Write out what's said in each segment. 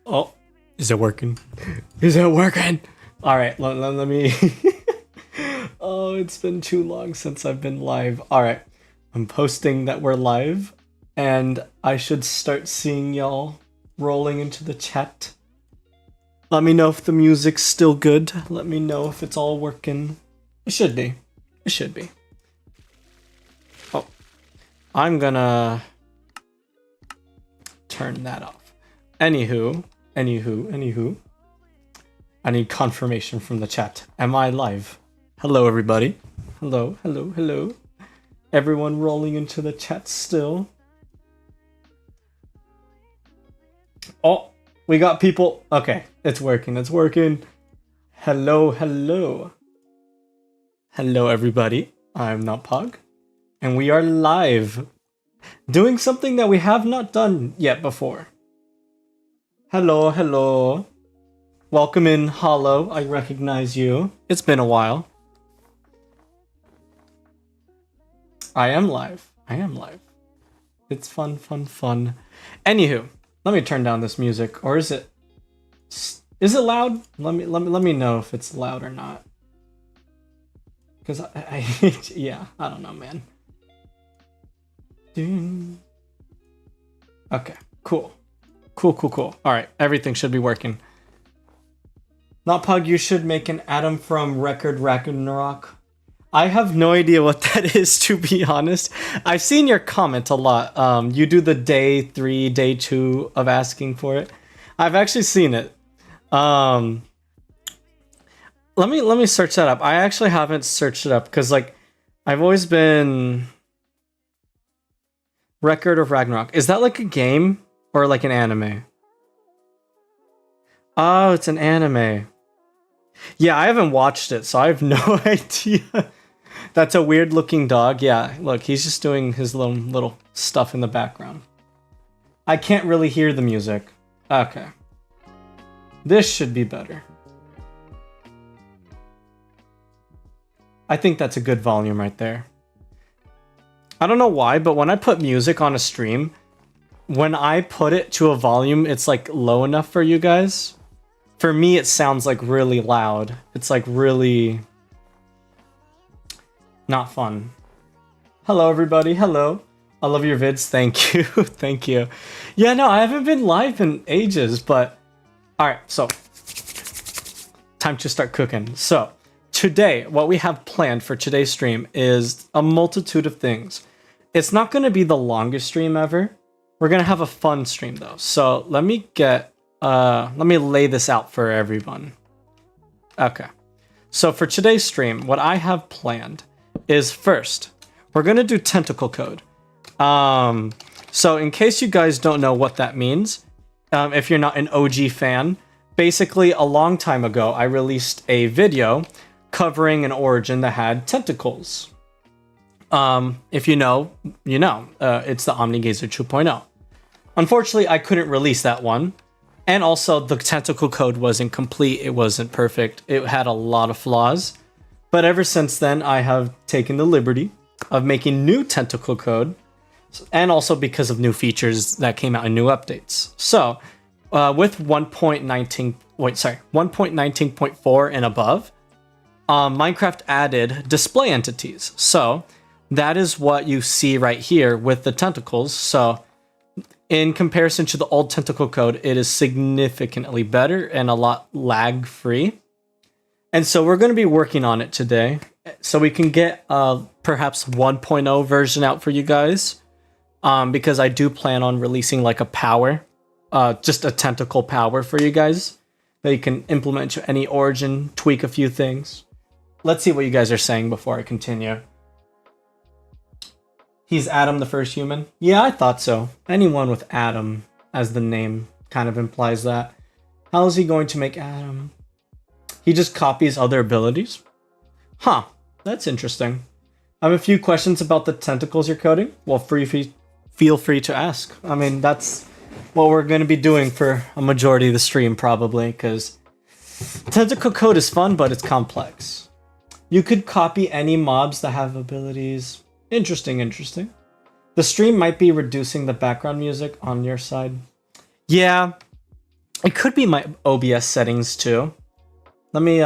Oh, is it working? Is it working? All right, let me. Oh, it's been too long since I've been live. All right, I'm posting that we're live, and I should start seeing y'all rolling into the chat. Let me know if the music's still good. Let me know if it's all working. It should be. It should be. Oh, I'm gonna turn that off. Anywho. I need confirmation from the chat. Am I live? Hello, everybody. Hello. Everyone rolling into the chat still. Oh, we got people. Okay, it's working. Hello. Hello, everybody. I'm NotPog, and we are live, doing something that we have not done yet before. Hello. Welcome in, Hollow. I recognize you. It's been a while. I am live. It's fun. Anywho, let me turn down this music, or is it loud? Let me know if it's loud or not. Because yeah, I don't know, man. Okay, cool. All right, everything should be working. NotPog, you should make an Atom from Record Ragnarok. I have no idea what that is, to be honest. I've seen your comment a lot. You do the day 3, day 2 of asking for it. I've actually seen it. Let me search that up. I actually haven't searched it up because like I've always been Record of Ragnarok. Is that like a game or like an anime? Oh, it's an anime. Yeah, I haven't watched it, so I have no idea. That's a weird looking dog. Yeah, look, he's just doing his little stuff in the background. I can't really hear the music. Okay. This should be better. I think that's a good volume right there. I don't know why, but when I put music on a stream, when I put it to a volume, it's like low enough for you guys. For me, it sounds like really loud. It's like really not fun. Hello, everybody. Hello. I love your vids. Thank you. Thank you. Yeah, no, I haven't been live in ages, but all right, so time to start cooking. So today, what we have planned for today's stream is a multitude of things. It's not going to be the longest stream ever. We're going to have a fun stream though. So let me lay this out for everyone. Okay. So for today's stream, what I have planned is first, we're going to do tentacle code. So in case you guys don't know what that means, if you're not an OG fan, basically a long time ago, I released a video covering an origin that had tentacles. If you know, you know. It's the omni-gazer 2.0. Unfortunately, I couldn't release that one. And also, the tentacle code wasn't complete. It wasn't perfect. It had a lot of flaws. But ever since then, I have taken the liberty of making new tentacle code. And also because of new features that came out in new updates. So, with 1.19.4 and above, Minecraft added display entities. So, that is what you see right here with the tentacles. So, in comparison to the old tentacle code, it is significantly better and a lot lag-free. And so we're going to be working on it today, so we can get perhaps 1.0 version out for you guys. Because I do plan on releasing like a power, just a tentacle power for you guys that you can implement to any origin, tweak a few things. Let's see what you guys are saying before I continue. He's Adam, the first human. Yeah, I thought so. Anyone with Adam as the name kind of implies that. How is he going to make Adam? He just copies other abilities? Huh, that's interesting. I have a few questions about the tentacles you're coding. Well, feel free to ask. I mean, that's what we're going to be doing for a majority of the stream, probably, because tentacle code is fun, but it's complex. You could copy any mobs that have abilities. Interesting. The stream might be reducing the background music on your side. Yeah, It could be my OBS settings too. Let me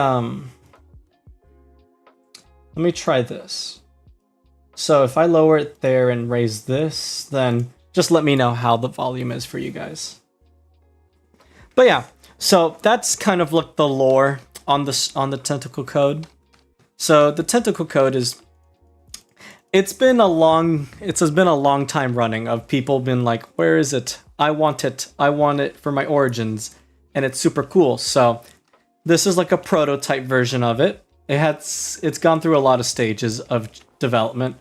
try this. So if I lower it there and raise this, then just let me know how the volume is for you guys. But yeah, so that's kind of like the lore on the tentacle code. So the tentacle code is, it's been a long time running of people been like, where is it? I want it for my origins, and it's super cool. So this is like a prototype version of it. It's gone through a lot of stages of development,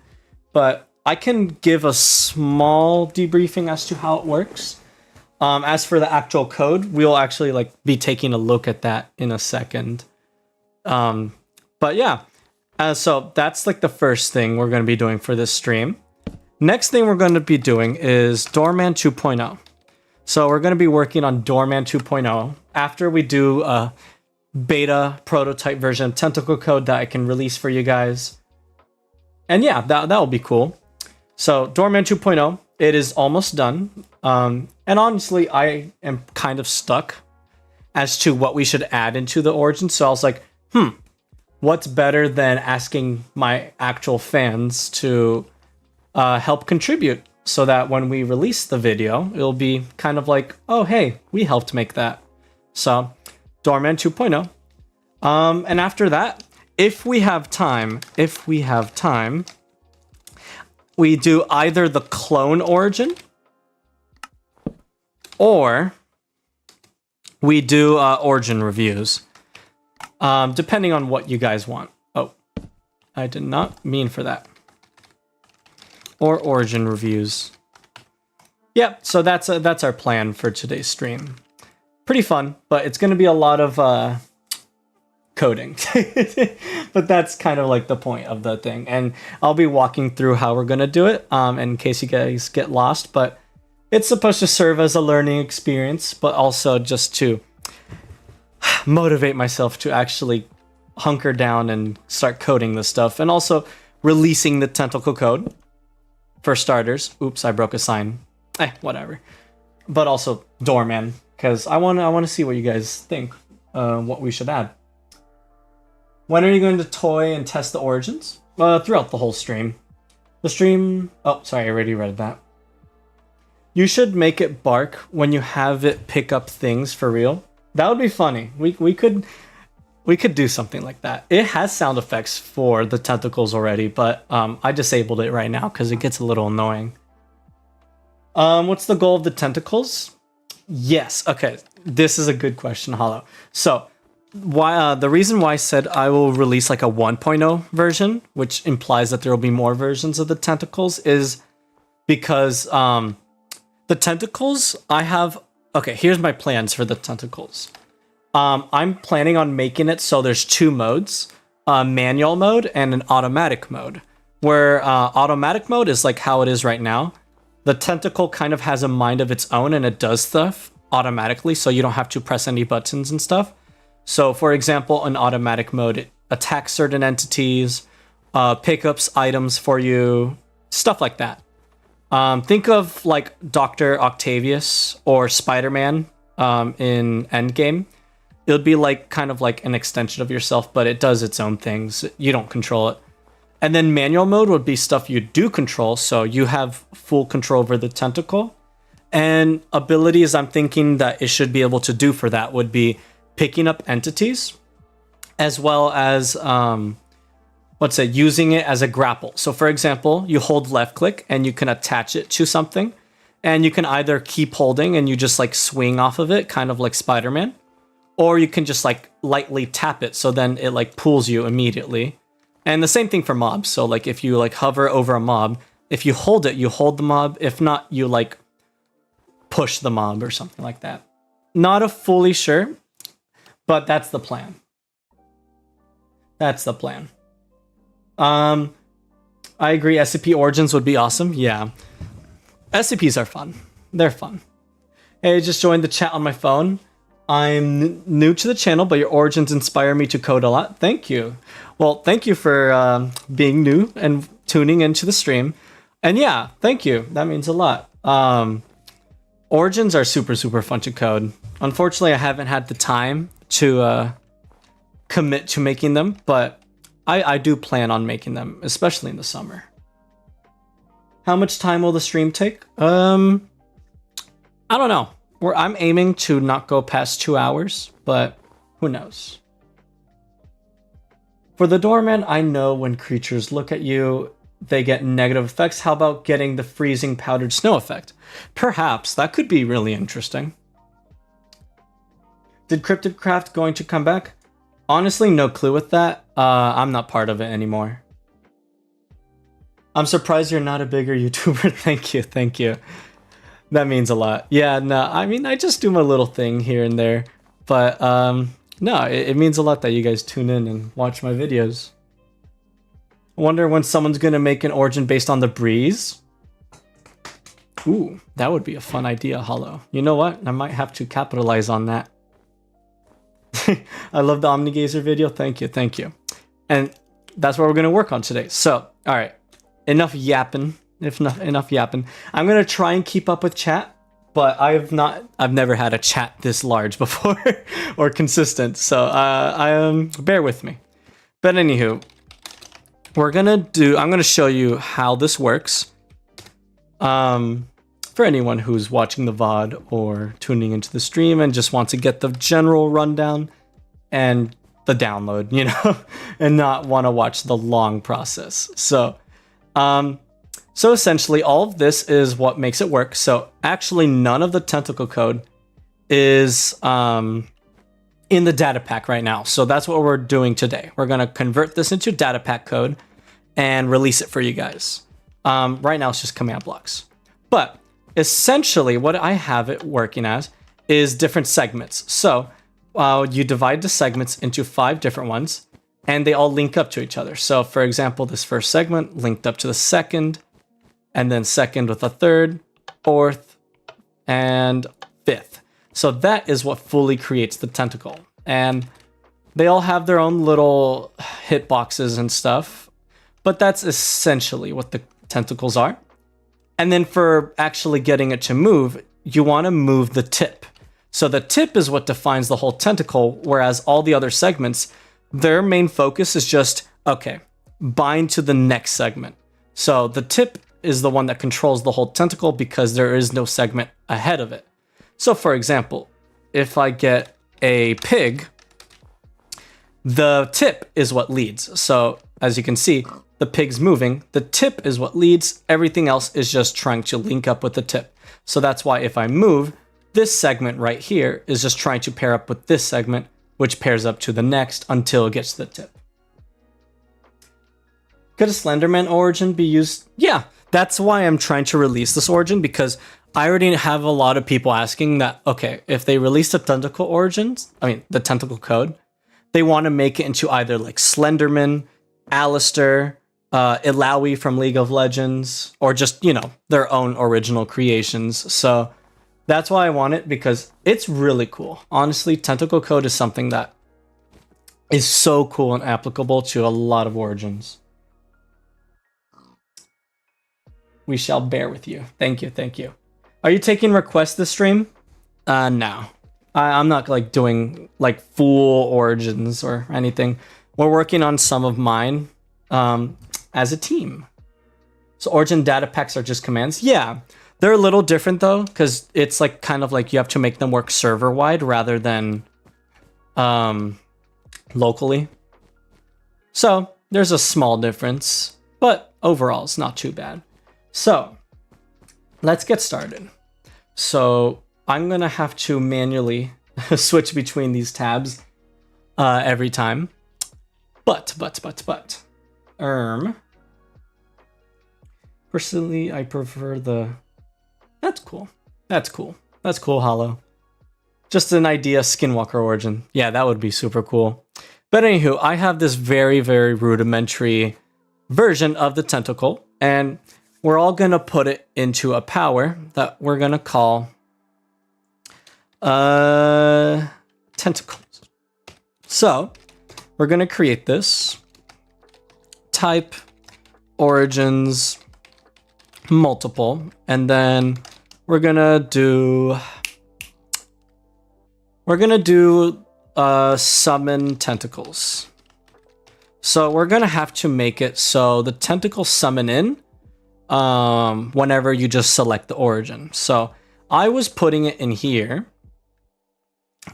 but I can give a small debriefing as to how it works. As for the actual code, we'll actually like be taking a look at that in a second. But yeah, so that's like the first thing we're going to be doing for this stream. Next thing we're going to be doing is Doorman 2.0. So we're going to be working on Doorman 2.0 after we do a beta prototype version of tentacle code that I can release for you guys. And yeah, that will be cool. So Doorman 2.0, it is almost done. And honestly, I am kind of stuck as to what we should add into the origin. So I was like, what's better than asking my actual fans to help contribute so that when we release the video, it'll be kind of like, oh, hey, we helped make that. So Doorman 2.0. And after that, if we have time, we do either the clone origin or we do origin reviews, depending on what you guys want. Oh, I did not mean for that. Or origin reviews. Yep, so that's our plan for today's stream. Pretty fun, but it's going to be a lot of coding. But that's kind of like the point of the thing. And I'll be walking through how we're going to do it in case you guys get lost. But it's supposed to serve as a learning experience, but also just to motivate myself to actually hunker down and start coding this stuff. And also releasing the tentacle code for starters. Oops, I broke a sign. Whatever. But also Doorman, because I want to see what you guys think, what we should add. When are you going to toy and test the origins? Throughout the whole stream. The stream... Oh, sorry, I already read that. You should make it bark when you have it pick up things for real. That would be funny. We could do something like that. It has sound effects for the tentacles already, but I disabled it right now because it gets a little annoying. What's the goal of the tentacles? Yes. Okay. This is a good question, Hollow. So, the reason why I said I will release like a 1.0 version, which implies that there will be more versions of the tentacles, is because the tentacles I have... Okay, here's my plans for the tentacles. I'm planning on making it so there's two modes, a manual mode and an automatic mode, where automatic mode is like how it is right now. The tentacle kind of has a mind of its own and it does stuff automatically, so you don't have to press any buttons and stuff. So for example, in automatic mode, it attacks certain entities, pickups items for you, stuff like that. Think of like Dr. Octavius or Spider-Man in Endgame. It would be like kind of like an extension of yourself, but it does its own things. You don't control it. And then manual mode would be stuff you do control, so you have full control over the tentacle. And abilities I'm thinking that it should be able to do for that would be picking up entities, as well as using it as a grapple. So for example, you hold left click and you can attach it to something, and you can either keep holding and you just like swing off of it, kind of like Spider-Man, or you can just like lightly tap it, so then it like pulls you immediately. And the same thing for mobs. So like if you like hover over a mob, if you hold it, you hold the mob. If not, you like push the mob or something like that. Not a fully sure, but that's the plan. That's the plan. I agree. SCP Origins would be awesome. Yeah. SCPs are fun. They're fun. Hey, I just joined the chat on my phone. I'm new to the channel, but your origins inspire me to code a lot. Thank you. Well, thank you for being new and tuning into the stream. And yeah, thank you. That means a lot. Origins are super, super fun to code. Unfortunately, I haven't had the time to commit to making them, but I do plan on making them, especially in the summer. How much time will the stream take? I don't know. I'm aiming to not go past 2 hours, but who knows? For the doorman, I know when creatures look at you, they get negative effects. How about getting the freezing powdered snow effect? Perhaps. That could be really interesting. Did Cryptid Craft going to come back? Honestly, no clue with that. I'm not part of it anymore. I'm surprised you're not a bigger YouTuber. Thank you, thank you. That means a lot. Yeah, no, I mean, I just do my little thing here and there. But, no, it means a lot that you guys tune in and watch my videos. I wonder when someone's gonna make an origin based on the breeze. Ooh, that would be a fun idea, Hollow. You know what? I might have to capitalize on that. I love the omni-gazer video. Thank you, thank you. And that's what we're gonna work on today. So, all right, enough yapping. Enough yapping. I'm gonna try and keep up with chat, but I've never had a chat this large before or consistent. So bear with me. But anywho, I'm gonna show you how this works. For anyone who's watching the VOD or tuning into the stream and just wants to get the general rundown and the download, you know, and not want to watch the long process. So essentially all of this is what makes it work. So actually none of the tentacle code is in the data pack right now. So that's what we're doing today. We're going to convert this into data pack code and release it for you guys. Right now it's just command blocks. But essentially what I have it working as is different segments. So you divide the segments into 5 different ones and they all link up to each other. So for example, this first segment linked up to the second, and then second with a third, fourth, and fifth. So that is what fully creates the tentacle. And they all have their own little hitboxes and stuff, but that's essentially what the tentacles are. And then for actually getting it to move, you want to move the tip. So the tip is what defines the whole tentacle, whereas all the other segments, their main focus is just, okay, bind to the next segment. So the tip is the one that controls the whole tentacle because there is no segment ahead of it. So for example, if I get a pig, the tip is what leads. So as you can see, the pig's moving, the tip is what leads, everything else is just trying to link up with the tip. So that's why if I move, this segment right here is just trying to pair up with this segment, which pairs up to the next until it gets to the tip. Could a Slenderman origin be used? Yeah, that's why I'm trying to release this origin, because I already have a lot of people asking that, okay, if they release the tentacle origins, the tentacle code, they want to make it into either like Slenderman, Alistair, Illaoi from League of Legends, or just, you know, their own original creations. So that's why I want it, because it's really cool. Honestly, tentacle code is something that is so cool and applicable to a lot of origins. We shall bear with you. Thank you, thank you. Are you taking requests this stream? No. I'm not like doing like full origins or anything. We're working on some of mine as a team. So origin data packs are just commands. Yeah, they're a little different though, because it's like kind of like you have to make them work server wide rather than locally. So there's a small difference, but overall it's not too bad. So let's get started. So I'm gonna have to manually switch between these tabs every time. But personally, I prefer the. That's cool. That's cool. That's cool, Hollow. Just an idea, Skinwalker origin. Yeah, that would be super cool. But anywho, I have this very, very rudimentary version of the tentacle, and we're all gonna put it into a power that we're gonna call tentacles. So we're gonna create this type origins multiple, and then we're gonna do we're gonna do summon tentacles. So we're gonna have to make it so the tentacles summon in whenever you just select the origin. So I was putting it in here,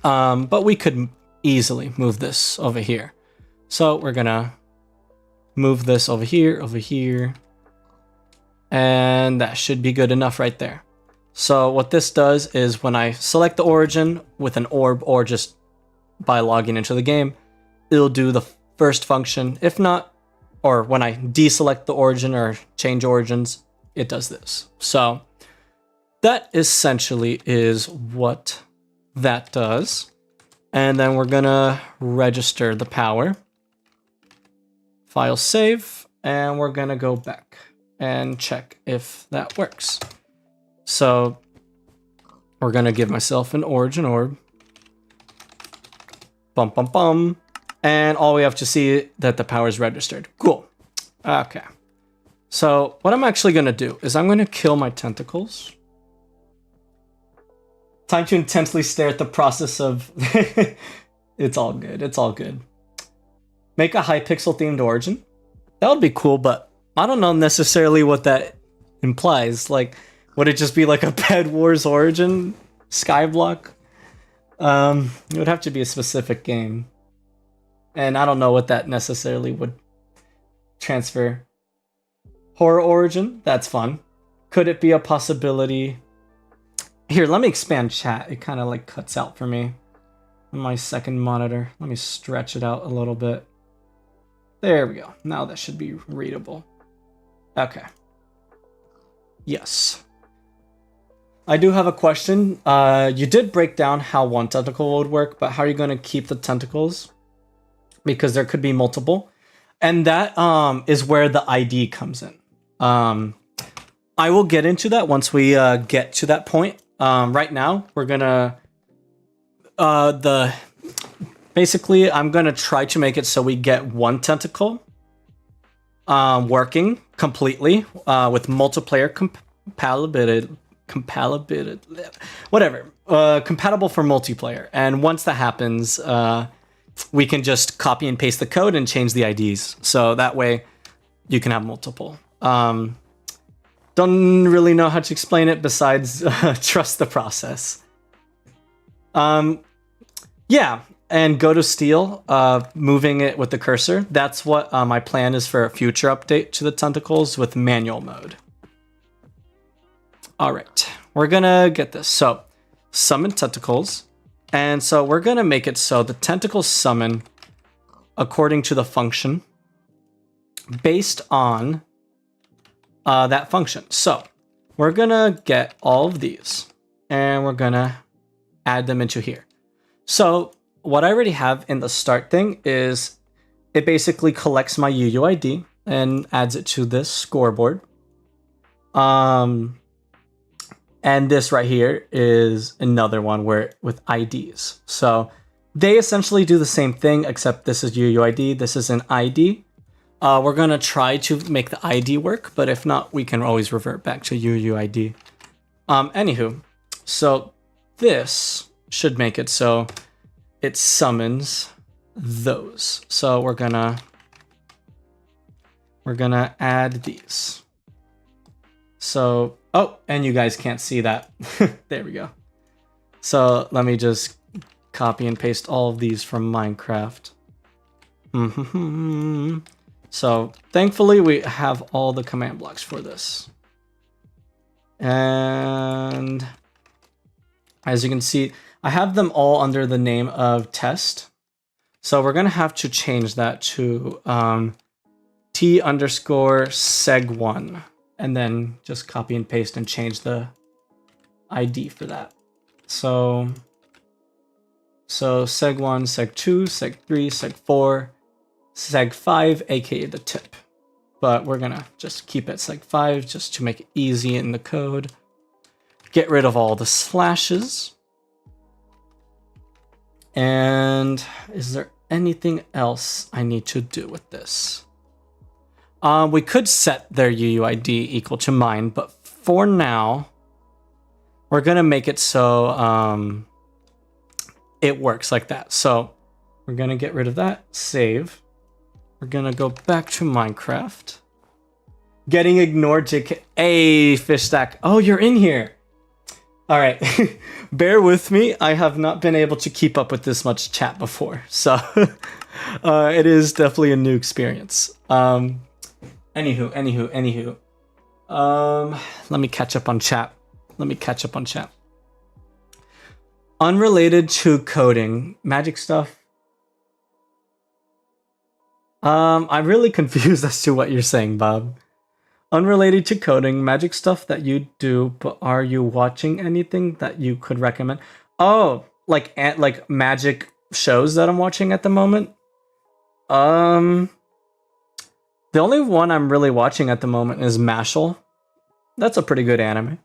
but we could easily move this over here. So we're gonna move this over here, and that should be good enough right there. So what this does is when I select the origin with an orb or just by logging into the game, it'll do the first function. If not, or when I deselect the origin or change origins, it does this. So that essentially is what that does. And then we're gonna register the power. File save, and we're gonna go back and check if that works. So we're gonna give myself an origin orb. Bum, bum, bum. And all we have to see that the power is registered. Cool. Okay. So what I'm actually gonna do is I'm gonna kill my tentacles. Time to intensely stare at the process of... It's all good. It's all good. Make a Hypixel themed origin. That would be cool, but I don't know necessarily what that implies. Like, would it just be like a Bed Wars origin skyblock? It would have to be a specific game. And I don't know what that necessarily would transfer. Horror origin, that's fun. Could it be a possibility? Here, let me expand chat. It kind of like cuts out for me on my second monitor. Let me stretch it out a little bit. There we go. Now that should be readable. Okay. Yes. I do have a question. You did break down how one tentacle would work, but how are you going to keep the tentacles? Because there could be multiple. And that is where the ID comes in. I will get into that once we get to that point. Right now, we're gonna basically I'm gonna try to make it so we get one tentacle working completely with multiplayer compatible for multiplayer. And once that happens, we can just copy and paste the code and change the IDs, so that way you can have multiple. Don't really know how to explain it besides trust the process. Yeah, and go to Steel, moving it with the cursor. That's what my plan is for a future update to the tentacles with manual mode. All right, we're gonna get this. So summon tentacles. And so we're gonna make it so the tentacles summon according to the function based on that function. So we're gonna get all of these and we're gonna add them into here. So what I already have in the start thing is it basically collects my UUID and adds it to this scoreboard. And this right here is another one where with IDs. So they essentially do the same thing, except this is UUID, this is an ID. We're gonna try to make the ID work, but if not, we can always revert back to UUID. Anywho, so this should make it so it summons those. So we're gonna add these. So, oh, and you guys can't see that. There we go. So let me just copy and paste all of these from Minecraft. So thankfully we have all the command blocks for this. And as you can see, I have them all under the name of test. So we're gonna have to change that to T_seg1 and then just copy and paste and change the ID for that. So seg1, seg2, seg3, seg4, seg5, aka the tip. But we're gonna just keep it seg5 just to make it easy in the code. Get rid of all the slashes. And is there anything else I need to do with this? We could set their UUID equal to mine, but for now, we're gonna make it so it works like that. So we're gonna get rid of that, save. We're gonna go back to Minecraft. Getting ignored, JK. Hey, fish stack. Oh, you're in here. All right, bear with me. I have not been able to keep up with this much chat before, so it is definitely a new experience. Anywho. Let me catch up on chat. Unrelated to coding, magic stuff. I'm really confused as to what you're saying, Bob. Unrelated to coding, magic stuff that you do, but are you watching anything that you could recommend? Oh, like magic shows that I'm watching at the moment? The only one I'm really watching at the moment is Mashal. That's a pretty good anime.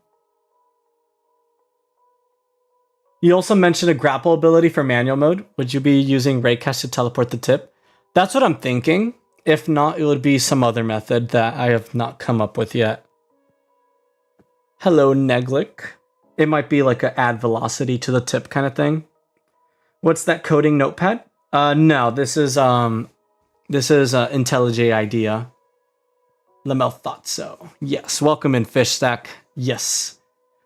You also mentioned a grapple ability for manual mode. Would you be using Raycash to teleport the tip? That's what I'm thinking. If not, it would be some other method that I have not come up with yet. Hello, Neglick. It might be like a add velocity to the tip kind of thing. What's that coding notepad? No, this is IntelliJ idea. Lamel thought so. Yes, welcome in Fish Stack. Yes.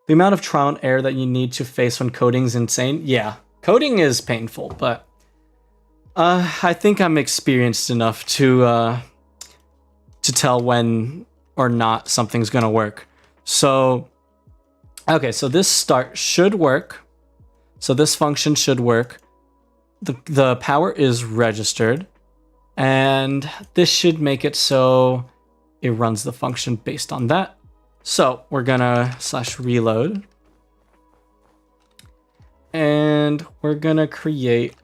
The amount of trial and error that you need to face when coding is insane. Yeah, coding is painful, but I think I'm experienced enough to tell when or not something's gonna work. So, okay, so this start should work. So this function should work. The power is registered, and this should make it so it runs the function based on that. So we're gonna /reload, and we're gonna create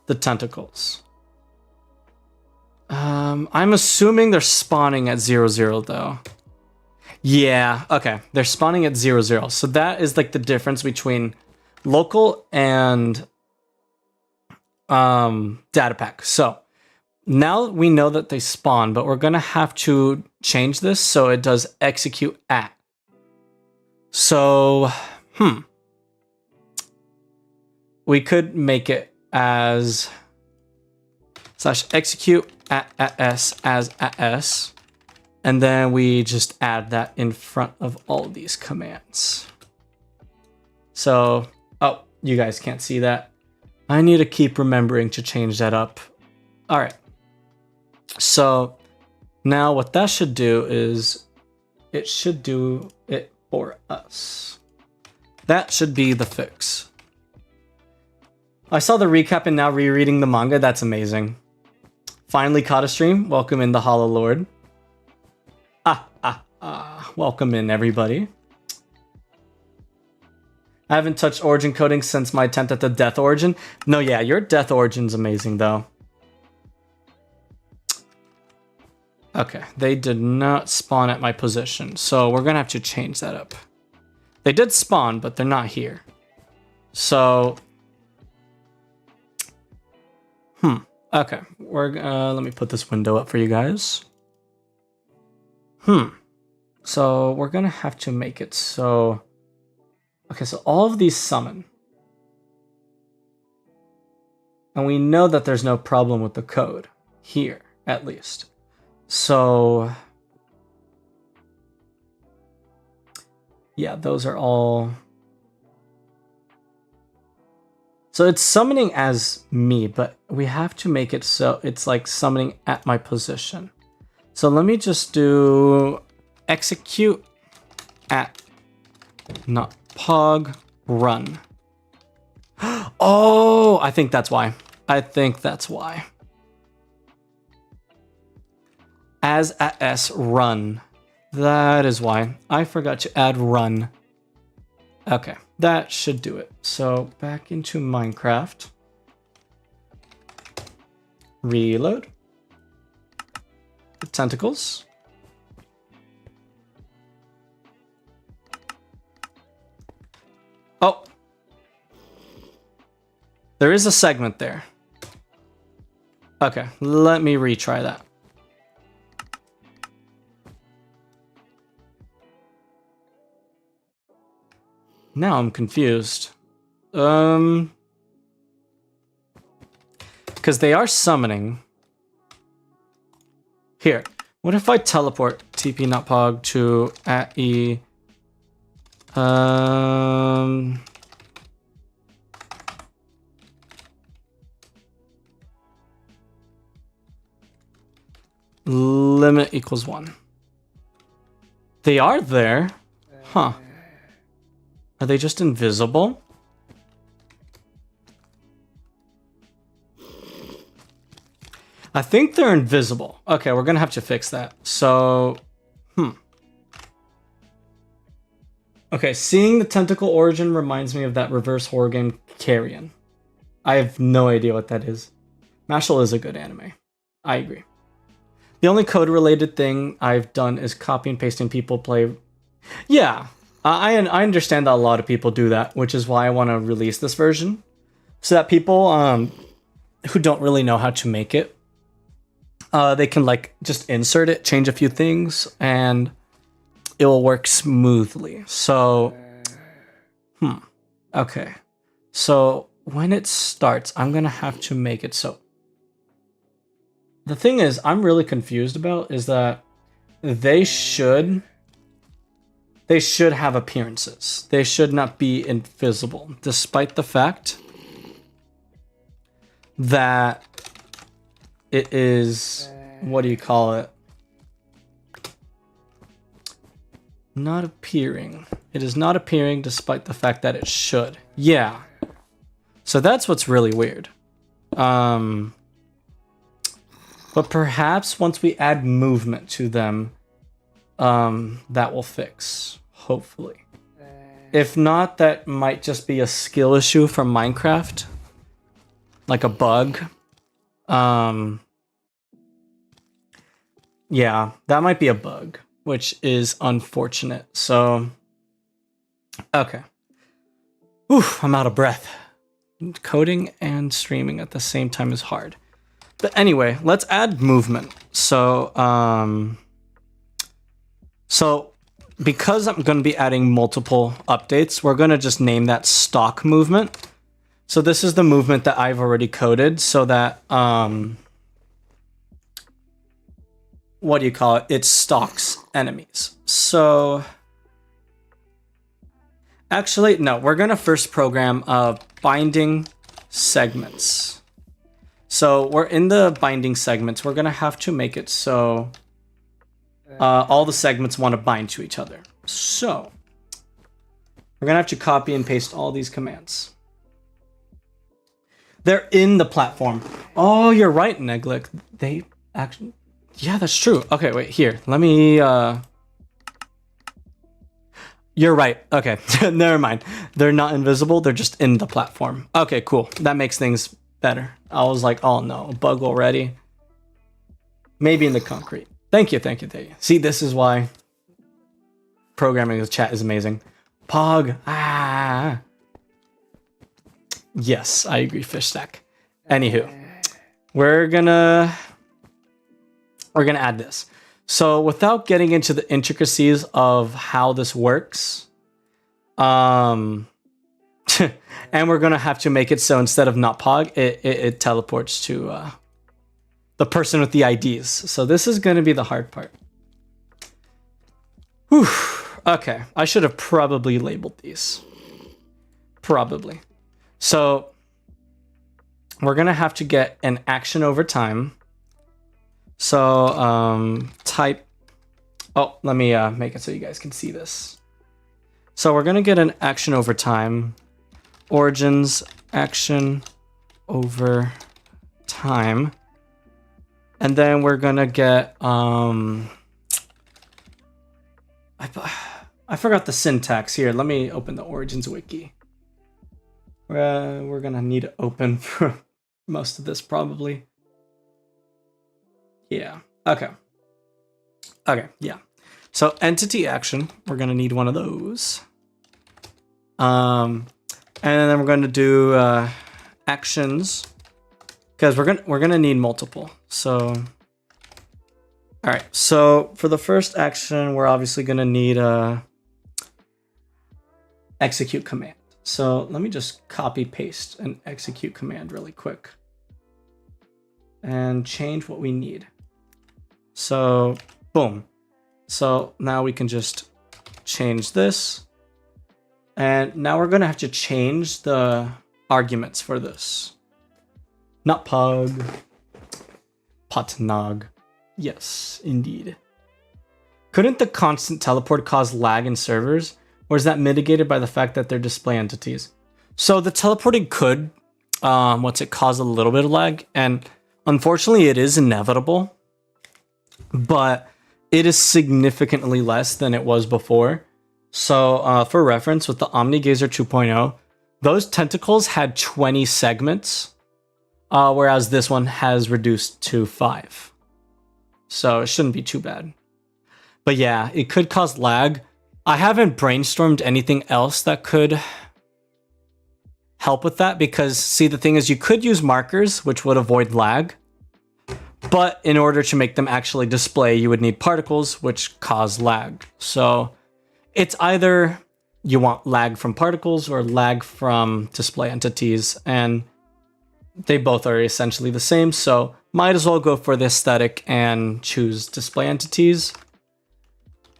the tentacles. I'm assuming they're spawning at 0, though. Yeah, okay. They're spawning at 0. So that is like the difference between local and data pack. So now we know that they spawn, but we're gonna have to change this so it does execute at. So, we could make it as /execute at s as at s, and then we just add that in front of all these commands. So, oh, you guys can't see that. I need to keep remembering to change that up. All right. So now what that should do is it should do it for us. That should be the fix. I saw the recap and now rereading the manga. That's amazing. Finally caught a stream. Welcome in the Hollow Lord. Welcome in, everybody. I haven't touched origin coding since my attempt at the death origin. No, yeah, your death origin's amazing, though. Okay, they did not spawn at my position, so we're gonna have to change that up. They did spawn, but they're not here. So, okay, let me put this window up for you guys. So we're gonna have to make it so, okay, so all of these summon. And we know that there's no problem with the code here, at least. So, yeah, those are all. So it's summoning as me, but we have to make it so it's like summoning at my position. So let me just do execute at NotPog run. Oh, I think that's why. As at s run. That is why. I forgot to add run. Okay, that should do it. So back into Minecraft. Reload. The tentacles. Oh. There is a segment there. Okay, let me retry that. Now I'm confused. Because they are summoning. Here, what if I teleport TP NotPog to @e? Limit equals 1. They are there. Huh. Are they just invisible? I think they're invisible. Okay, we're gonna have to fix that. So, Okay, seeing the tentacle origin reminds me of that reverse horror game Carrion. I have no idea what that is. Mashal is a good anime. I agree. The only code-related thing I've done is copy and pasting people play. Yeah, I understand that a lot of people do that, which is why I want to release this version, so that people who don't really know how to make it, they can like just insert it, change a few things, and it will work smoothly. So, okay. So when it starts, I'm gonna have to make it so. The thing is, I'm really confused about is that they should have appearances. They should not be invisible, despite the fact that it is, what do you call it? Not appearing. It is not appearing despite the fact that it should. Yeah. So that's what's really weird. But perhaps once we add movement to them, that will fix, hopefully. If not, that might just be a skill issue from Minecraft. Like a bug. Yeah, that might be a bug, which is unfortunate. So, okay. Oof, I'm out of breath. Coding and streaming at the same time is hard. But anyway, let's add movement. So, because I'm going to be adding multiple updates, we're going to just name that stock movement. So this is the movement that I've already coded so that, what do you call it? It stalks enemies. So, actually, no, we're going to first program binding segments. So we're in the binding segments. We're going to have to make it so all the segments want to bind to each other. So we're going to have to copy and paste all these commands. They're in the platform. Oh, you're right, Neglick. They actually... Yeah, that's true. Okay, wait, here. Let me... You're right. Okay, never mind. They're not invisible. They're just in the platform. Okay, cool. That makes things better. I was like, oh no, a bug already. Maybe in the concrete. Thank you, thank you, thank you. See, this is why programming with chat is amazing. Pog. Ah. Yes, I agree, fish stack. Anywho, we're gonna add this. So without getting into the intricacies of how this works, and we're gonna have to make it so instead of NotPog, it teleports to the person with the IDs. So this is gonna be the hard part. Whew. Okay, I should have probably labeled these. Probably. So we're gonna have to get an action over time. So type. Oh, let me make it so you guys can see this. So we're gonna get an action over time. Origins action over time, and then we're gonna get I forgot the syntax here. Let me open the Origins wiki. We're gonna need to open for most of this probably. Yeah. Okay. Yeah. So entity action, we're gonna need one of those. And then we're going to do actions because we're gonna need multiple. So, all right. So for the first action, we're obviously gonna need a execute command. So let me just copy paste and execute command really quick and change what we need. So boom. So now we can just change this. And now we're going to have to change the arguments for this. NotPog. Potnog. Yes, indeed. Couldn't the constant teleport cause lag in servers? Or is that mitigated by the fact that they're display entities? So the teleporting could, cause a little bit of lag. And unfortunately, it is inevitable. But it is significantly less than it was before. So for reference, with the omni-gazer 2.0, those tentacles had 20 segments, whereas this one has reduced to 5. So it shouldn't be too bad. But yeah, it could cause lag. I haven't brainstormed anything else that could help with that because, see, the thing is you could use markers, which would avoid lag. But in order to make them actually display, you would need particles, which cause lag. So it's either you want lag from particles or lag from display entities, and they both are essentially the same. So might as well go for the aesthetic and choose display entities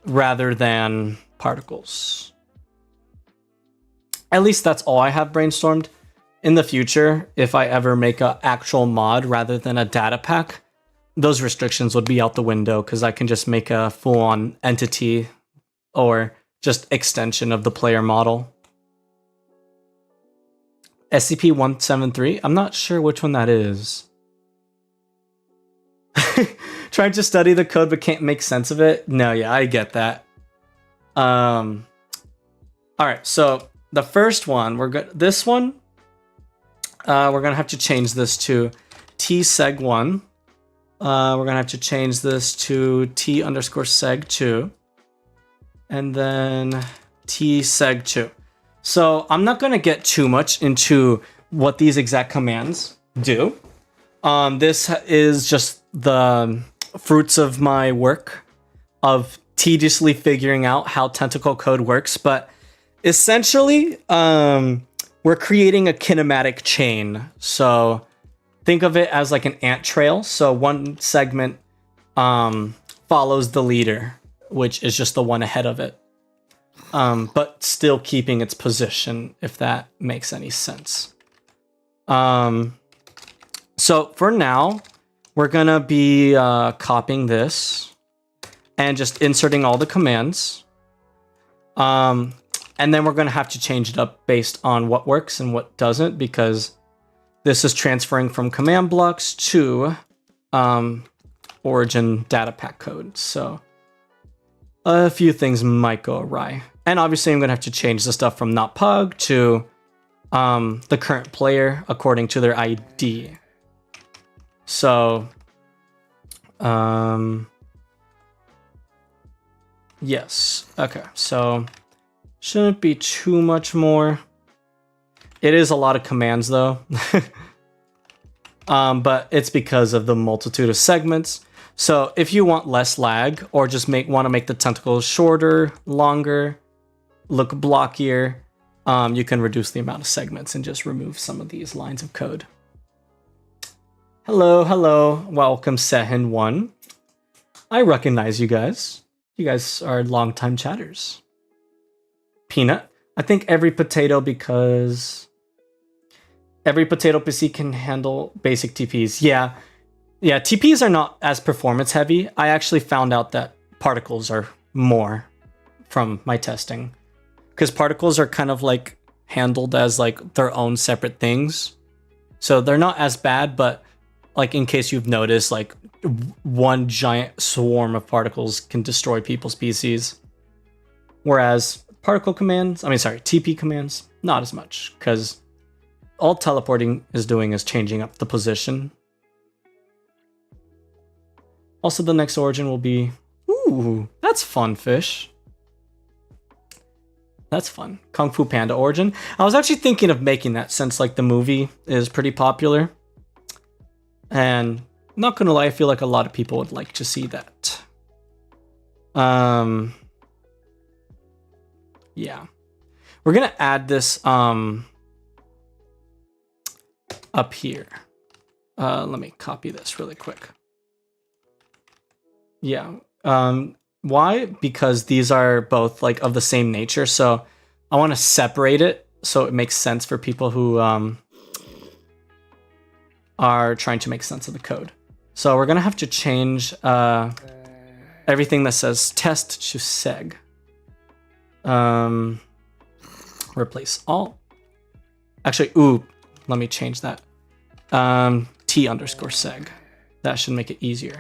rather than particles. At least that's all I have brainstormed. In the future, if I ever make an actual mod rather than a data pack, those restrictions would be out the window because I can just make a full-on entity or just extension of the player model. SCP-173? I'm not sure which one that is. Trying to study the code but can't make sense of it? No, yeah, I get that. Alright, so the first one, this one, we're gonna have to change this to tseg1. We're gonna have to change this to t_seg2. And then tseg2. So I'm not gonna get too much into what these exact commands do. This is just the fruits of my work of tediously figuring out how tentacle code works, but essentially, we're creating a kinematic chain. So think of it as like an ant trail. So one segment follows the leader, which is just the one ahead of it, but still keeping its position, if that makes any sense. So for now, we're gonna be copying this and just inserting all the commands. And then we're gonna have to change it up based on what works and what doesn't, because this is transferring from command blocks to origin data pack code. So a few things might go awry. And obviously I'm gonna have to change the stuff from NotPog to the current player according to their ID. So, yes, okay, so shouldn't be too much more. It is a lot of commands though, but it's because of the multitude of segments. So if you want less lag or just want to make the tentacles shorter, longer, look blockier, you can reduce the amount of segments and just remove some of these lines of code. Hello, hello, welcome Sehin1. I recognize you guys. You guys are longtime chatters. Peanut, I think every potato because every potato PC can handle basic TPs. Yeah, TPs are not as performance heavy. I actually found out that particles are more from my testing, because particles are kind of like handled as like their own separate things. So they're not as bad, but like in case you've noticed, like one giant swarm of particles can destroy people's PCs. Whereas TP commands, not as much, because all teleporting is doing is changing up the position. Also, the next origin will be... Ooh, that's fun, fish. That's fun. Kung Fu Panda origin. I was actually thinking of making that since like the movie is pretty popular. And not gonna lie, I feel like a lot of people would like to see that. Yeah. We're gonna add this up here. Let me copy this really quick. Yeah. Why? Because these are both like of the same nature. So I want to separate it so it makes sense for people who are trying to make sense of the code. So we're gonna have to change everything that says test to seg. Replace all. Actually, ooh, let me change that. T_seg. That should make it easier.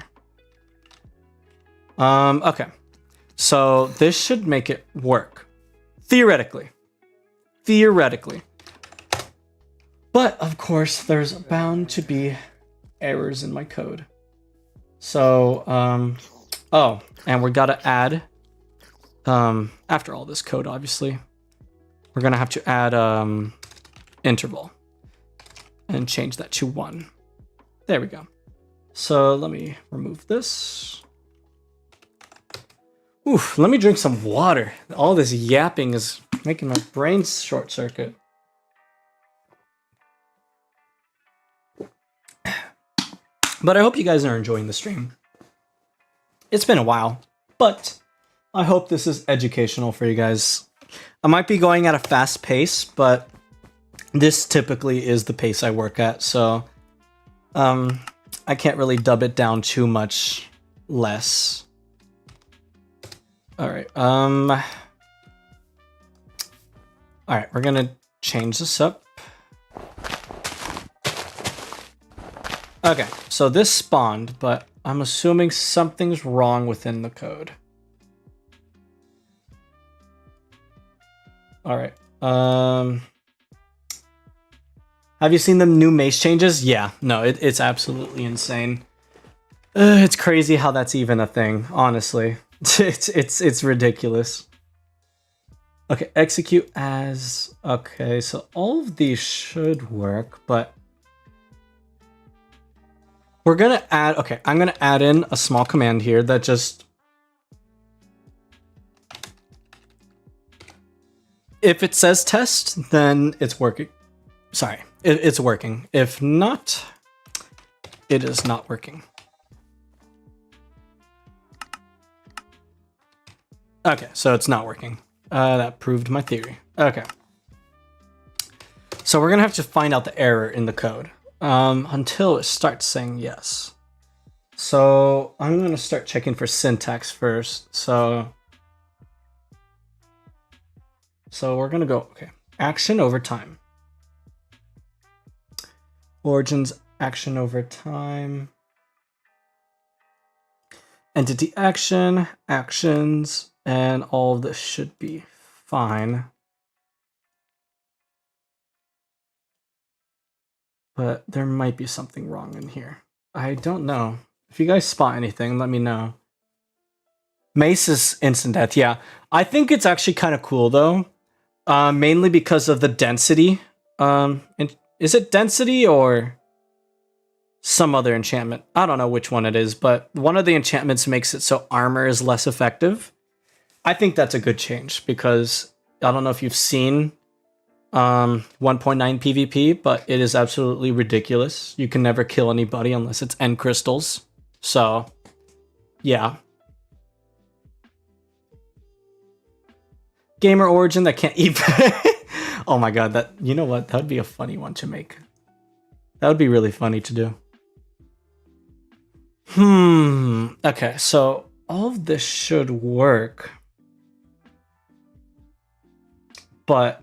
Okay. So this should make it work. Theoretically. But of course, there's bound to be errors in my code. So, oh, and we gotta add, after all this code, obviously, we're gonna have to add, interval and change that to 1. There we go. So let me remove this. Oof, let me drink some water. All this yapping is making my brain short circuit. But I hope you guys are enjoying the stream. It's been a while, but I hope this is educational for you guys. I might be going at a fast pace, but this typically is the pace I work at, so I can't really dub it down too much less. All right, we're gonna change this up. Okay, so this spawned, but I'm assuming something's wrong within the code. All right. Have you seen the new mace changes? Yeah, no, it's absolutely insane. It's crazy how that's even a thing, honestly. It's ridiculous. Okay, execute as... Okay, so all of these should work, but... We're gonna add... Okay, I'm gonna add in a small command here that just... If it says test, then it's working. Sorry, it's working. If not, it is not working. Okay, so it's not working. That proved my theory. Okay. So we're gonna have to find out the error in the code until it starts saying yes. So I'm gonna start checking for syntax first. So we're gonna go, okay, action over time. Origins action over time. Entity action, actions, and all of this should be fine. But there might be something wrong in here. I don't know. If you guys spot anything, let me know. Mace is instant death, yeah. I think it's actually kind of cool though. Mainly because of the density. Is it density or some other enchantment? I don't know which one it is, but one of the enchantments makes it so armor is less effective. I think that's a good change because I don't know if you've seen 1.9 PvP, but it is absolutely ridiculous. You can never kill anybody unless it's end crystals. So, yeah. Gamer origin that can't eat. Oh my god, that, you know what? That would be a funny one to make. That would be really funny to do. Okay, so all of this should work. But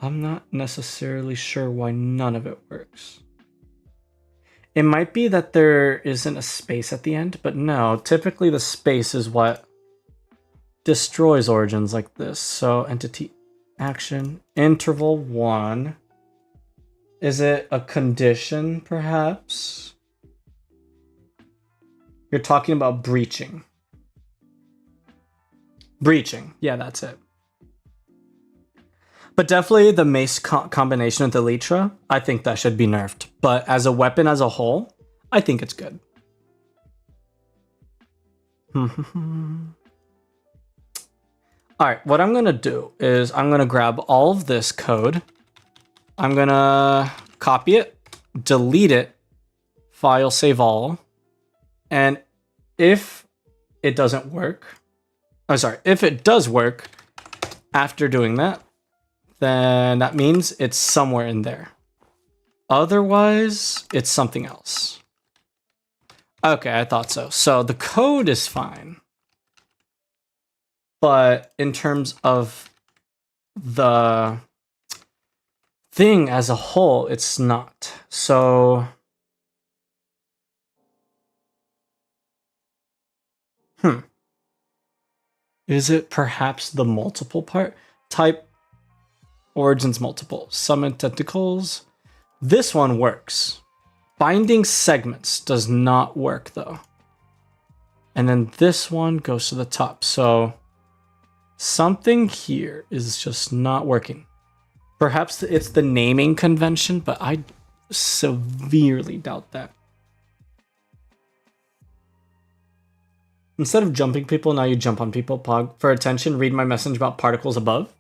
I'm not necessarily sure why none of it works. It might be that there isn't a space at the end, but no, typically the space is what destroys origins like this. So entity action, interval 1. Is it a condition, perhaps? You're talking about breaching. Breaching, yeah, that's it. But definitely the mace combination with the Elytra, I think that should be nerfed. But as a weapon as a whole, I think it's good. All right, what I'm gonna do is I'm gonna grab all of this code. I'm gonna copy it, delete it, file, save all. And if it doesn't work, if it does work after doing that, then that means it's somewhere in there. Otherwise, it's something else. Okay, I thought so. So the code is fine. But in terms of the thing as a whole, it's not. So is it perhaps the multiple part? Type origins multiple. Summon tentacles. This one works. Binding segments does not work though. And then this one goes to the top. So something here is just not working. Perhaps it's the naming convention, but I severely doubt that. Instead of jumping people, now you jump on people. Pog. For attention, read my message about particles above.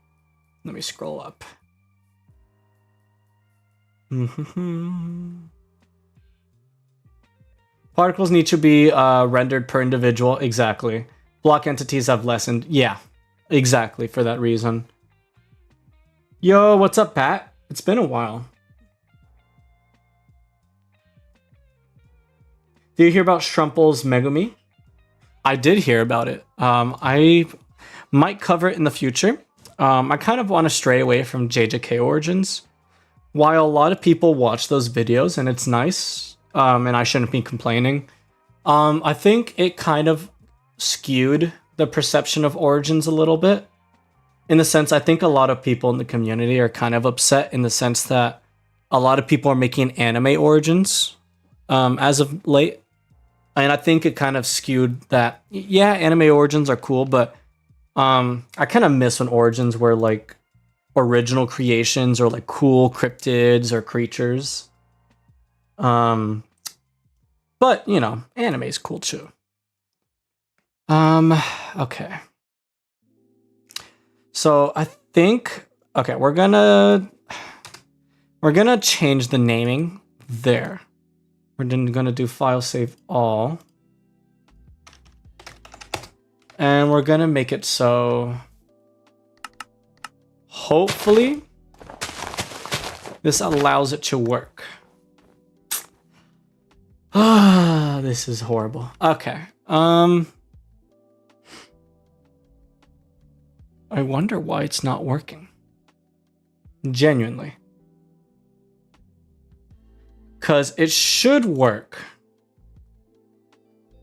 Let me scroll up. Particles need to be rendered per individual. Exactly. Block entities have lessened. Yeah, exactly for that reason. Yo, what's up, Pat? It's been a while. Did you hear about Strumpel's Megumi? I did hear about it. I might cover it in the future. I kind of want to stray away from JJK Origins. While a lot of people watch those videos and it's nice, and I shouldn't be complaining, I think it kind of skewed the perception of Origins a little bit. In the sense, I think a lot of people in the community are kind of upset in the sense that a lot of people are making anime Origins as of late. And I think it kind of skewed that, yeah, anime Origins are cool, but I kind of miss when Origins were like original creations or like cool cryptids or creatures. But, you know, anime is cool too. Okay. So I think, okay, we're gonna change the naming there. We're then gonna do file save all. And we're gonna make it so hopefully this allows it to work. Ah, this is horrible. Okay. I wonder why it's not working. Genuinely. Because it should work.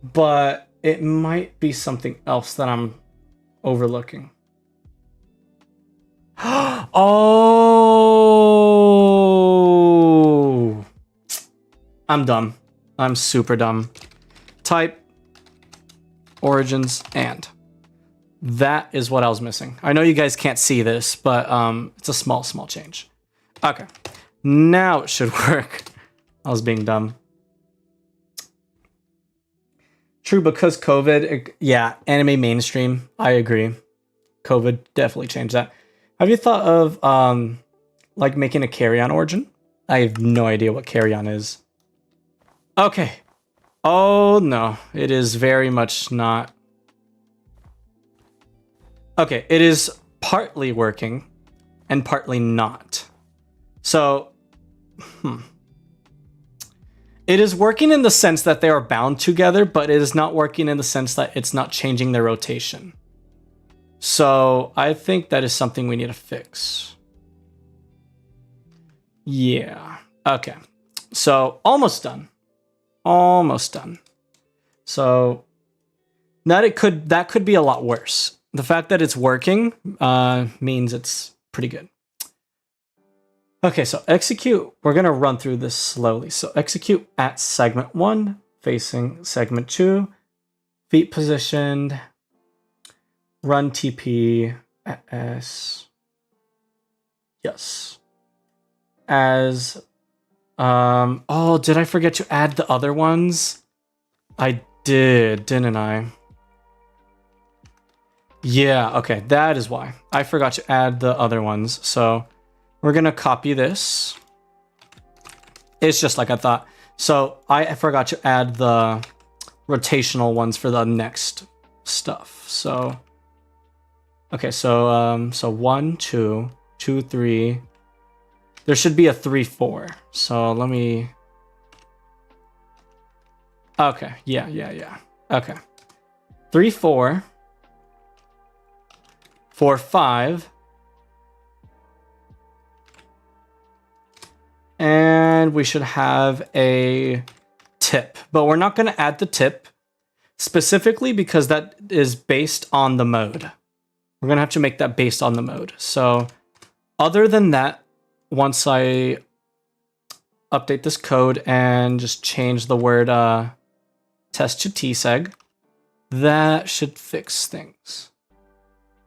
But it might be something else that I'm overlooking. Oh! I'm dumb. I'm super dumb. Type origins and. That is what I was missing. I know you guys can't see this, but it's a small change. Okay. Now it should work. I was being dumb. True, because COVID, yeah, anime mainstream. I agree. COVID definitely changed that. Have you thought of like making a carry-on origin? I have no idea what carry-on is. Okay. Oh no, it is very much not. Okay, it is partly working and partly not. So, it is working in the sense that they are bound together, but it is not working in the sense that it's not changing their rotation. So, I think that is something we need to fix. Yeah. Okay. So, almost done. Almost done. So, that could be a lot worse. The fact that it's working means it's pretty good. Okay, so execute. We're going to run through this slowly. So execute at segment 1, facing segment 2, feet positioned, run TP at S. Yes. As, oh, did I forget to add the other ones? I did, didn't I? Yeah, okay, that is why. I forgot to add the other ones. So we're gonna copy this. It's just like I thought. So I forgot to add the rotational ones for the next stuff. So, okay, so 1, 2, 2, 3. There should be a 3, 4. So let me. Okay, yeah. Okay, 3, 4, 4, 5, and we should have a tip, but we're not going to add the tip specifically because that is based on the mode. We're going to have to make that based on the mode. So other than that, once I update this code and just change the word test to tseg, that should fix things.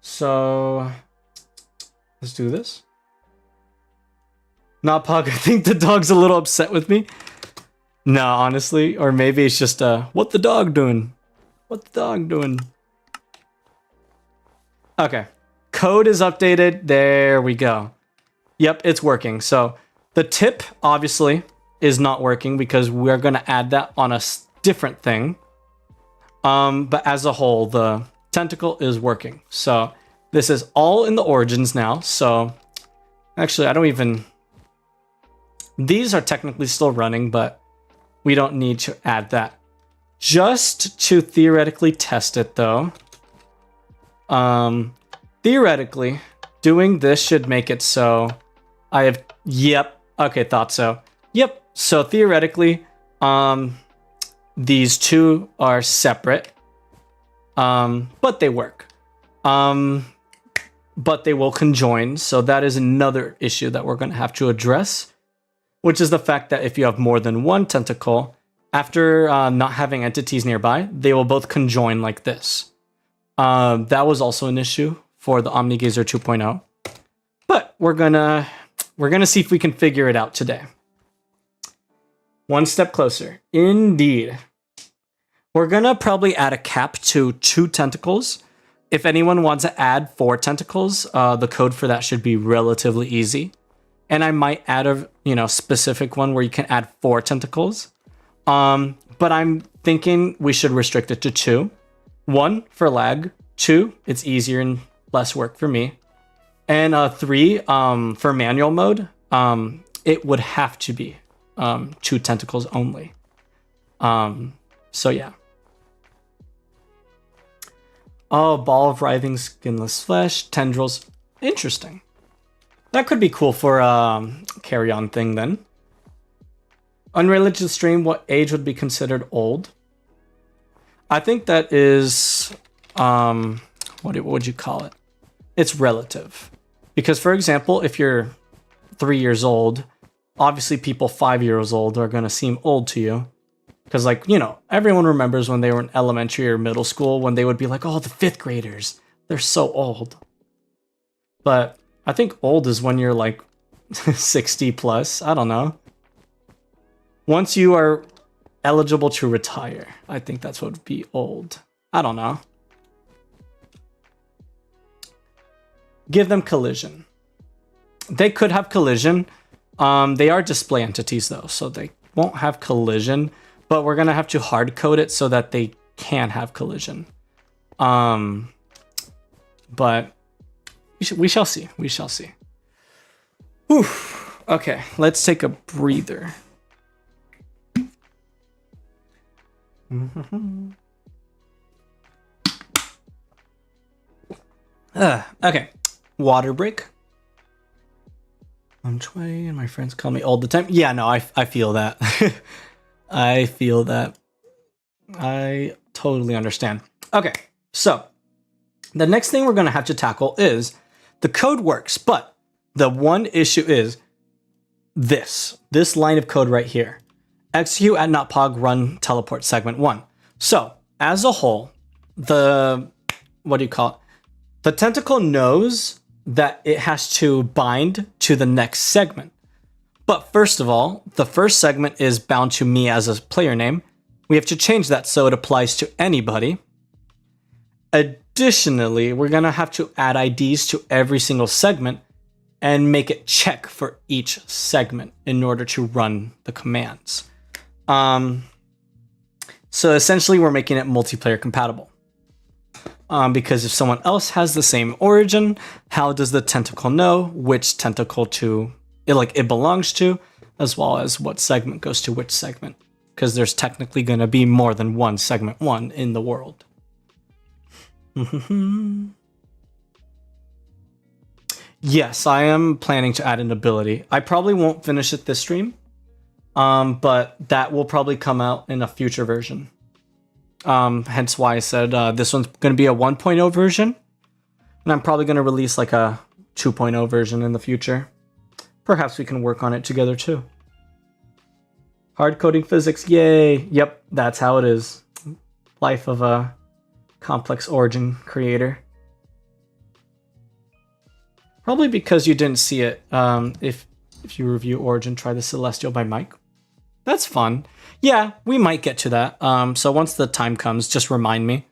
So let's do this. NotPog, I think the dog's a little upset with me. No, honestly, or maybe it's just what the dog doing? What the dog doing? Okay, code is updated. There we go. Yep, it's working. So the tip obviously is not working because we're gonna add that on a different thing. But as a whole, the tentacle is working. So this is all in the origins now. So actually, I don't even. These are technically still running, but we don't need to add that. Just to theoretically test it though. Theoretically, doing this should make it so I have, yep, okay, thought so. Yep, so theoretically, these two are separate, but they work. But they will conjoin, so that is another issue that we're gonna have to address, which is the fact that if you have more than one tentacle, after not having entities nearby, they will both conjoin like this. That was also an issue for the omni-gazer 2.0, but we're gonna see if we can figure it out today. One step closer, indeed. We're gonna probably add a cap to 2 tentacles. If anyone wants to add 4 tentacles, the code for that should be relatively easy. And I might add a specific one where you can add 4 tentacles. But I'm thinking we should restrict it to 2. 1 for lag, 2 it's easier and less work for me, and 3 for manual mode. It would have to be 2 tentacles only. So yeah. Oh, ball of writhing skinless flesh, tendrils. Interesting. That could be cool for carry on thing then. Unrelated to the stream, what age would be considered old? I think that is, what would you call it? It's relative. Because for example, if you're 3 years old, obviously people 5 years old are going to seem old to you. Because everyone remembers when they were in elementary or middle school when they would be like, oh, the 5th graders, they're so old. But I think old is when you're like 60 plus, I don't know. Once you are eligible to retire, I think that's what would be old. I don't know. Give them collision. They could have collision. They are display entities though, so they won't have collision, but we're gonna have to hard code it so that they can have collision. But we shall see. We shall see. Whew. Okay, let's take a breather. Okay, water break. I'm 20 and my friends call me old the time. Yeah, no, I feel that. I feel that. I totally understand. Okay, so the next thing we're going to have to tackle is the code works, but the one issue is this line of code right here. Execute at NotPog run teleport segment 1. So as a whole, the tentacle knows that it has to bind to the next segment. But first of all, the first segment is bound to me as a player name. We have to change that so it applies to anybody. additionally, we're going to have to add IDs to every single segment and make it check for each segment in order to run the commands. So essentially, we're making it multiplayer compatible. Because if someone else has the same origin, how does the tentacle know which tentacle it belongs to, as well as what segment goes to which segment? Because there's technically going to be more than one segment 1 in the world. Yes, I am planning to add an ability. I probably won't finish it this stream, but that will probably come out in a future version. Hence why I said this one's going to be a 1.0 version, and I'm probably going to release like a 2.0 version in the future. Perhaps we can work on it together too. Hard coding physics, yay! Yep, that's how it is. Life of a complex origin creator. Probably because you didn't see it. If you review Origin, try the Celestial by Mike. That's fun. Yeah, we might get to that. So once the time comes, just remind me.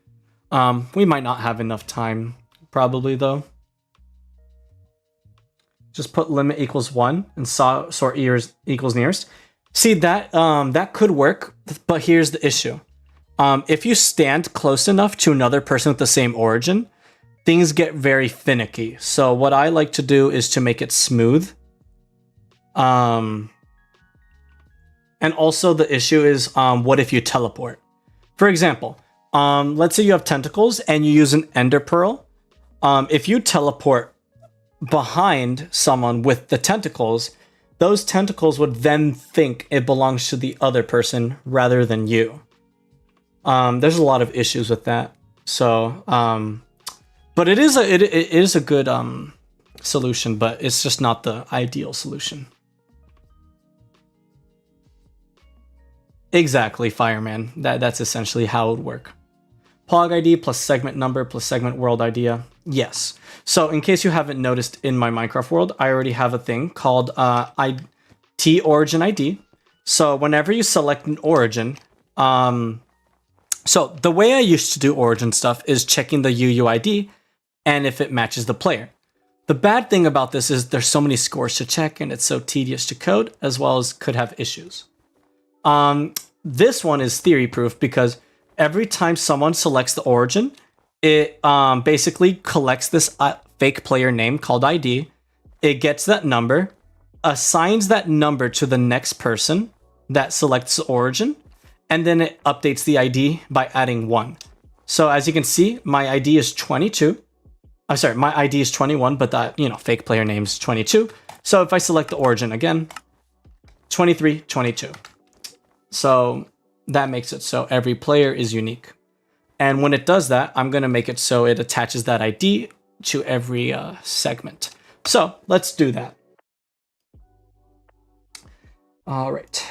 We might not have enough time, probably though. Just put limit equals 1 and sort equals nearest. See that that could work, but here's the issue. If you stand close enough to another person with the same origin, things get very finicky. So what I like to do is to make it smooth. And also the issue is, what if you teleport? For example, let's say you have tentacles and you use an ender pearl. If you teleport behind someone with the tentacles, those tentacles would then think it belongs to the other person rather than you. There's a lot of issues with that. So, but it is a good solution, but it's just not the ideal solution. Exactly, Fireman. That's essentially how it would work. Pog ID plus segment number plus segment world idea. Yes. So in case you haven't noticed in my Minecraft world, I already have a thing called T origin ID. So whenever you select an origin, so the way I used to do origin stuff is checking the UUID and if it matches the player. The bad thing about this is there's so many scores to check and it's so tedious to code, as well as could have issues. This one is theory proof because every time someone selects the origin, it basically collects this fake player name called ID. It gets that number, assigns that number to the next person that selects the origin, and then it updates the ID by adding 1. So as you can see, my ID is 22. I'm sorry, my ID is 21, but that, fake player name is 22. So if I select the origin again, 23, 22. So that makes it so every player is unique. And when it does that, I'm going to make it so it attaches that ID to every segment. So let's do that. All right.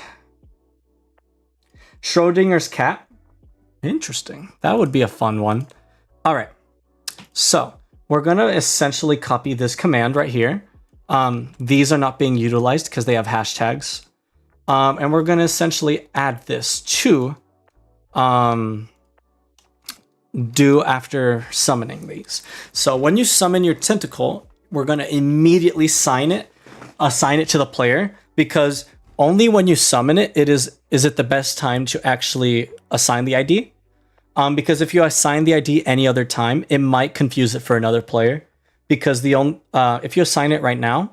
Schrodinger's cat. Interesting. That would be a fun one. All right. So we're going to essentially copy this command right here. These are not being utilized because they have hashtags. And we're going to essentially add this to do after summoning these. So when you summon your tentacle, we're going to immediately assign it to the player, because only when you summon it, is it the best time to actually assign the ID. Because if you assign the ID any other time, it might confuse it for another player. Because if you assign it right now,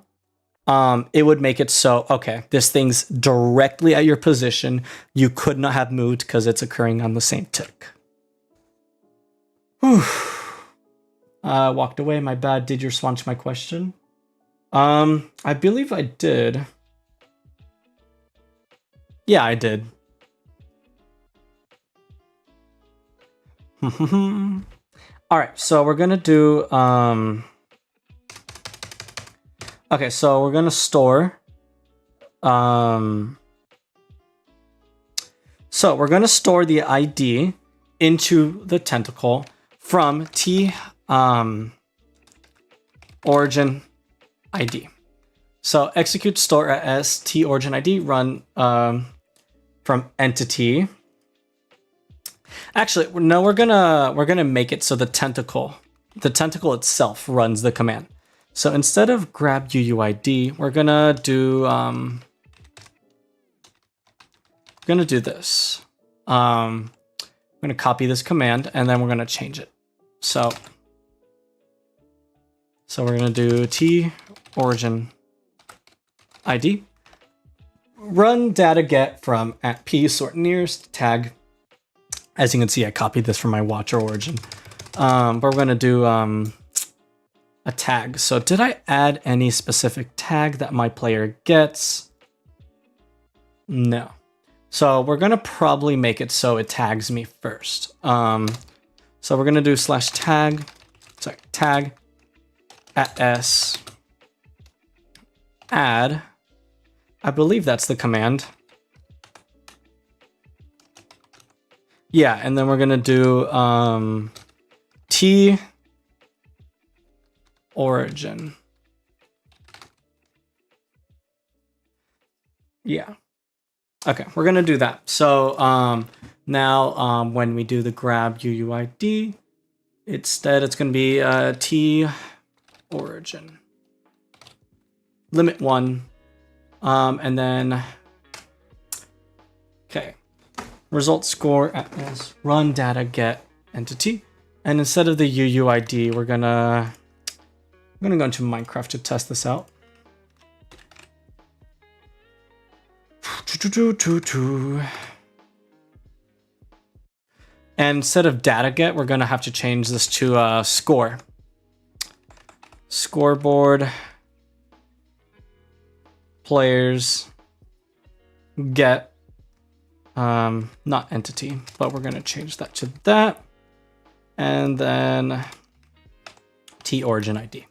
it would make it so, okay, this thing's directly at your position. You could not have moved because it's occurring on the same tick. Whew. Walked away, my bad. Did you respond to my question? I believe I did. Yeah, I did. All right, so we're gonna do, okay, so we're gonna store, so we're gonna store the ID into the tentacle from T origin ID. So execute store as T origin ID, run from entity. Actually, no, we're gonna make it so the tentacle itself runs the command. So instead of grab UUID, we're gonna do this. I'm gonna copy this command and then we're gonna change it. So we're gonna do T origin ID. Run data get from @p sort nearest tag. As you can see, I copied this from my watcher origin. But we're gonna do a tag. So did I add any specific tag that my player gets? No. So we're gonna probably make it so it tags me first. So we're gonna do /tag, tag @s add. I believe that's the command. Yeah, and then we're gonna do T origin. Yeah. Okay, we're gonna do that. So now when we do the grab UUID, instead it's gonna be T origin. Limit 1. And then okay. Result score @s run data get entity. And instead of the UUID, I'm gonna go into Minecraft to test this out. And instead of data get, we're gonna have to change this to score. Scoreboard players get not entity, but we're gonna change that to that. And then T origin ID.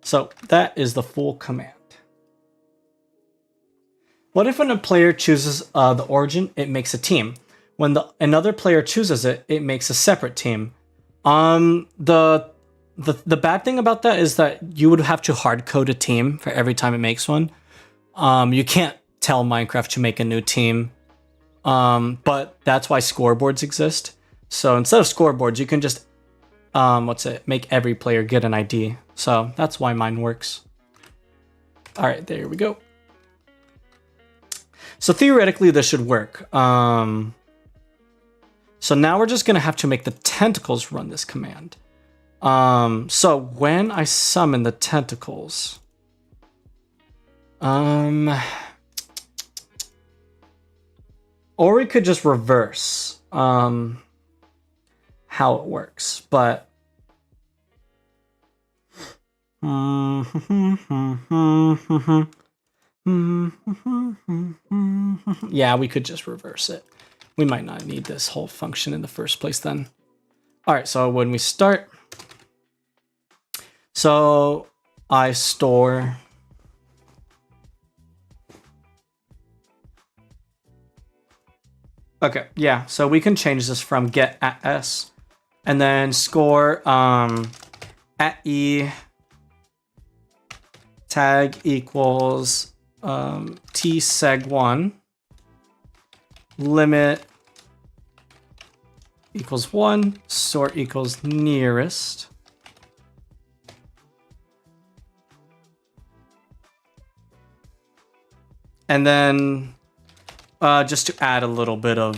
So that is the full command. What if when a player chooses the origin, it makes a team? When another player chooses it, it makes a separate team. The bad thing about that is that you would have to hard code a team for every time it makes one. You can't tell Minecraft to make a new team, but that's why scoreboards exist. So instead of scoreboards, you can just make every player get an ID. So that's why mine works. All right, there we go. So theoretically, this should work. So now we're just gonna have to make the tentacles run this command. So when I summon the tentacles, or we could just reverse how it works, but yeah, we could just reverse it. We might not need this whole function in the first place then. All right, so when we start, so I store okay, yeah, so we can change this from get @s and then score @e tag equals tseg1 limit equals 1 sort equals nearest and then just to add a little bit of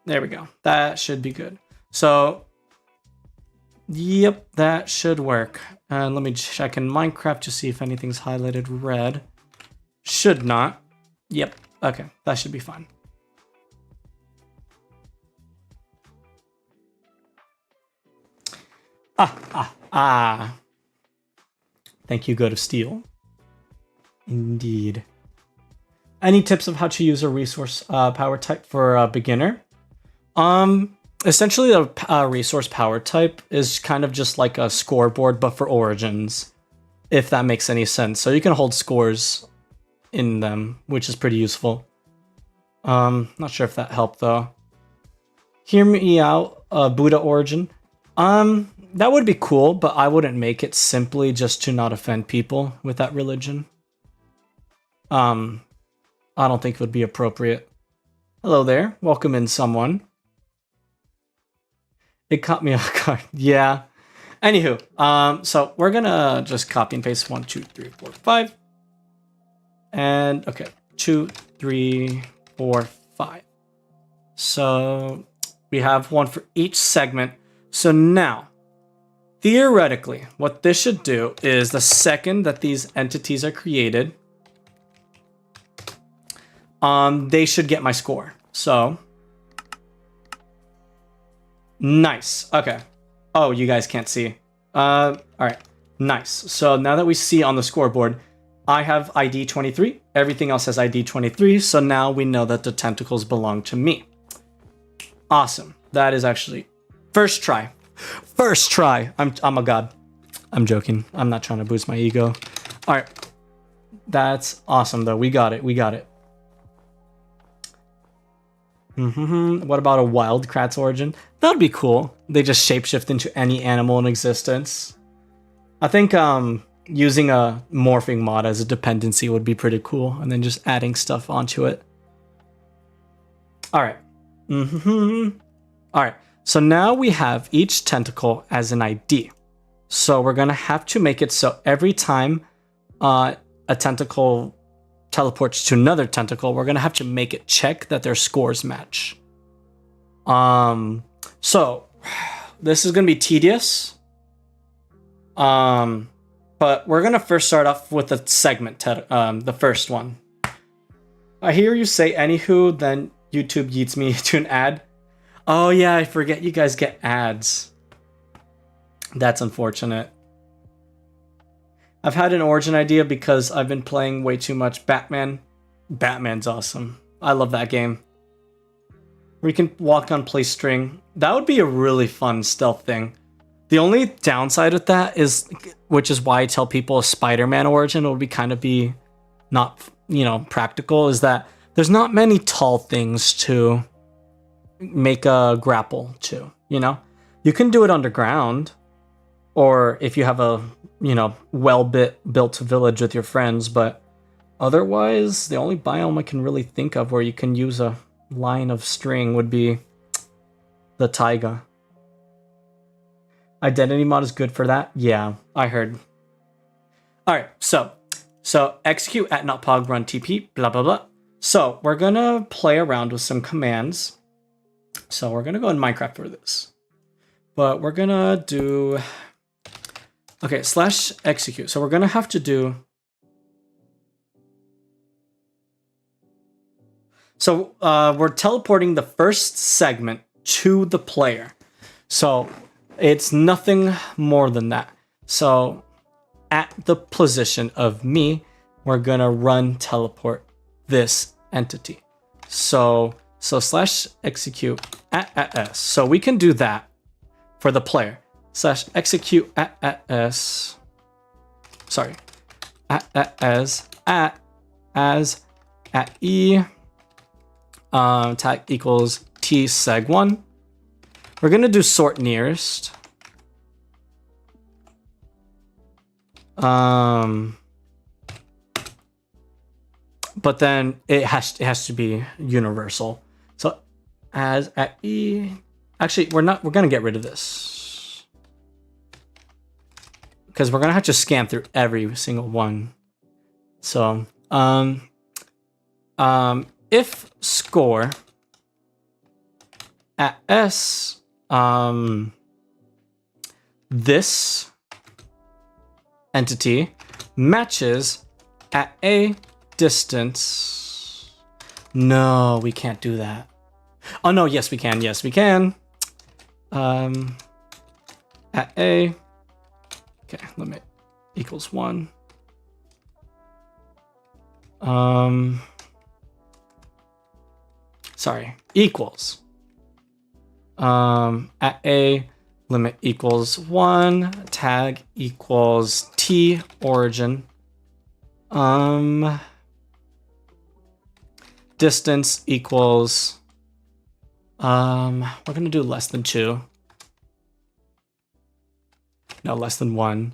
there we go, that should be good. So yep, that should work. And let me check in Minecraft to see if anything's highlighted red. Should not. Yep, okay, that should be fine. Thank you, God of Steel. Indeed. Any tips of how to use a resource power type for a beginner? Essentially, the resource power type is kind of just like a scoreboard, but for origins, if that makes any sense. So you can hold scores in them, which is pretty useful. Not sure if that helped though. Hear me out, Buddha origin. That would be cool, but I wouldn't make it simply just to not offend people with that religion. I don't think it would be appropriate. Hello there. Welcome in, someone. It caught me off guard. Yeah. Anywho, so we're gonna just copy and paste 1, 2, 3, 4, 5. And okay, 2, 3, 4, 5. So we have one for each segment. So now, theoretically, what this should do is the second that these entities are created, they should get my score. So nice. Okay. Oh, you guys can't see. All right. Nice. So now that we see on the scoreboard, I have ID 23. Everything else has ID 23. So now we know that the tentacles belong to me. Awesome. That is actually first try. First try. I'm a god. I'm joking. I'm not trying to boost my ego. All right. That's awesome though. We got it. We got it. What about a wild Kratz origin? That'd be cool. They just shapeshift into any animal in existence. I think using a morphing mod as a dependency would be pretty cool, and then just adding stuff onto it. All right. All right. So now we have each tentacle as an ID. So we're gonna have to make it so every time a tentacle teleports to another tentacle, we're gonna have to make it check that their scores match. So this is gonna be tedious. But we're gonna first start off with the segment, the first one. I hear you say anywho, then YouTube yeets me to an ad. Oh yeah, I forget you guys get ads. That's unfortunate. I've had an origin idea because I've been playing way too much Batman. Batman's awesome. I love that game. Where you can walk on play string. That would be a really fun stealth thing. The only downside with that is, which is why I tell people a Spider-Man origin would be not, practical, is that there's not many tall things to make a grapple to, You can do it underground, or if you have a, well-built village with your friends, but otherwise, the only biome I can really think of where you can use a line of string would be the taiga. Identity mod is good for that? Yeah, I heard. All right, so execute at NotPog run TP, blah, blah, blah. So we're going to play around with some commands. So we're going to go in Minecraft for this. But we're going to do... Okay, /execute. So we're going to have to do... So we're teleporting the first segment to the player. So it's nothing more than that. So at the position of me, we're going to run teleport this entity. So /execute at s. So we can do that for the player. /execute at s. Sorry. As at e. Tag equals t seg1. We're gonna do sort nearest. But then it has to be universal. So as at e. Actually, we're gonna get rid of this because we're gonna have to scan through every single one. So if score at s this entity matches at a distance. No, we can't do that. Oh no, yes we can. Yes we can. At a. Okay, limit equals 1. Sorry, equals. At a, limit equals 1, tag equals t origin. Distance equals, we're gonna do less than 2. No, less than 1.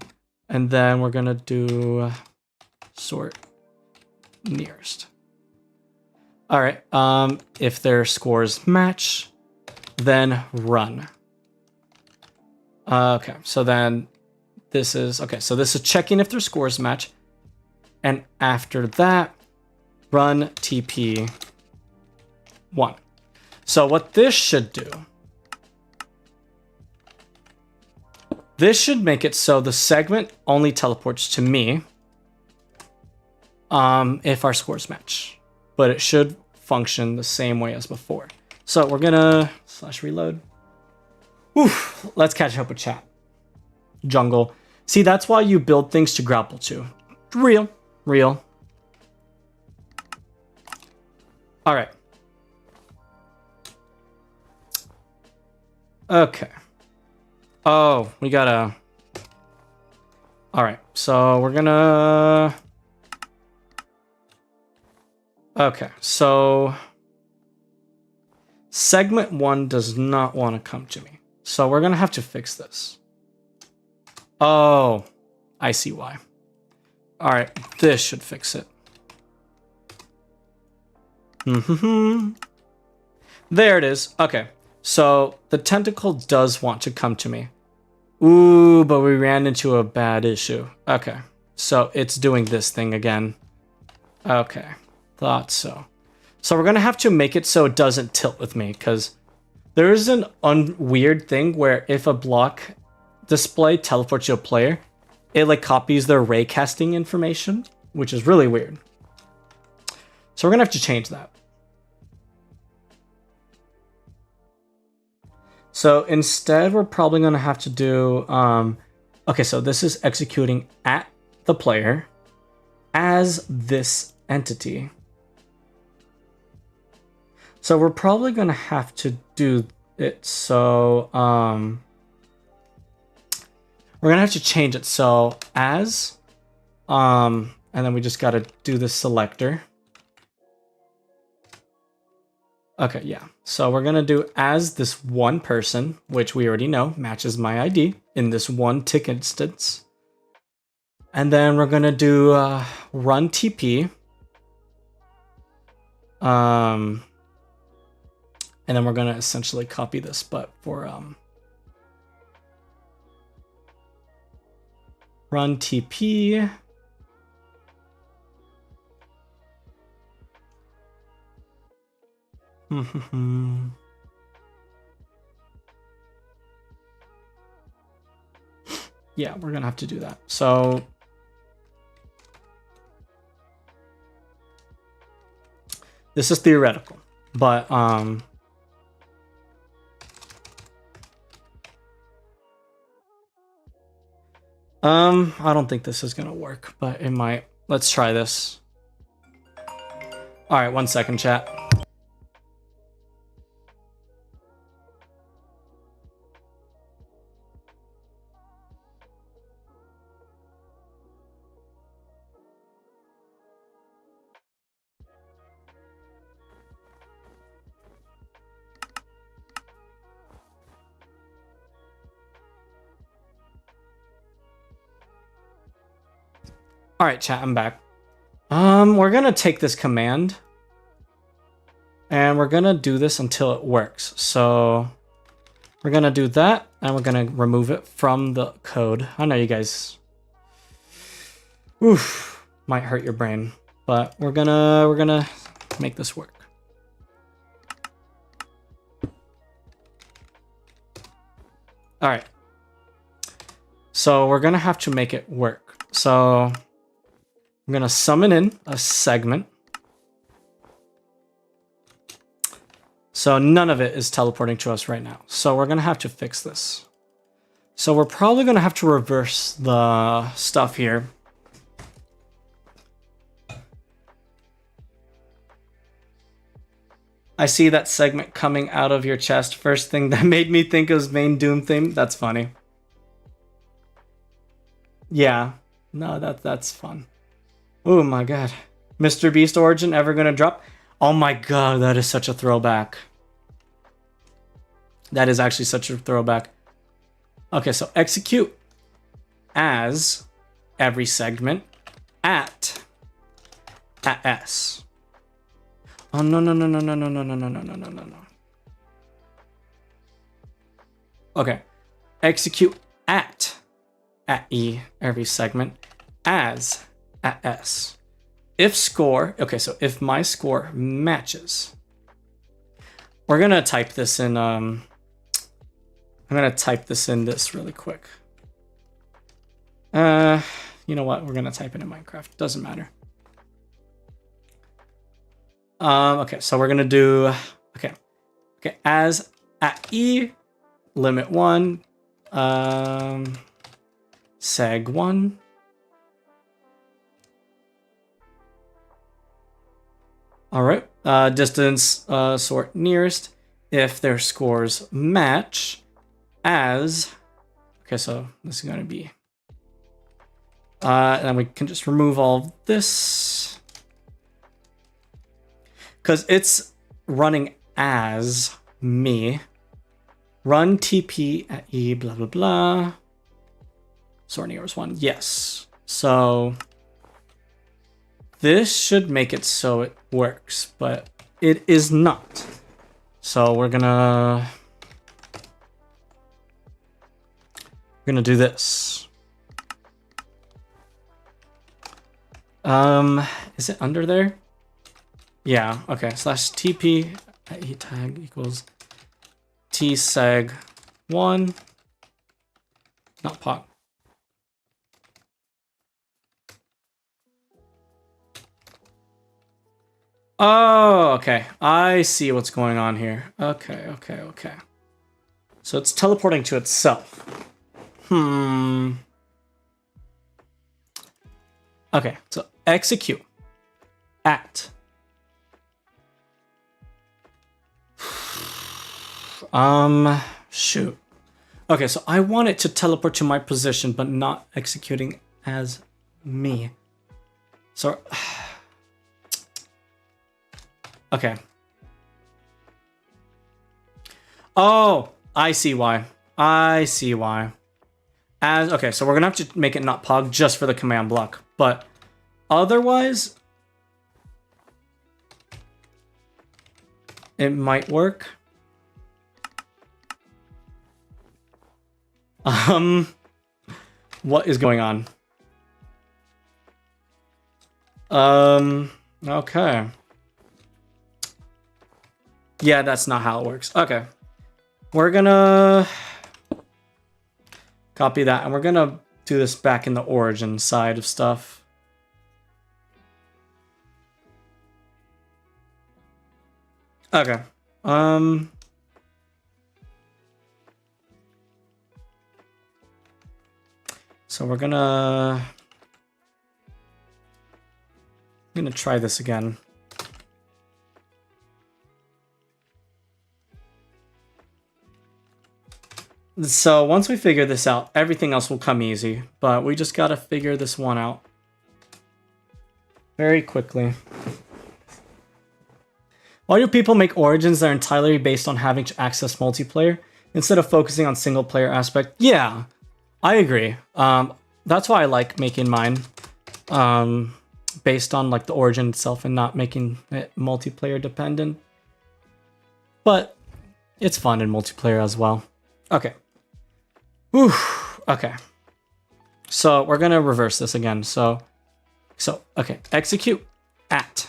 And then we're gonna do sort nearest. All right. If their scores match, then run. Okay. So then this is okay. So this is checking if their scores match, and after that, run TP 1. So what this should do, this should make it so the segment only teleports to me if our scores match. But it should function the same way as before. So we're gonna /reload. Oof, let's catch up with chat. Jungle. See, that's why you build things to grapple to. Real. All right. Okay. Oh, we gotta... All right, so we're gonna... Okay, so... Segment 1 does not want to come to me. So we're gonna have to fix this. Oh, I see why. All right, this should fix it. There it is. Okay, so the tentacle does want to come to me. Ooh, but we ran into a bad issue. Okay, so it's doing this thing again. Okay, thought so. So we're gonna have to make it so it doesn't tilt with me, because there is an weird thing where if a block display teleports to a player, it like copies their ray casting information, which is really weird. So we're gonna have to change that. So instead, we're probably gonna have to do, okay, so this is executing at the player as this entity. So we're probably gonna have to do it so, we're gonna have to change it so as, and then we just gotta do the selector. Okay, yeah. So we're gonna do as this one person, which we already know matches my ID in this one tick instance. And then we're gonna do run TP. And then we're gonna essentially copy this, but for run TP. Yeah, we're gonna have to do that. So this is theoretical, but I don't think this is gonna work, but it might. Let's try this. All right, 1 second, chat. All right, chat, I'm back. We're gonna take this command and we're gonna do this until it works. So we're gonna do that and we're gonna remove it from the code. I know you guys, oof, might hurt your brain, but we're gonna make this work. All right. So we're gonna have to make it work. So I'm gonna summon in a segment. So none of it is teleporting to us right now. So we're gonna have to fix this. So we're probably gonna have to reverse the stuff here. I see that segment coming out of your chest. First thing that made me think of was main Doom theme. That's funny. Yeah, no, that's fun. Oh my god. Mr. Beast Origin ever gonna drop? Oh my god, that is such a throwback. That is actually such a throwback. Okay, so execute as every segment at S. Oh, no, no, no, no, no, no, no, no, no, no, no, no, no, no. Okay. Execute at E every segment as at S. If score, okay, so if my score matches, we're gonna type this in, I'm gonna type this in this really quick. You know what? We're gonna type it in Minecraft. Doesn't matter. Okay, so we're gonna do, okay, as at E, limit 1, seg 1. All right, distance sort nearest if their scores match as, okay, so this is gonna be, and then we can just remove all of this because it's running as me. Run TP at E, blah, blah, blah. Sort nearest 1, yes. So this should make it so it works, but it is not. So we're gonna do this. Is it under there? Yeah, okay. Slash TP at E tag equals T seg 1, NotPog. Oh, okay. I see what's going on here. Okay, okay, okay. So it's teleporting to itself. Okay, so execute at shoot. Okay, so I want it to teleport to my position, but not executing as me. So okay. Oh, I see why. I see why. As okay, so we're gonna have to make it not POG just for the command block, but otherwise it might work. What is going on? Okay. Yeah, that's not how it works. Okay. We're gonna copy that, and we're gonna do this back in the origin side of stuff. Okay. So we're gonna try this again. So once we figure this out, everything else will come easy, but we just gotta figure this one out very quickly. Why do people make origins that are entirely based on having to access multiplayer instead of focusing on single player aspect? Yeah, I agree. That's why I like making mine based on like the origin itself and not making it multiplayer dependent. But it's fun in multiplayer as well. Okay. Whew. Okay. So we're gonna reverse this again. So okay, execute at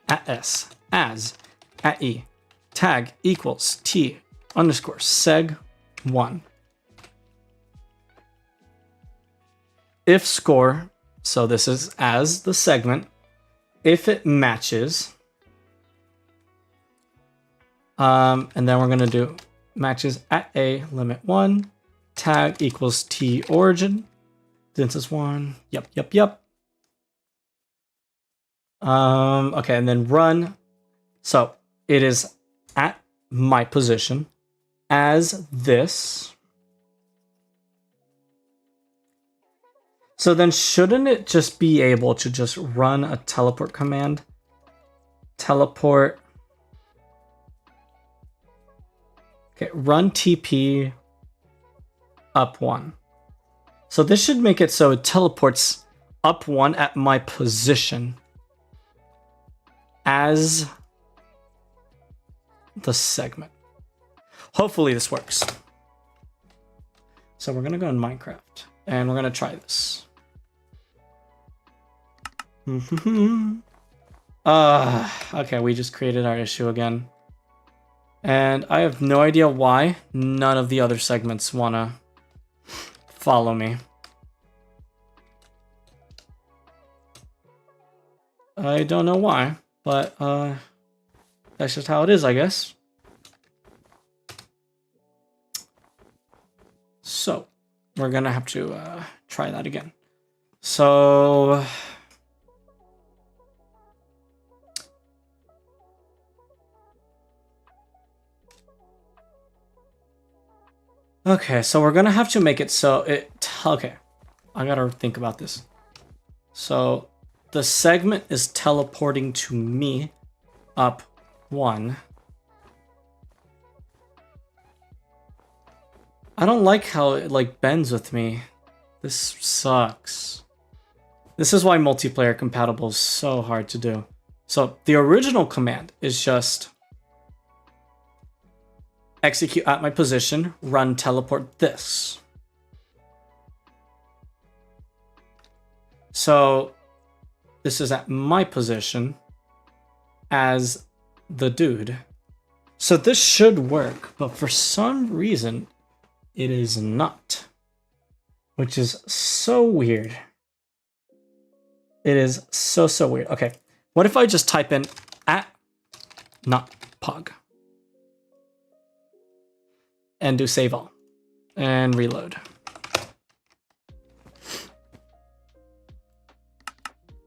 S as at E tag equals T underscore seg 1. If score, so this is as the segment, if it matches, and then we're gonna do matches at A limit 1 tag equals T origin. This is 1. Yep. Okay, and then run. So it is at my position as this. So then shouldn't it just be able to just run a teleport command? Teleport. Okay, run TP up 1. So this should make it so it teleports up 1 at my position as the segment. Hopefully this works. So we're gonna go in Minecraft and we're gonna try this. Okay, we just created our issue again. And I have no idea why none of the other segments wanna follow me. I don't know why, but that's just how it is, I guess. So we're gonna have to try that again. So okay, so we're gonna have to make it so okay, I gotta think about this. So the segment is teleporting to me up 1. I don't like how it like bends with me. This sucks. This is why multiplayer compatible is so hard to do. So the original command is just execute at my position, run teleport this. So this is at my position as the dude. So this should work, but for some reason it is not, which is so weird. It is so weird. Okay, what if I just type in at NotPog and do save all and reload?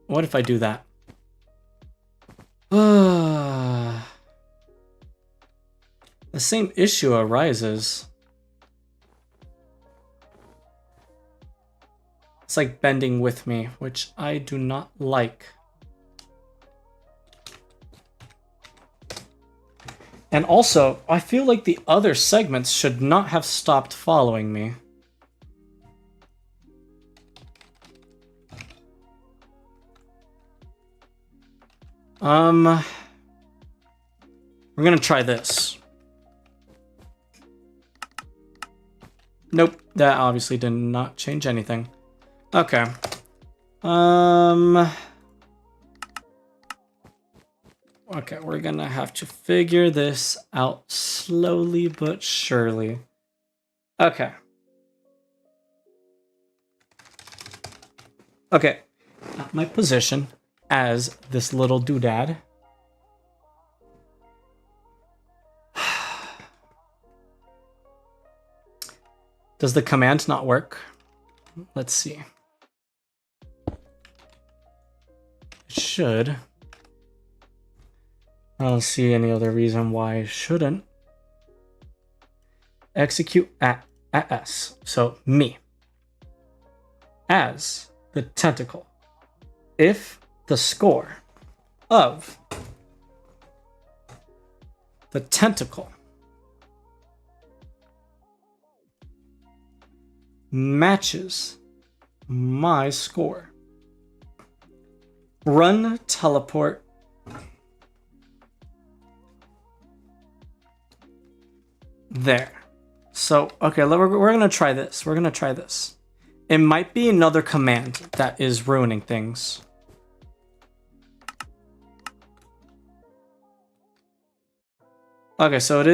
What if I do that? The same issue arises. It's like bending with me, which I do not like. And also, I feel like the other segments should not have stopped following me. We're gonna try this. Nope, that obviously did not change anything. Okay. Okay, we're gonna have to figure this out slowly but surely. Okay. Okay, at my position as this little doodad. Does the command not work? Let's see. It should. I don't see any other reason why it shouldn't. Execute at S. So me. As the tentacle. If the score of the tentacle matches my score, run teleport there. So, okay, we're gonna try this. We're gonna try this. It might be another command that is ruining things. Okay, so it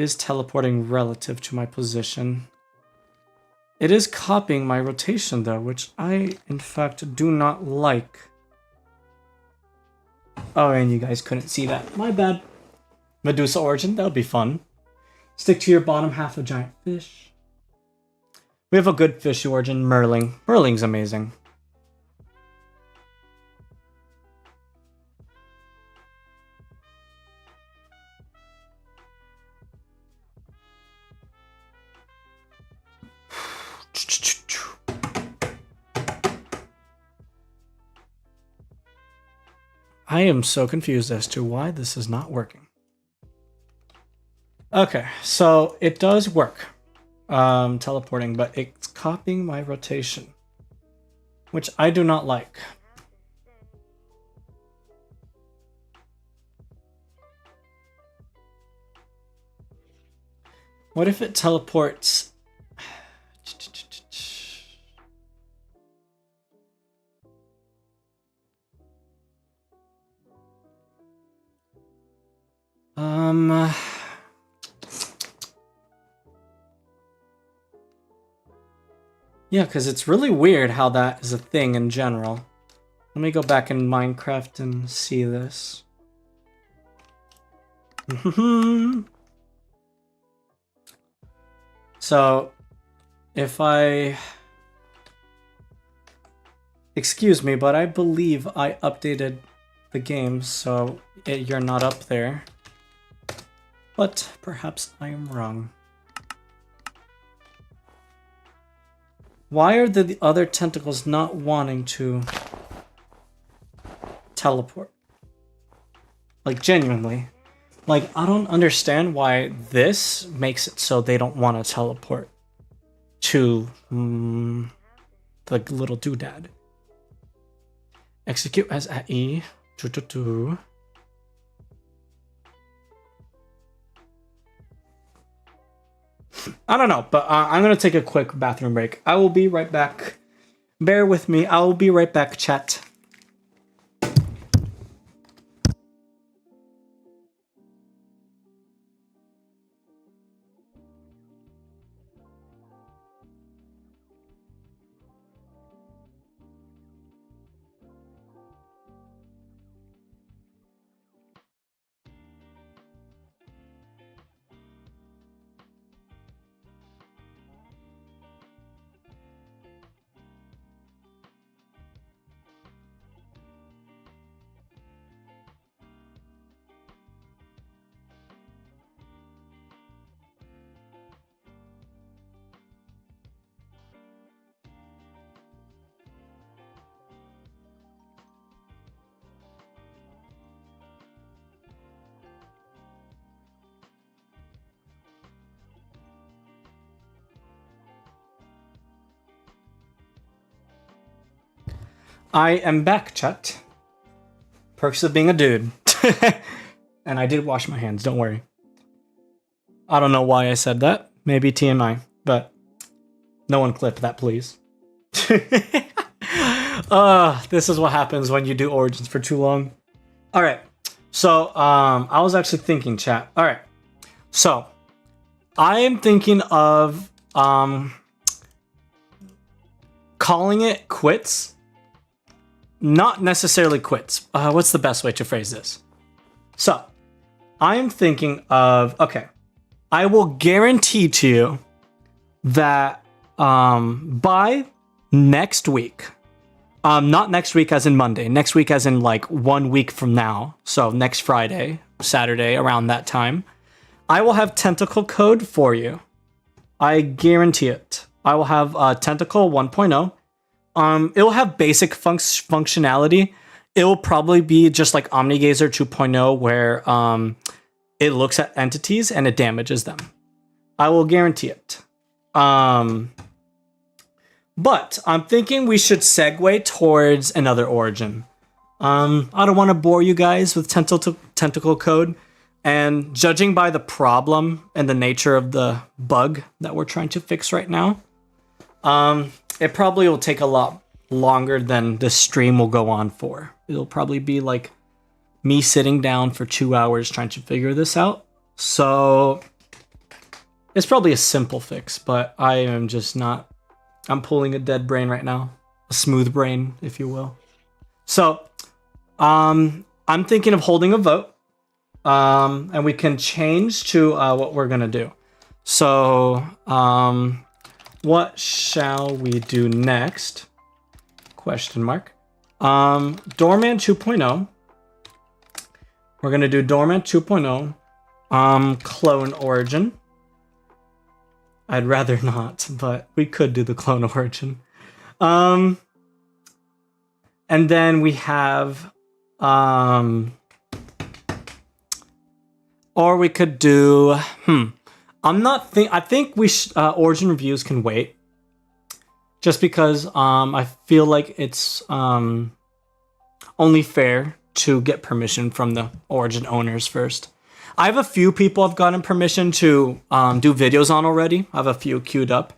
is teleporting relative to my position. It is copying my rotation though, which I in fact do not like. Oh, and you guys couldn't see that. My bad. Medusa origin, that would be fun. Stick to your bottom half of giant fish. We have a good fish origin, Merling. Merling's amazing. I am so confused as to why this is not working. Okay, so it does work, teleporting, but it's copying my rotation, which I do not like. What if it teleports? Yeah, because it's really weird how that is a thing in general. Let me go back in Minecraft and see this. So, if I... Excuse me, but I believe I updated the game, so you're not up there. But perhaps I am wrong. Why are the other tentacles not wanting to teleport? Like, genuinely. Like, I don't understand why this makes it so they don't want to teleport to the little doodad. Execute as at E. I don't know, but I'm going to take a quick bathroom break. I will be right back. Bear with me. I will be right back, chat. I am back, chat. Perks of being a dude. And I did wash my hands, don't worry. I don't know why I said that. Maybe TMI, but no one clip that, please. This is what happens when you do Origins for too long. Alright, so I was actually thinking, chat. Alright, so I am thinking of calling it quits. Not necessarily quits. What's the best way to phrase this? So, I am thinking of, okay, I will guarantee to you that by next week, not next week as in Monday, next week as in like 1 week from now, so next Friday, Saturday, around that time, I will have tentacle code for you. I guarantee it. I will have tentacle 1.0. It will have basic functionality. It will probably be just like omni-gazer 2.0 where it looks at entities and it damages them. I will guarantee it. But I'm thinking we should segue towards another origin. I don't want to bore you guys with tentacle code. And judging by the problem and the nature of the bug that we're trying to fix right now, it probably will take a lot longer than the stream will go on for. It'll probably be like me sitting down for 2 hours trying to figure this out. So it's probably a simple fix, but I am just not... I'm pulling a dead brain right now. A smooth brain, if you will. So I'm thinking of holding a vote. And we can change to what we're going to do. So... what shall we do next? Question mark. Doorman 2.0. We're going to do Doorman 2.0. Clone Origin. I'd rather not, but we could do the Clone Origin. And then we have... or we could do... I think we Origin reviews can wait. Just because I feel like it's only fair to get permission from the Origin owners first. I have a few people I've gotten permission to do videos on already. I have a few queued up.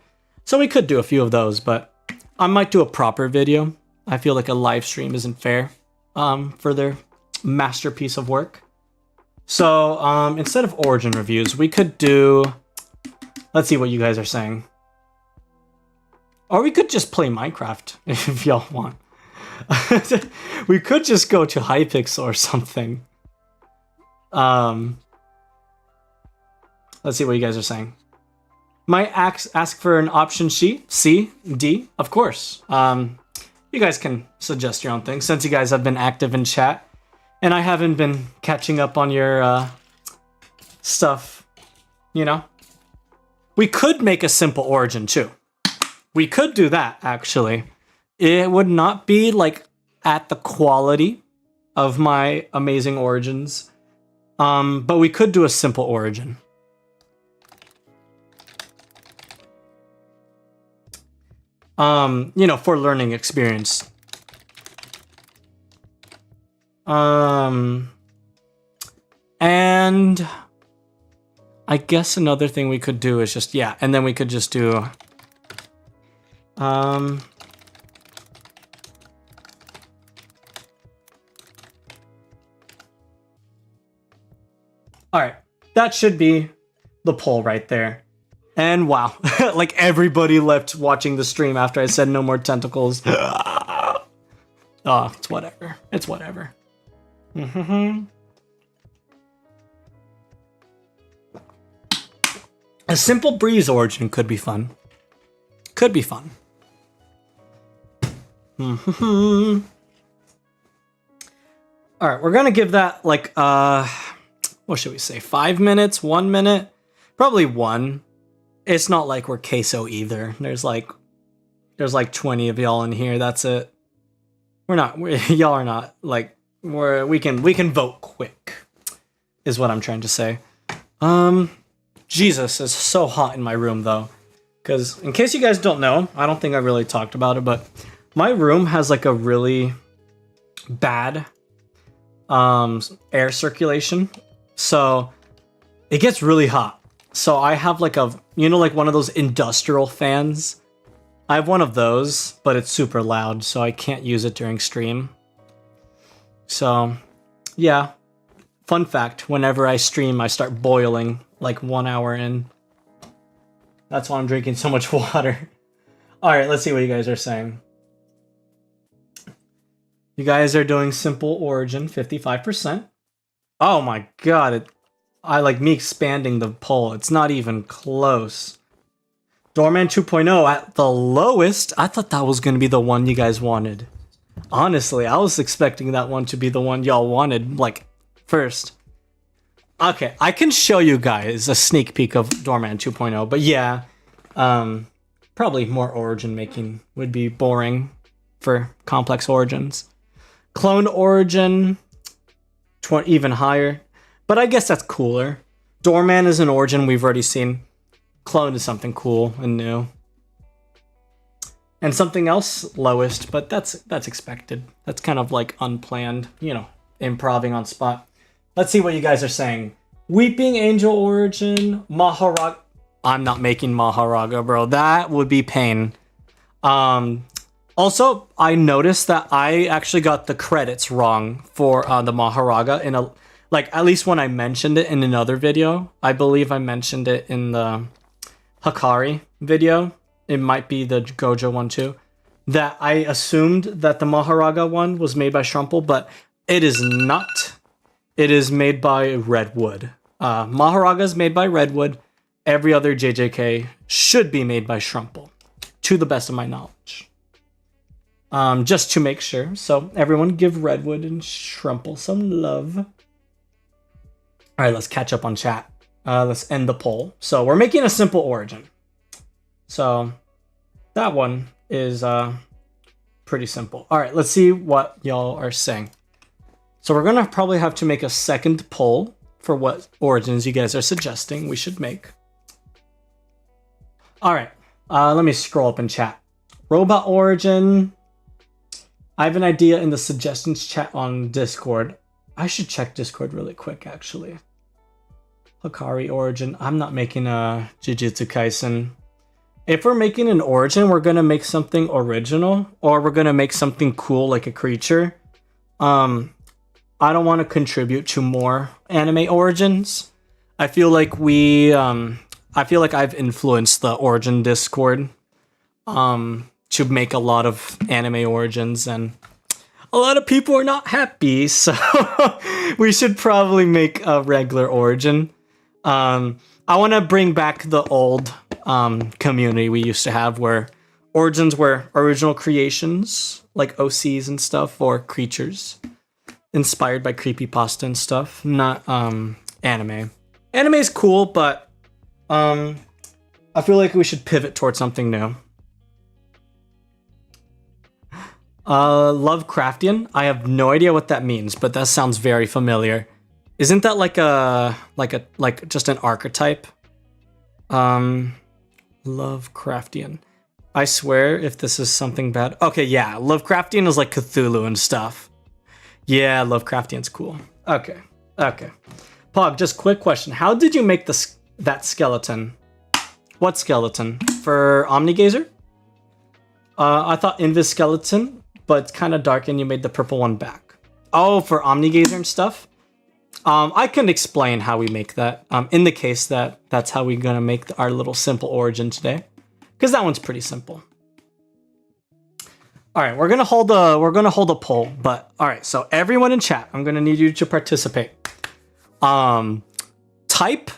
So we could do a few of those, but I might do a proper video. I feel like a live stream isn't fair for their masterpiece of work. So instead of Origin reviews, we could do... Let's see what you guys are saying. Or we could just play Minecraft if y'all want. We could just go to Hypixel or something. Let's see what you guys are saying. Might ask for an option sheet. C, D, of course. You guys can suggest your own thing since you guys have been active in chat. And I haven't been catching up on your stuff, you know? We could make a simple Origin too. We could do that, actually. It would not be, like, at the quality of my amazing Origins. But we could do a simple Origin. You know, for learning experience. And I guess another thing we could do is just, yeah, and then we could just do... All right, that should be the poll right there. And wow, like everybody left watching the stream after I said no more tentacles. Oh, it's whatever. It's whatever. A simple breeze Origin could be fun. Could be fun. All right, we're gonna give that like what should we say? 5 minutes? 1 minute? Probably 1. It's not like we're queso either. There's like 20 of y'all in here. That's it. Y'all are not like we can vote quick. Is what I'm trying to say. Jesus, it's so hot in my room though. Because in case you guys don't know, I don't think I really talked about it, but my room has like a really bad air circulation. So it gets really hot. So I have like like one of those industrial fans. I have one of those, but it's super loud, so I can't use it during stream. So yeah, fun fact, whenever I stream, I start boiling like 1 hour in. That's why I'm drinking so much water. All right, let's see what you guys are saying. You guys are doing simple Origin, 55%. Oh my god, I like me expanding the poll. It's not even close. Doorman 2.0 at the lowest. I thought that was going to be the one you guys wanted. Honestly, I was expecting that one to be the one y'all wanted, like, first. Okay, I can show you guys a sneak peek of Doorman 2.0, but yeah, probably more Origin making would be boring for complex Origins. Clone Origin, even higher, but I guess that's cooler. Doorman is an Origin we've already seen. Clone is something cool and new. And something else lowest, but that's expected. That's kind of like unplanned, you know, improving on spot. Let's see what you guys are saying. Weeping Angel Origin, Maharaga. I'm not making Maharaga, bro. That would be pain. Also, I noticed that I actually got the credits wrong for the Maharaga in a, like, at least when I mentioned it in another video. I believe I mentioned it in the Hakari video. It might be the Gojo one too. That I assumed that the Maharaga one was made by Strumple, but it is not. It is made by Redwood. Maharaga is made by Redwood. Every other JJK should be made by Strumple, to the best of my knowledge. Just to make sure. So everyone give Redwood and Strumple some love. All right, let's catch up on chat. Let's end the poll. So we're making a simple Origin. So that one is pretty simple. All right, let's see what y'all are saying. So we're gonna probably have to make a second poll for what Origins you guys are suggesting we should make. All right, let me scroll up in chat. Robot Origin. I have an idea in the suggestions chat on Discord. I should check Discord really quick, actually. Hikari origin. I'm not making a Jujutsu Kaisen. If we're making an origin, we're gonna make something original, or we're gonna make something cool like a creature. I don't want to contribute to more anime origins. I feel like I've influenced the origin Discord to make a lot of anime origins, and a lot of people are not happy, so we should probably make a regular origin. I want to bring back the old community we used to have, where origins were original creations, like OCs and stuff, or creatures inspired by creepypasta and stuff, not anime. Anime is cool, but I feel like we should pivot towards something new. Lovecraftian. I have no idea what that means, but that sounds very familiar. Isn't that like just an archetype? Lovecraftian. I swear if this is something bad. Okay, yeah, Lovecraftian is like Cthulhu and stuff. Yeah, Lovecraftian's cool. Okay. Pog, just quick question. How did you make that skeleton? What skeleton? For omni-gazer? I thought Invis skeleton, but it's kind of dark and you made the purple one back. Oh, for omni-gazer and stuff? I can explain how we make that. In the case that that's how we're gonna make our little simple origin today, because that one's pretty simple. All right, we're gonna hold a poll, but all right. So everyone in chat, I'm gonna need you to participate. Type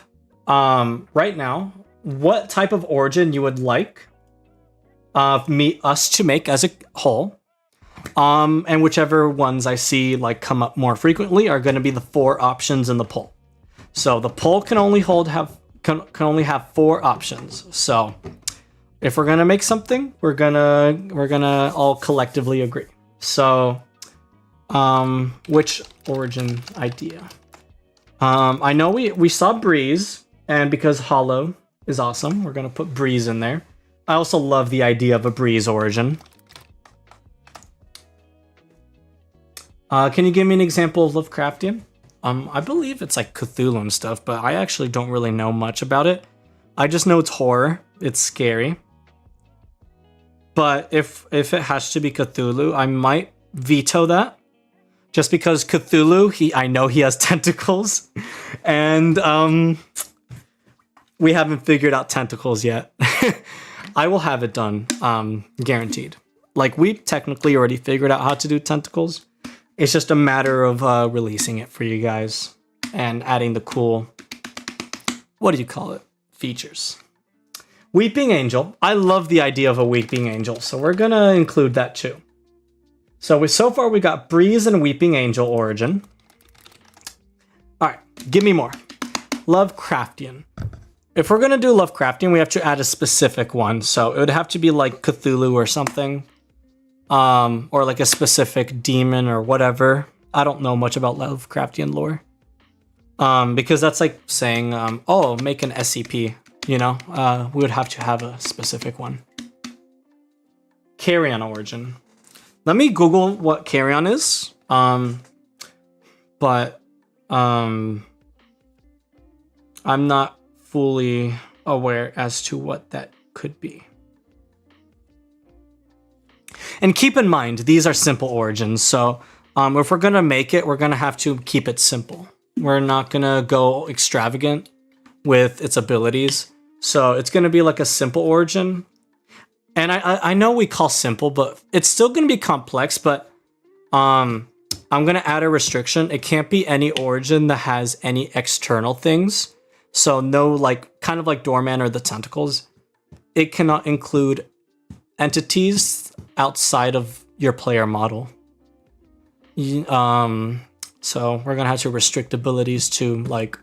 right now what type of origin you would like us to make as a whole. And whichever ones I see like come up more frequently are going to be the 4 options in the poll. So the poll can only have 4 options. So if we're gonna make something, we're gonna all collectively agree. So which origin idea? I know we saw Breeze, and because Hollow is awesome, we're gonna put Breeze in there. I also love the idea of a Breeze origin. Can you give me an example of Lovecraftian? I believe it's like Cthulhu and stuff, but I actually don't really know much about it. I just know it's horror. It's scary. But if it has to be Cthulhu, I might veto that. Just because Cthulhu, I know he has tentacles. And we haven't figured out tentacles yet. I will have it done, guaranteed. Like, we technically already figured out how to do tentacles. It's just a matter of releasing it for you guys and adding the cool, what do you call it, features. Weeping Angel. I love the idea of a Weeping Angel, so we're gonna include that too. So far we got Breeze and Weeping Angel origin. All right, give me more. Lovecraftian. If we're gonna do Lovecraftian, we have to add a specific one. So it would have to be like Cthulhu or something. Or like a specific demon or whatever. I don't know much about Lovecraftian lore. Because that's like saying, oh, make an SCP, you know? We would have to have a specific one. Carrion origin. Let me Google what Carrion is. But I'm not fully aware as to what that could be. And keep in mind, these are simple origins, so if we're gonna make it, we're gonna have to keep it simple. We're not gonna go extravagant with its abilities. So it's gonna be like a simple origin. And I know we call simple, but it's still gonna be complex, but I'm gonna add a restriction. It can't be any origin that has any external things. So no, like, kind of like Doorman or the tentacles. It cannot include entities outside of your player model. So we're gonna have to restrict abilities to like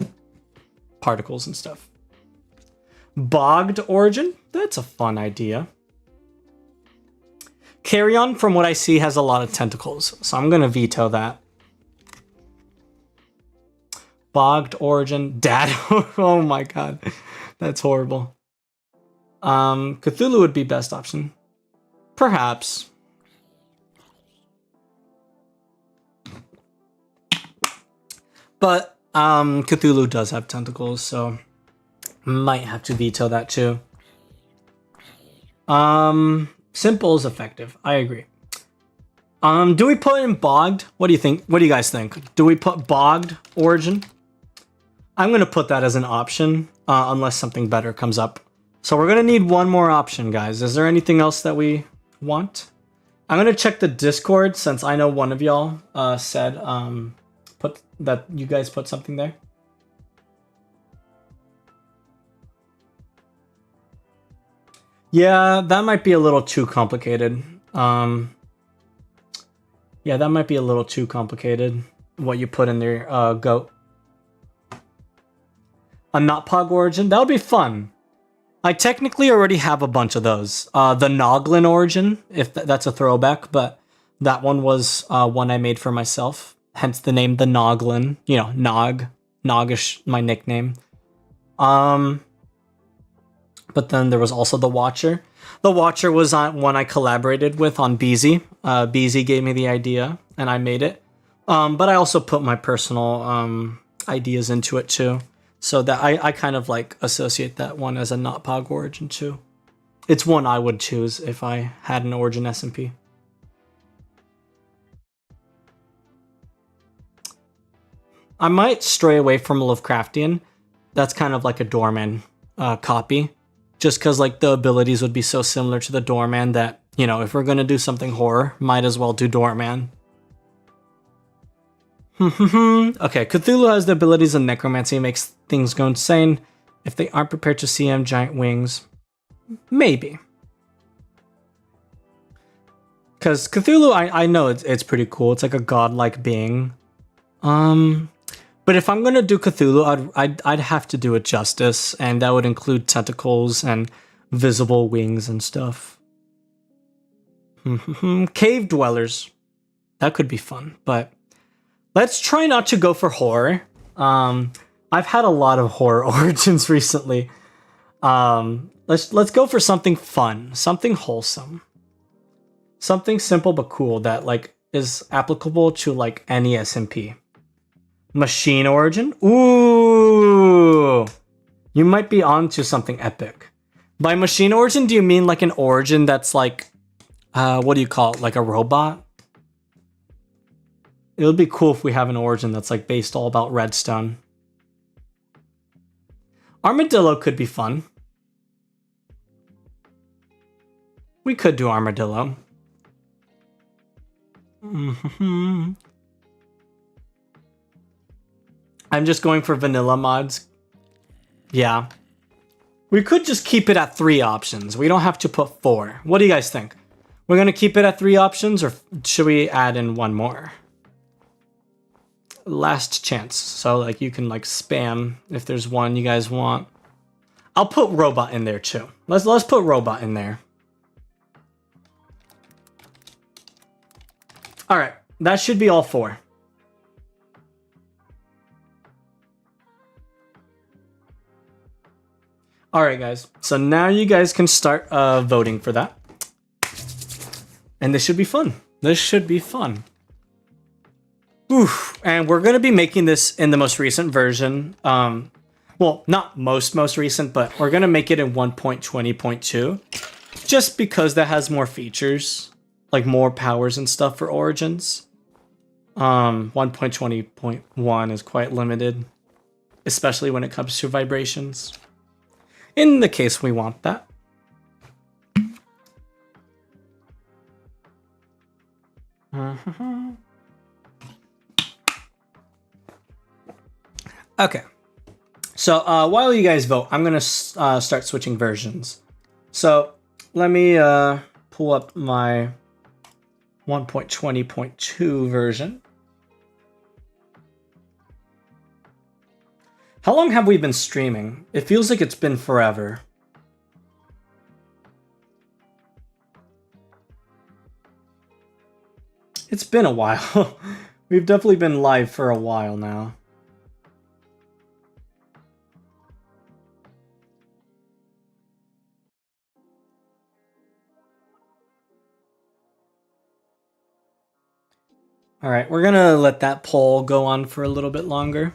particles and stuff. Bogged origin, that's a fun idea. Carrion, from what I see, has a lot of tentacles, so I'm gonna veto that. Bogged origin, dad. Oh my god, that's horrible. Cthulhu would be best option. Perhaps. But Cthulhu does have tentacles, so might have to veto that too. Simple is effective. I agree. Do we put in bogged? What do you think? What do you guys think? Do we put bogged origin? I'm gonna put that as an option, unless something better comes up. So we're gonna need one more option, guys. Is there anything else that we want? I'm gonna check the Discord since I know one of y'all said put that you guys put something there. Yeah, that might be a little too complicated. Yeah, that might be a little too complicated. What you put in there, goat. A NotPog origin? That would be fun. I technically already have a bunch of those. The Noglin origin, if that's a throwback, but that one was one I made for myself. Hence the name, the Noglin. You know, Nog. Nogish, my nickname. But then there was also the Watcher. The Watcher was one I collaborated with on Beezy. Beezy gave me the idea, and I made it. But I also put my personal ideas into it too. So that I kind of like associate that one as a NotPog origin too. It's one I would choose if I had an origin SMP. I might stray away from Lovecraftian. That's kind of like a Doorman copy. Just because like the abilities would be so similar to the Doorman that, you know, if we're going to do something horror, might as well do Doorman. Okay, Cthulhu has the abilities of necromancy, makes things go insane. If they aren't prepared to see him, giant wings. Maybe. Because Cthulhu, I know it's pretty cool. It's like a godlike being. But if I'm gonna do Cthulhu, I'd have to do it justice, and that would include tentacles and visible wings and stuff. Cave dwellers. That could be fun, but let's try not to go for horror. I've had a lot of horror origins recently. Let's go for something fun, something wholesome, something simple but cool that like is applicable to like any SMP. Machine origin? Ooh! You might be onto something epic. By machine origin, do you mean like an origin that's like, what do you call it? Like a robot? It would be cool if we have an origin that's like based all about redstone. Armadillo could be fun. We could do armadillo. I'm just going for vanilla mods. Yeah. We could just keep it at 3 options. We don't have to put 4. What do you guys think? We're going to keep it at 3 options, or should we add in one more? Last chance. So like you can like spam if there's one you guys want. I'll put robot in there too. Let's put robot in there. All right. That should be all 4. All right, guys. So now you guys can start voting for that. And this should be fun. This should be fun. Oof. And we're going to be making this in the most recent version. Well, not most recent, but we're going to make it in 1.20.2. Just because that has more features. Like more powers and stuff for origins. 1.20.1 is quite limited. Especially when it comes to vibrations. In the case we want that. Okay. So while you guys vote, I'm going to start switching versions. So let me pull up my 1.20.2 version. How long have we been streaming? It feels like it's been forever. It's been a while. We've definitely been live for a while now. All right, we're gonna let that poll go on for a little bit longer.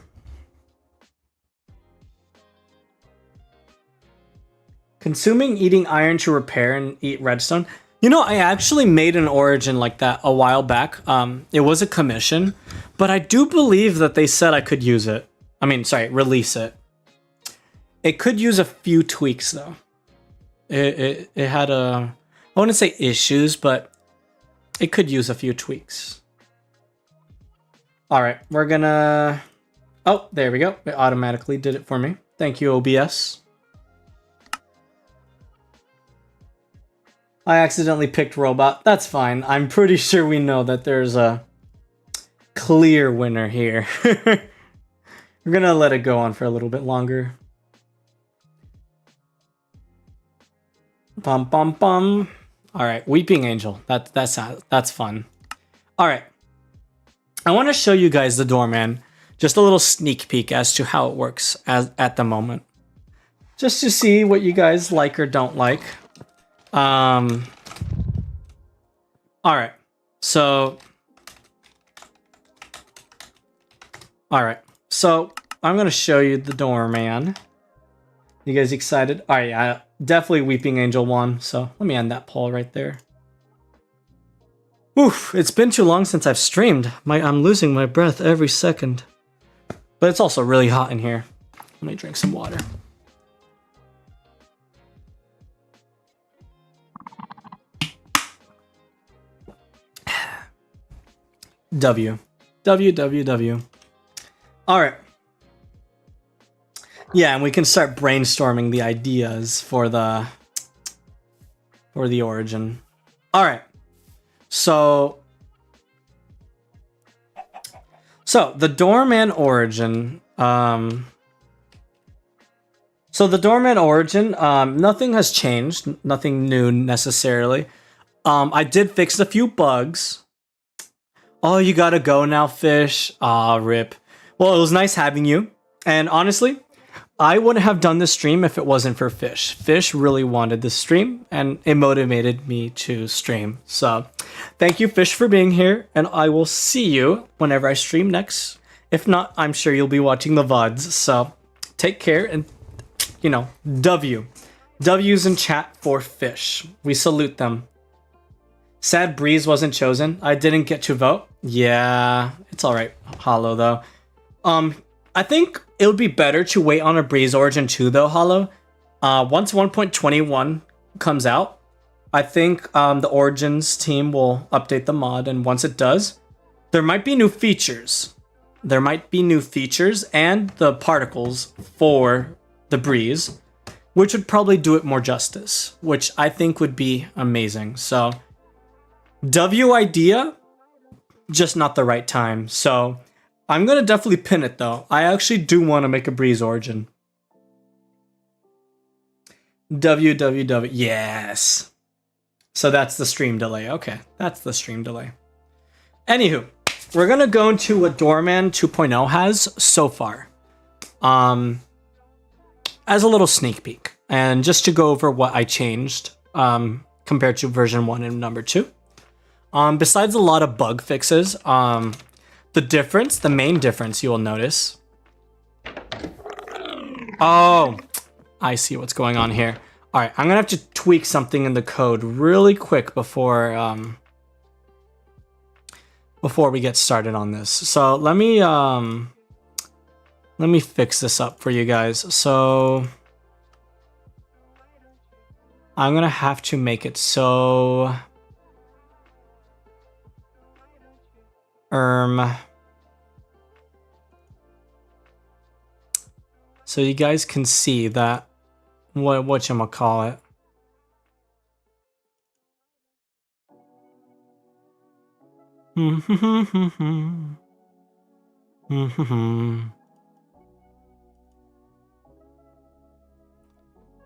Consuming, eating iron to repair and eat redstone. You know, I actually made an origin like that a while back. It was a commission, but I do believe that they said I could use it. I mean, sorry, release it. It could use a few tweaks though. It had I wouldn't say issues, but it could use a few tweaks. All right, we're gonna. Oh, there we go. It automatically did it for me. Thank you, OBS. I accidentally picked robot. That's fine. I'm pretty sure we know that there's a clear winner here. We're gonna let it go on for a little bit longer. Bum bum bum. All right, Weeping Angel. That's fun. All right, I want to show you guys the doorman. Just a little sneak peek as to how it works at the moment, just to see what you guys like or don't like. All right, so I'm gonna show you the doorman. You guys excited? All right, yeah, definitely Weeping Angel won. So let me end that poll right there. Oof, it's been too long since I've streamed. I'm losing my breath every second. But it's also really hot in here. Let me drink some water. W. All right. Yeah, and we can start brainstorming the ideas for the origin. All right. So the doorman origin. Nothing has changed. Nothing new necessarily. I did fix a few bugs. Oh, you gotta go now, Fish. Ah, rip. Well, it was nice having you. And honestly, I wouldn't have done this stream if it wasn't for Fish. Fish really wanted this stream, and it motivated me to stream. So, thank you, Fish, for being here, and I will see you whenever I stream next. If not, I'm sure you'll be watching the VODs. So, take care, and, you know, W. W's in chat for Fish. We salute them. Sad Breeze wasn't chosen. I didn't get to vote. Yeah, it's alright, Hollow, though. I think it would be better to wait on a Breeze Origin 2, though, Hollow. Once 1.21 comes out, I think the Origins team will update the mod, and once it does, there might be new features. And the particles for the Breeze, which would probably do it more justice, which I think would be amazing. So, W idea, just not the right time. So, I'm going to definitely pin it, though. I actually do want to make a Breeze Origin. WWW. Yes. So that's the stream delay. Okay, that's the stream delay. Anywho, we're going to go into what Doorman 2.0 has so far. As a little sneak peek. And just to go over what I changed compared to version 1 and number 2. Besides a lot of bug fixes, the main difference you will notice. Oh, I see what's going on here. All right, I'm gonna have to tweak something in the code really quick before we get started on this. So let me fix this up for you guys. So I'm gonna have to make it so. So you guys can see that whatchamacallit.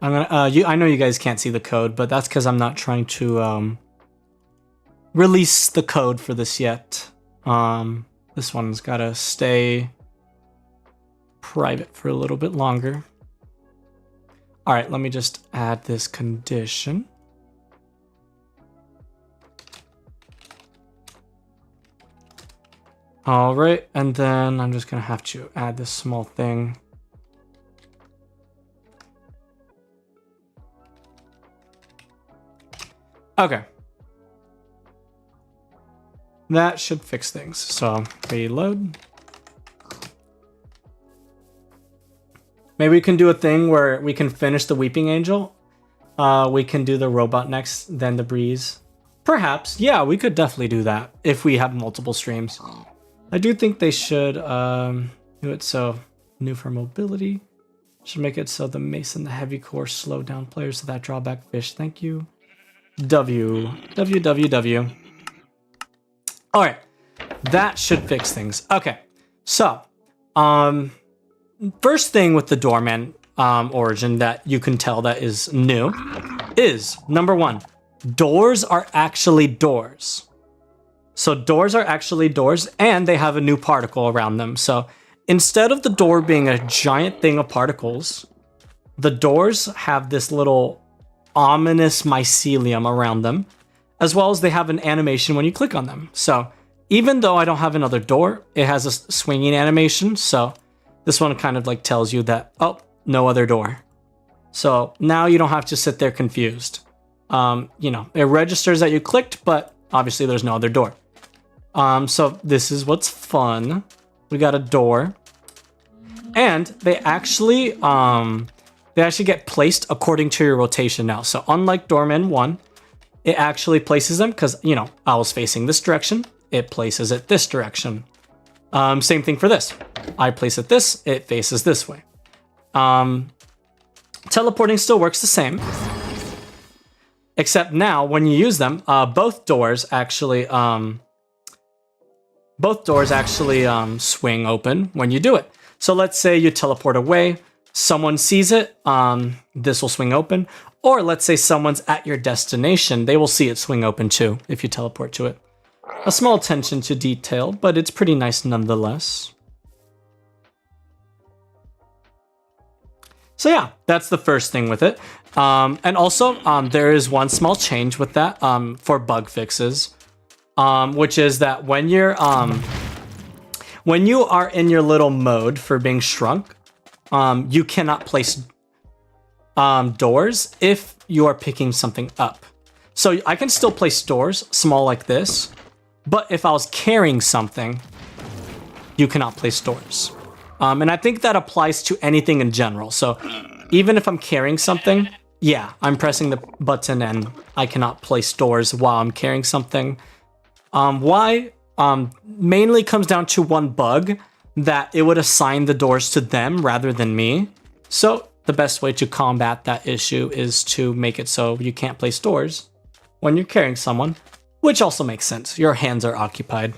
I know you guys can't see the code, but that's because I'm not trying to release the code for this yet. This one's gotta stay private for a little bit longer. All right, let me just add this condition. All right, and then I'm just gonna have to add this small thing. Okay. That should fix things. So reload. Maybe we can do a thing where we can finish the Weeping Angel. We can do the robot next, then the breeze. Perhaps. Yeah, we could definitely do that if we have multiple streams. I do think they should do it so new for mobility. Should make it so the mace and the heavy core slow down players to that drawback fish. Thank you. W. All right. That should fix things. Okay. So, first thing with the doorman origin that you can tell that is new is, number one, doors are actually doors. So doors are actually doors, and they have a new particle around them. So instead of the door being a giant thing of particles, the doors have this little ominous mycelium around them, as well as they have an animation when you click on them. So even though I don't have another door, it has a swinging animation. So this one kind of like tells you that, oh, no other door. So now you don't have to sit there confused. You know, it registers that you clicked, but obviously there's no other door. So this is what's fun. We got a door, and they actually get placed according to your rotation now. So unlike Doorman 1, it actually places them because, you know, I was facing this direction. It places it this direction. Same thing for this. I place it this, it faces this way. Teleporting still works the same. Except now, when you use them, both doors actually swing open when you do it. So let's say you teleport away, someone sees it, this will swing open. Or let's say someone's at your destination, they will see it swing open too if you teleport to it. A small attention to detail, but it's pretty nice nonetheless. So yeah, that's the first thing with it. And also, there is one small change with that for bug fixes, which is that when you are in your little mode for being shrunk, you cannot place doors if you are picking something up. So I can still place doors, small like this, but if I was carrying something, you cannot place doors. And I think that applies to anything in general. So even if I'm carrying something, yeah, I'm pressing the button and I cannot place doors while I'm carrying something. Why? Mainly comes down to one bug, that it would assign the doors to them rather than me. So the best way to combat that issue is to make it so you can't place doors when you're carrying someone, which also makes sense. Your hands are occupied.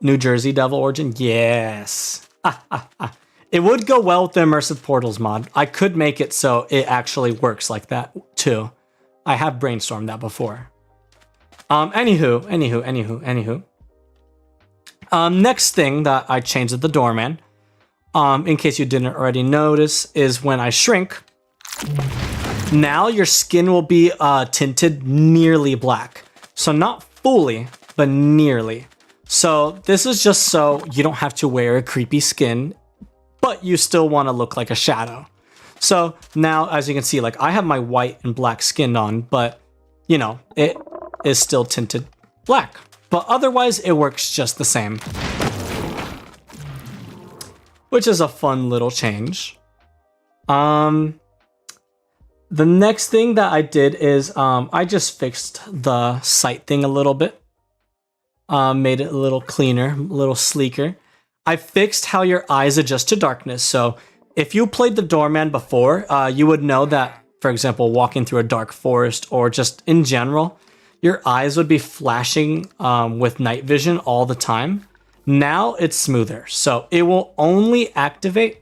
New Jersey Devil Origin? Yes. It would go well with the Immersive Portals mod. I could make it so it actually works like that too. I have brainstormed that before. Anywho. Next thing that I changed at the doorman, in case you didn't already notice, is when I shrink, now your skin will be tinted nearly black. So not fully, but nearly. So this is just so you don't have to wear a creepy skin, but you still want to look like a shadow. So now, as you can see, like I have my white and black skin on, but you know, it is still tinted black. But otherwise, it works just the same. Which is a fun little change. The next thing that I did is I just fixed the sight thing a little bit. Made it a little cleaner, a little sleeker. I fixed how your eyes adjust to darkness. So if you played the doorman before, you would know that, for example, walking through a dark forest or just in general, your eyes would be flashing with night vision all the time. Now it's smoother. So it will only activate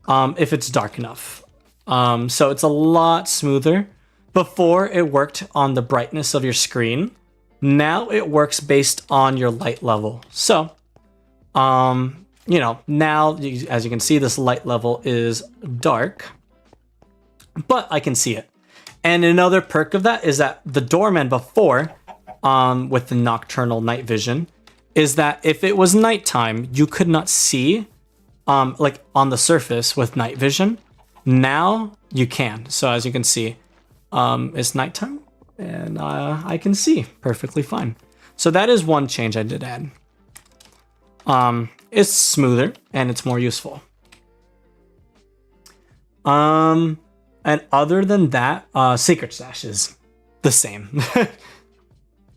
if it's dark enough. So it's a lot smoother. Before it worked on the brightness of your screen. Now it works based on your light level. So, you know, now as you can see, this light level is dark, but I can see it. And another perk of that is that the doorman before, with the nocturnal night vision, is that if it was nighttime, you could not see, like on the surface with night vision. Now you can. So as you can see, it's nighttime, and I can see perfectly fine. So that is one change I did add. It's smoother and it's more useful. And other than that, Secret Stash is the same.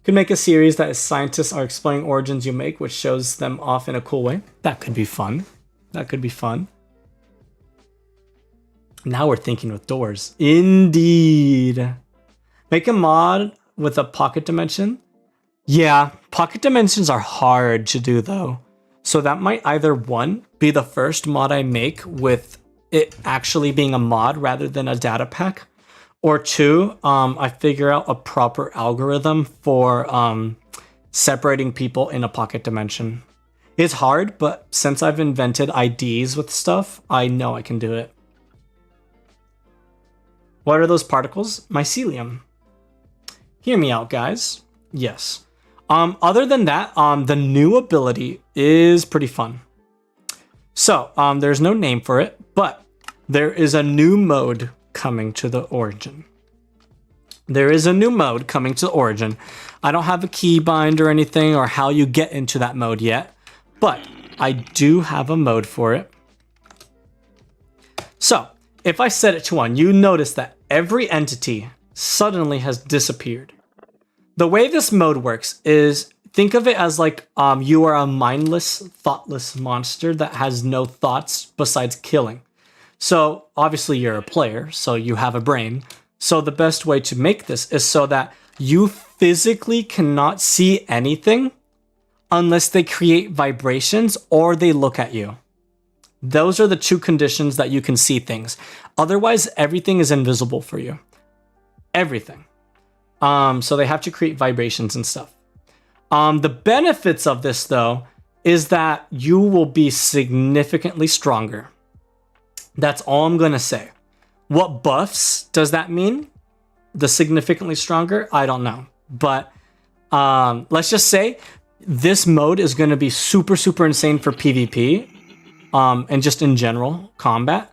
Could make a series that scientists are explaining origins you make, which shows them off in a cool way. That could be fun. That could be fun. Now we're thinking with doors. Indeed. Make a mod with a pocket dimension. Yeah, pocket dimensions are hard to do though. So that might either one, be the first mod I make with it actually being a mod rather than a data pack. Or two, I figure out a proper algorithm for separating people in a pocket dimension. It's hard, but since I've invented IDs with stuff, I know I can do it. What are those particles? Mycelium. Hear me out, guys. Yes. Other than that, the new ability is pretty fun. So, there's no name for it, but there is a new mode coming to the origin. There is a new mode coming to the origin. I don't have a keybind or anything or how you get into that mode yet, but I do have a mode for it. So, if I set it to 1, you notice that every entity suddenly has disappeared. The way this mode works is, think of it as like you are a mindless, thoughtless monster that has no thoughts besides killing. So obviously you're a player, so you have a brain. So the best way to make this is so that you physically cannot see anything unless they create vibrations or they look at you. Those are the two conditions that you can see things. Otherwise, everything is invisible for you. Everything. So they have to create vibrations and stuff. The benefits of this, though, is that you will be significantly stronger. That's all I'm going to say. What buffs does that mean? The significantly stronger? I don't know. But let's just say this mode is going to be super, super insane for PvP and just in general combat.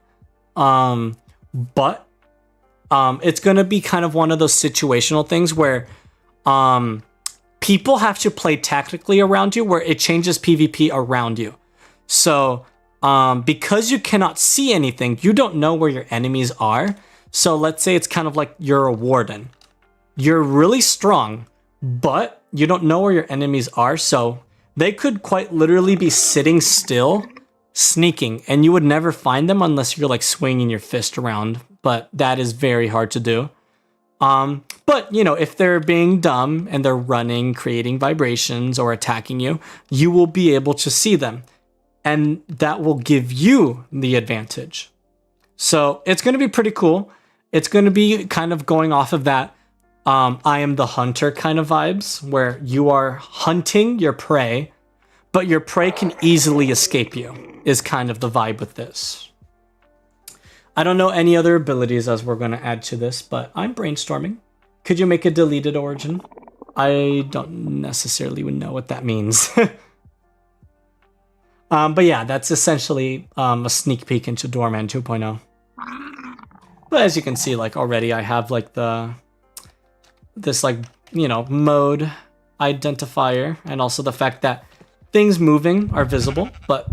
But it's going to be kind of one of those situational things where people have to play tactically around you, where it changes PvP around you. So because you cannot see anything, you don't know where your enemies are. So let's say it's kind of like you're a warden. You're really strong, but you don't know where your enemies are. So they could quite literally be sitting still, sneaking, and you would never find them unless you're like swinging your fist around. But that is very hard to do. But, you know, if they're being dumb and they're running, creating vibrations or attacking you, you will be able to see them. And that will give you the advantage. So it's going to be pretty cool. It's going to be kind of going off of that I am the hunter kind of vibes, where you are hunting your prey, but your prey can easily escape you, is kind of the vibe with this. I don't know any other abilities as we're going to add to this, but I'm brainstorming. Could you make a deleted origin? I don't necessarily know what that means. But yeah, that's essentially a sneak peek into Doorman 2.0. But as you can see, like already I have like this like, you know, mode identifier, and also the fact that things moving are visible, but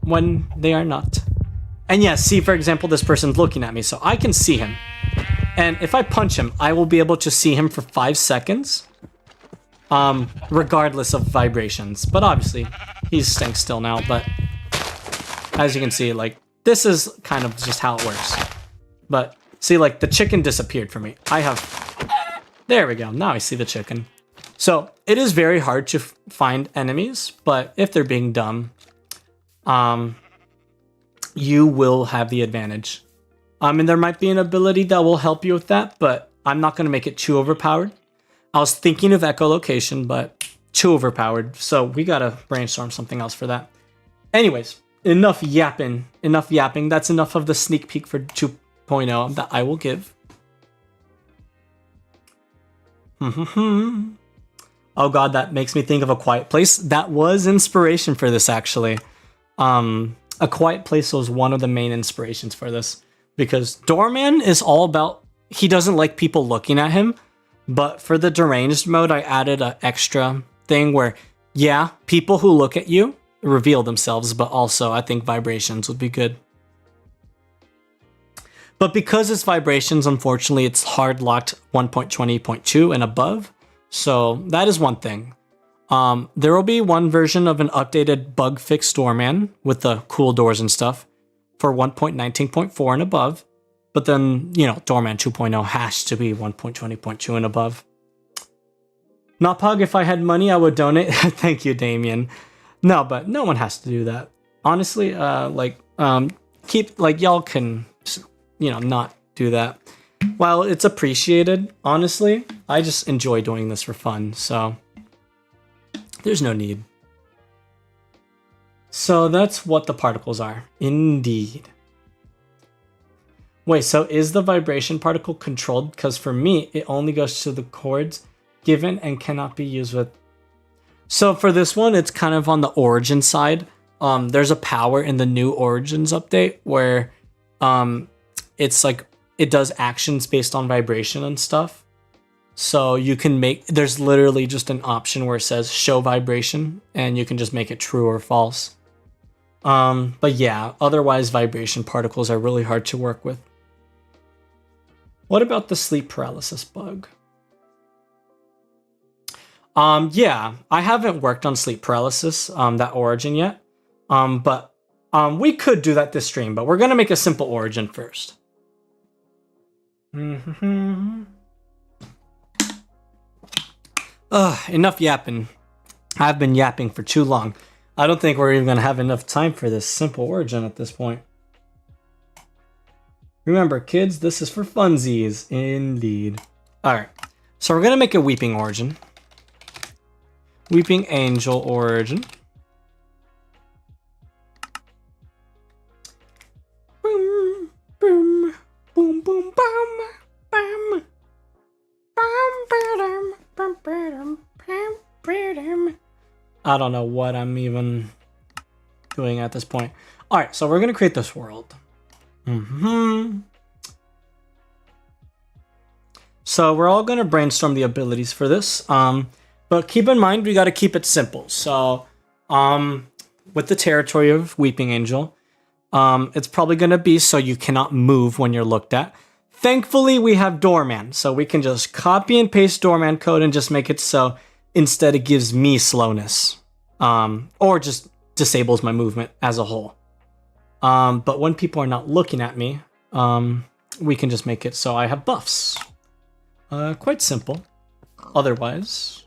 when they are not. And yeah, see, for example, this person's looking at me, so I can see him. And if I punch him, I will be able to see him for 5 seconds. Regardless of vibrations. But obviously, he's staying still now, but as you can see, like, this is kind of just how it works. But, see, like, the chicken disappeared for me. There we go, now I see the chicken. So, it is very hard to find enemies, but if they're being dumb, you will have the advantage. And there might be an ability that will help you with that, but I'm not going to make it too overpowered. I was thinking of echolocation, but too overpowered, so we gotta brainstorm something else for that. Anyways, enough yapping. Enough yapping. That's enough of the sneak peek for 2.0 that I will give. Oh god, that makes me think of A Quiet Place. That was inspiration for this, actually. A Quiet Place was one of the main inspirations for this. because doorman is all about, he doesn't like people looking at him. But for the deranged mode, I added an extra thing where, yeah, people who look at you reveal themselves, but also I think vibrations would be good. But because it's vibrations, unfortunately, it's hard locked 1.20.2 and above. So that is one thing. There will be one version of an updated bug fix doorman with the cool doors and stuff for 1.19.4 and above. But then, you know, doorman 2.0 has to be 1.20.2 and above. NotPog, if I had money, I would donate. Thank you, Damien. No, but no one has to do that. Honestly, keep, like, y'all can, you know, not do that. While it's appreciated, honestly, I just enjoy doing this for fun, so there's no need. So that's what the particles are. Indeed. Wait, so is the vibration particle controlled? Because for me, it only goes to the chords given and cannot be used with. So for this one, it's kind of on the origin side. There's a power in the new origins update where it's like it does actions based on vibration and stuff. So you can make, there's literally just an option where it says show vibration and you can just make it true or false. But yeah, otherwise vibration particles are really hard to work with. What about the sleep paralysis bug? Yeah, I haven't worked on sleep paralysis, that origin yet. But we could do that this stream, but we're gonna make a simple origin first. Enough yapping. I've been yapping for too long. I don't think we're even gonna have enough time for this simple origin at this point. Remember, kids, this is for funsies. Indeed. Alright, so we're gonna make a weeping origin. Weeping angel origin. Boom, boom, boom, boom, bam, bam, bam, bam, bam, bam, bam, bam. I don't know what I'm even doing at this point. Alright, so we're gonna create this world. So we're all gonna brainstorm the abilities for this. But keep in mind, we got to keep it simple. So, with the territory of Weeping Angel, it's probably going to be so you cannot move when you're looked at. Thankfully, we have Doorman, so we can just copy and paste Doorman code and just make it so instead it gives me slowness, or just disables my movement as a whole. But when people are not looking at me, we can just make it so I have buffs. Quite simple. Otherwise,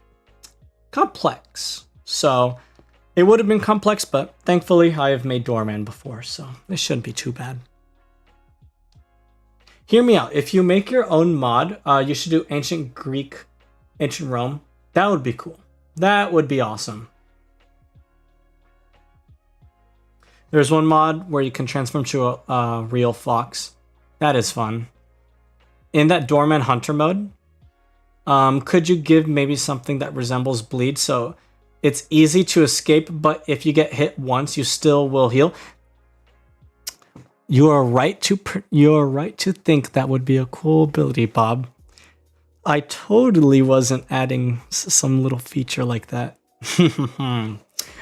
complex. So it would have been complex, but thankfully I have made Doorman before, so it shouldn't be too bad. Hear me out. If you make your own mod, you should do ancient Greek, ancient Rome. That would be cool. That would be awesome. There's one mod where you can transform to a real fox. That is fun. In that Doorman Hunter mode, could you give maybe something that resembles bleed so it's easy to escape, but if you get hit once, you still will heal? You are right to think that would be a cool ability, Bob. I totally wasn't adding some little feature like that.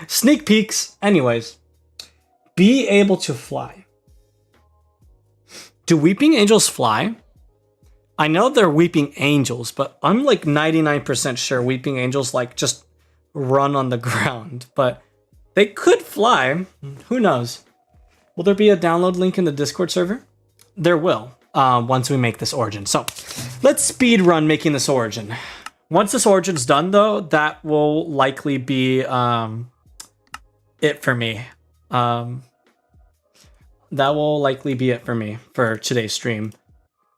Sneak peeks. Anyways, be able to fly. Do weeping angels fly? I know they're weeping angels, but I'm like 99% sure weeping angels like just run on the ground, but they could fly. Who knows? Will there be a download link in the Discord server? There will, once we make this origin. So let's speed run making this origin. Once this origin's done though, that will likely be it for me. That will likely be it for me for today's stream.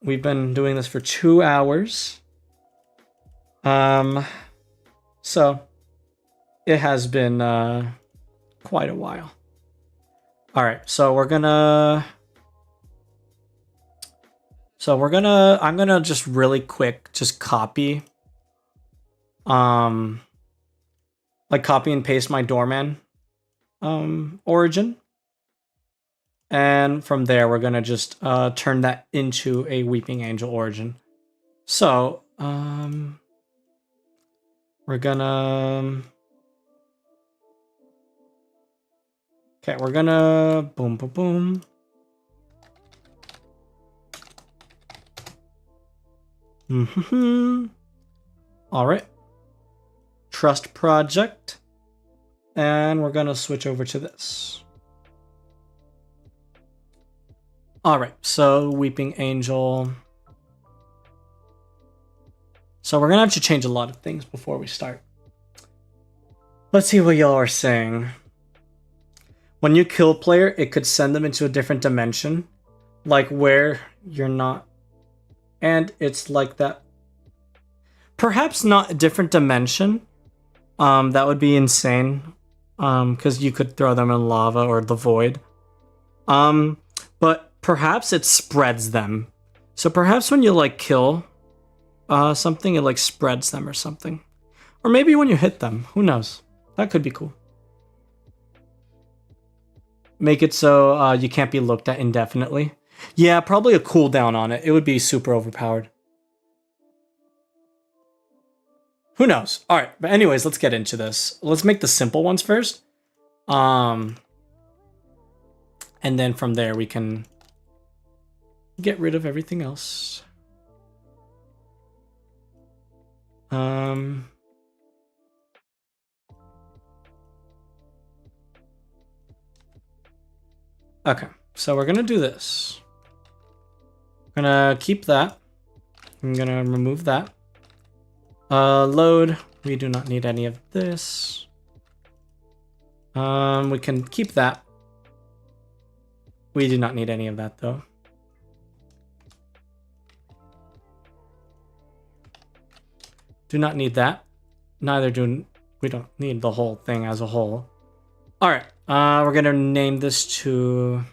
We've been doing this for 2 hours. So it has been quite a while. All right, so I'm gonna just really quick just copy like copy and paste my Doorman origin. And from there, we're gonna just turn that into a Weeping Angel origin. So, we're gonna... Okay, we're gonna... Boom, boom, boom. All right. Trust project. And we're gonna switch over to this. All right, so Weeping Angel. So we're gonna have to change a lot of things before we start. Let's see what y'all are saying. When you kill a player, it could send them into a different dimension, like where you're not. And it's like that. Perhaps not a different dimension. That would be insane. Because you could throw them in lava or the void. But perhaps it spreads them. So perhaps when you like kill something, it like spreads them or something. Or maybe when you hit them, who knows? That could be cool. Make it so you can't be looked at indefinitely. Yeah, probably a cooldown on it. It would be super overpowered. Who knows? All right, but anyways, let's get into this. Let's make the simple ones first. And then from there we can get rid of everything else. Okay, so we're gonna do this. We're gonna keep that. I'm gonna remove that. Load. We do not need any of this. We can keep that. We do not need any of that though. Do not need that. Neither do we don't need the whole thing as a whole. All right. We're gonna name this to.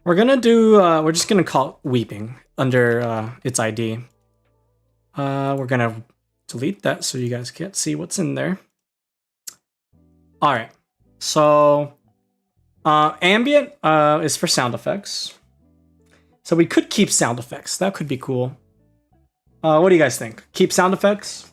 We're gonna do. We're just gonna call it Weeping under its ID. We're gonna delete that so you guys can't see what's in there. All right. So, ambient is for sound effects. So we could keep sound effects. That could be cool. What do you guys think? Keep sound effects?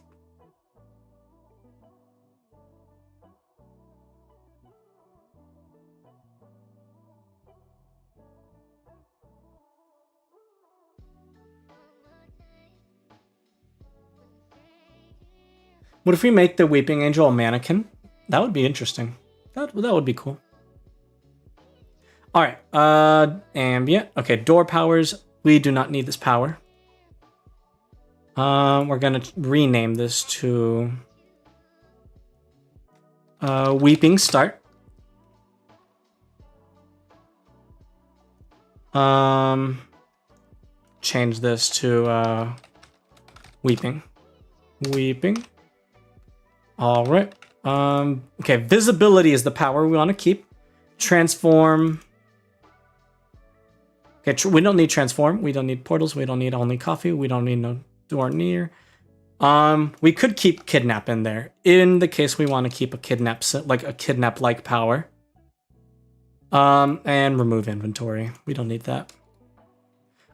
What if we make the Weeping Angel a mannequin? That would be interesting. That would be cool. All right, ambient. Okay, door powers. We do not need this power. We're gonna rename this to Weeping Start. Change this to Weeping. Weeping. All right. Okay, visibility is the power we want to keep. Transform. Okay, we don't need transform. We don't need portals. We don't need only coffee. We don't need no door near. We could keep kidnap in there in the case we want to keep a kidnap-like power. And remove inventory. We don't need that.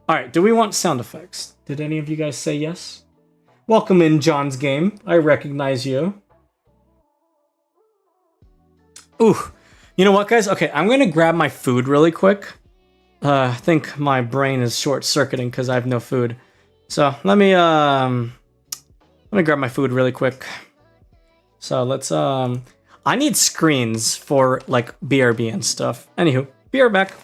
All right. Do we want sound effects? Did any of you guys say yes? Welcome in John's game. I recognize you. Ooh, you know what, guys? Okay, I'm gonna grab my food really quick. I think my brain is short-circuiting because I have no food. So let me grab my food really quick. So let's I need screens for like BRB and stuff. Anywho, be right back.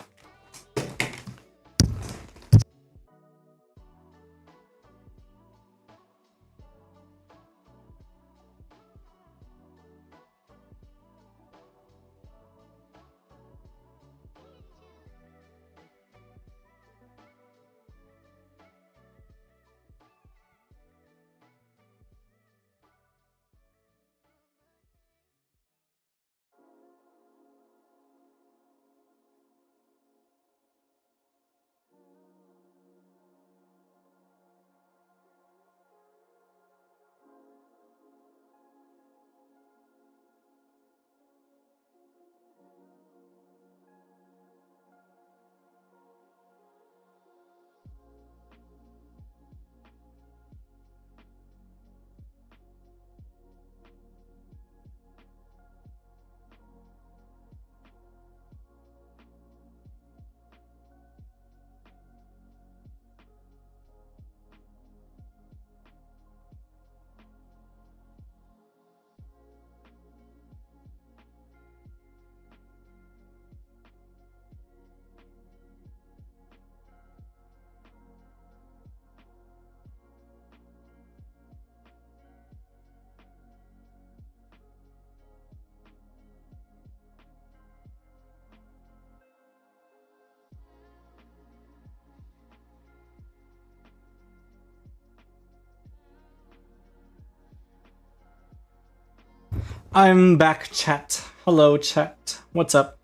I'm back, chat. Hello, chat. What's up?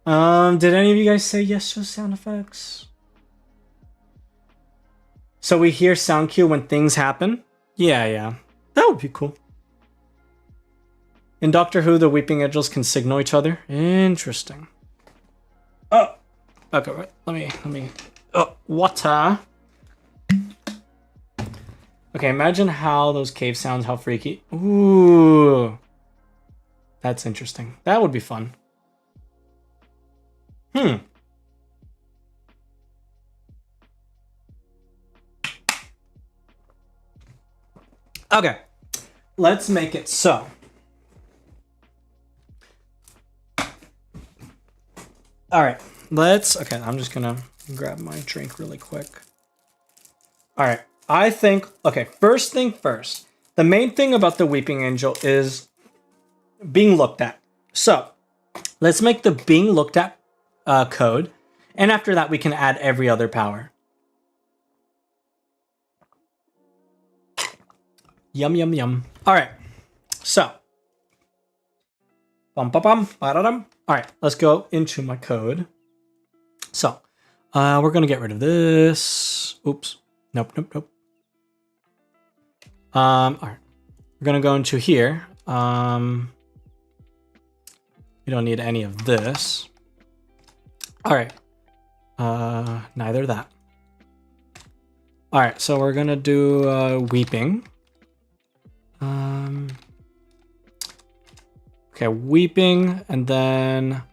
Did any of you guys say yes to sound effects? So we hear sound cue when things happen? Yeah. That would be cool. In Doctor Who, the Weeping Angels can signal each other. Interesting. Oh, okay. Right. Let me. Oh, water. Okay, imagine how those cave sounds, how freaky. Ooh, that's interesting. That would be fun. Okay, let's make it so. All right, okay, I'm just gonna grab my drink really quick. All right, I think, okay, first thing first, the main thing about the Weeping Angel is being looked at. So let's make the being looked at code, and after that we can add every other power. Yum, yum, yum. All right, so. All right, let's go into my code. So, we're gonna get rid of this. Oops. Nope. All right, we're gonna go into here. We don't need any of this. All right. Neither that. All right, so we're gonna do weeping. Okay, weeping, and then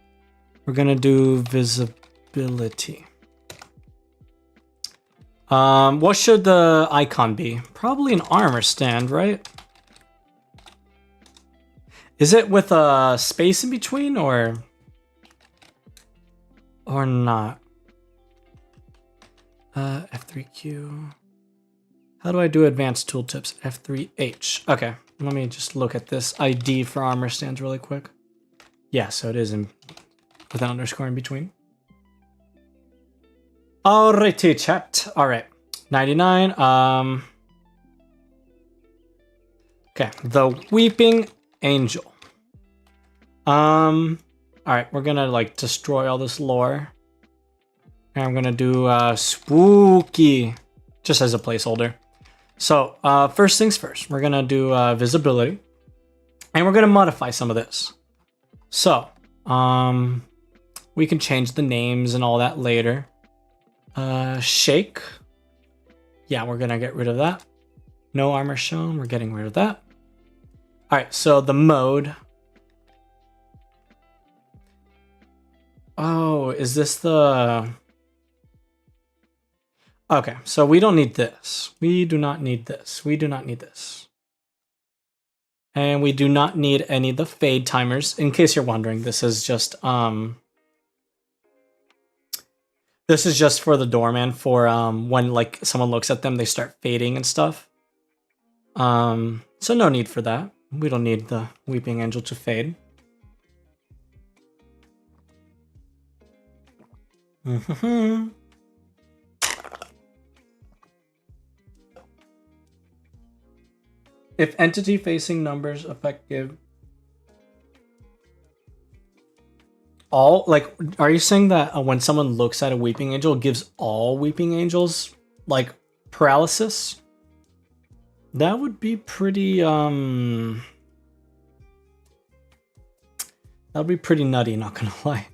we're gonna do visibility. What should the icon be? Probably an armor stand, right? Is it with a space in between or not? F3Q. How do I do advanced tooltips? F3H. Okay, let me just look at this ID for armor stands really quick. Yeah, so it is with an underscore in between. Alrighty, chat. All right, 99. Okay, the Weeping Angel. All right, we're gonna like destroy all this lore, and I'm gonna do spooky, just as a placeholder. So first things first, we're gonna do visibility, and we're gonna modify some of this. So we can change the names and all that later. Shake. Yeah, we're gonna get rid of that. No armor shown, we're getting rid of that. All right, so the mode. Oh, is this the... Okay, so we don't need this. We do not need this. We do not need this. And we do not need any of the fade timers. In case you're wondering, this is just for the doorman for when like someone looks at them, they start fading and stuff. So no need for that. We don't need the Weeping Angel to fade. If entity facing numbers effective all, like, are you saying that when someone looks at a Weeping Angel, it gives all Weeping Angels like paralysis? That would be pretty that would be pretty nutty, not gonna lie.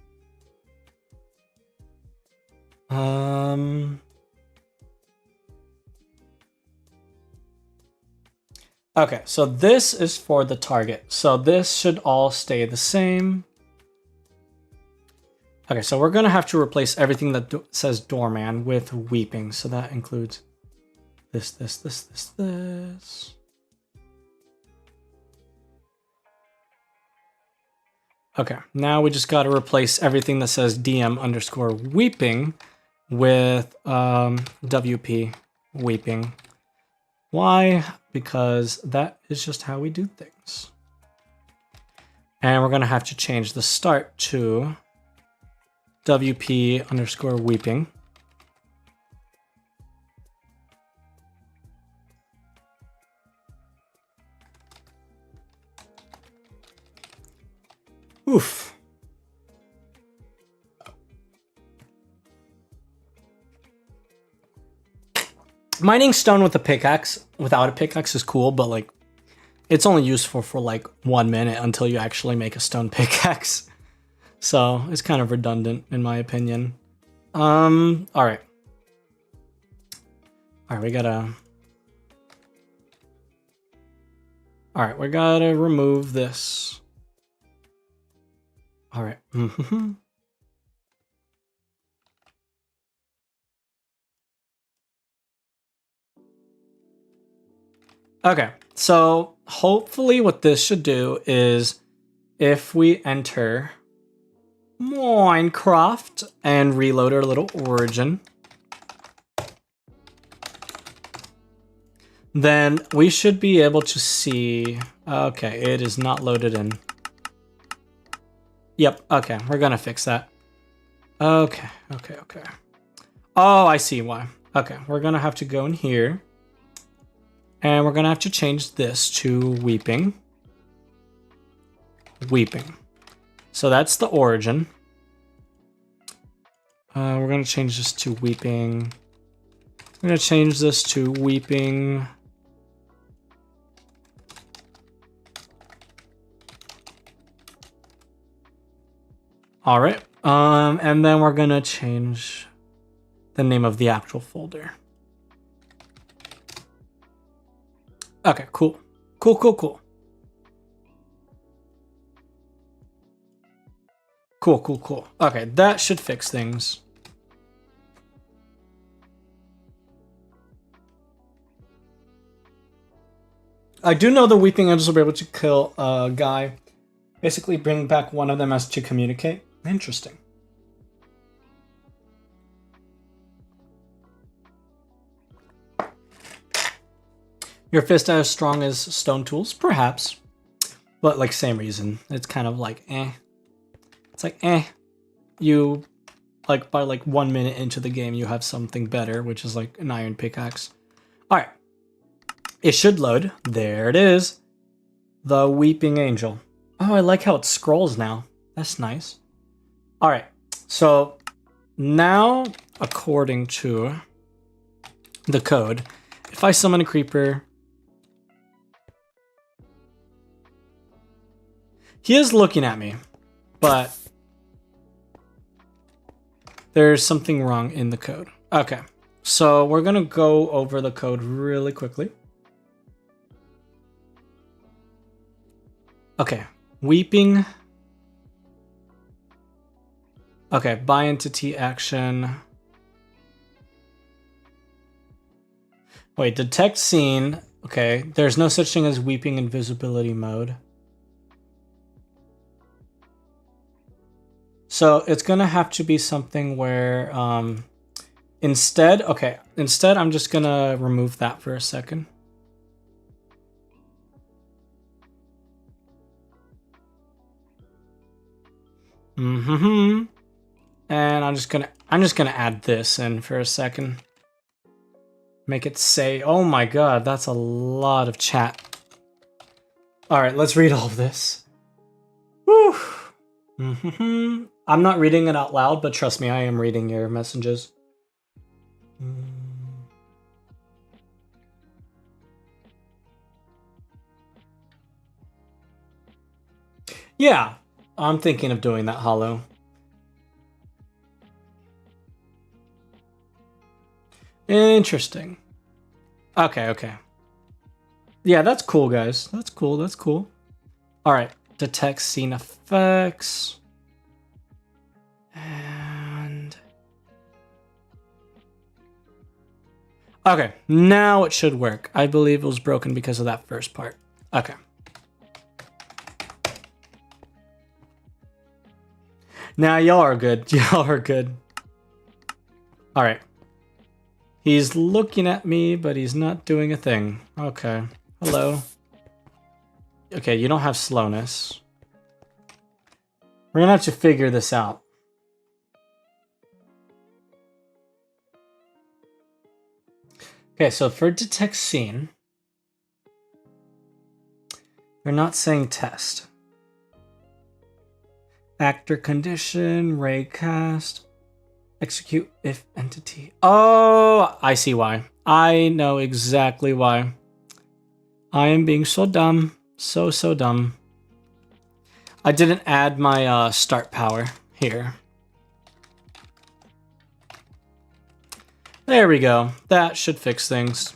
Okay, so this is for the target. So this should all stay the same. Okay, so we're gonna have to replace everything that says doorman with weeping. So that includes this. Okay, now we just gotta replace everything that says DM_weeping with WP weeping. Why? Because that is just how we do things. And we're gonna have to change the start to WP_weeping. Oof. Mining stone with a pickaxe, without a pickaxe is cool, but like, it's only useful for like 1 minute until you actually make a stone pickaxe. So it's kind of redundant in my opinion. All right. All right, we gotta remove this. All right. Okay, so hopefully what this should do is if we enter Minecraft and reload our little origin, then we should be able to see, okay, it is not loaded in. Yep, okay, we're gonna fix that. Okay. Oh, I see why. Okay, we're gonna have to go in here and we're gonna have to change this to weeping. Weeping. So that's the origin. We're gonna change this to weeping. I'm gonna change this to weeping. All right. And then we're gonna change the name of the actual folder. Okay, cool. Cool. Okay, that should fix things. I do know the weeping angels will be able to kill a guy. Basically bring back one of them as to communicate. Interesting. Your fist as strong as stone tools? Perhaps. But like same reason. It's kind of like eh. It's like eh. You like by like 1 minute into the game you have something better, which is like an iron pickaxe. Alright. It should load. There it is. The Weeping Angel. Oh, I like how it scrolls now. That's nice. Alright. So now according to the code, if I summon a creeper, he is looking at me, but there's something wrong in the code. Okay, so we're gonna go over the code really quickly. Okay, weeping. Okay, by entity action. Wait, detect scene. Okay, there's no such thing as weeping invisibility mode. So it's gonna have to be something where instead I'm just gonna remove that for a second. And I'm just gonna add this in for a second. Make it say, oh my god, that's a lot of chat. All right, let's read all of this. Whew. I'm not reading it out loud, but trust me, I am reading your messages. Yeah, I'm thinking of doing that, Hollow. Interesting. Okay. Yeah, that's cool, guys. That's cool. All right, detect scene effects. And okay, now it should work. I believe it was broken because of that first part. Okay. Now y'all are good. Y'all are good. All right. He's looking at me, but he's not doing a thing. Okay. Hello. Okay, you don't have slowness. We're gonna have to figure this out. Okay, so for detect scene, they're not saying test. Actor condition, ray cast, execute if entity. Oh, I see why. I know exactly why. I am being so dumb. So dumb. I didn't add my start power here. There we go. That should fix things.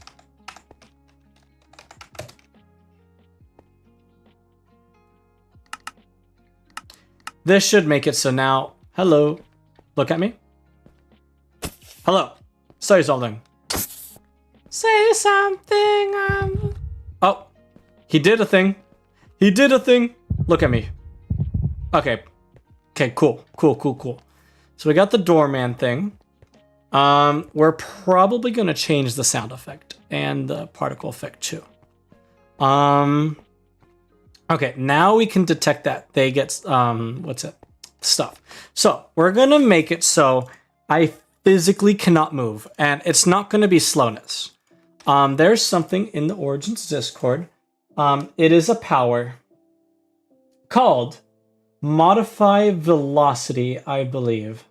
This should make it so now, hello, look at me. Hello, say something. Say something. Oh, he did a thing. He did a thing. Look at me. Okay, cool. So we got the doorman thing. We're probably gonna change the sound effect and the particle effect too. Okay, now we can detect that they get, stuff. So we're gonna make it so I physically cannot move, and it's not gonna be slowness. There's something in the Origins Discord. It is a power called Modify Velocity, I believe.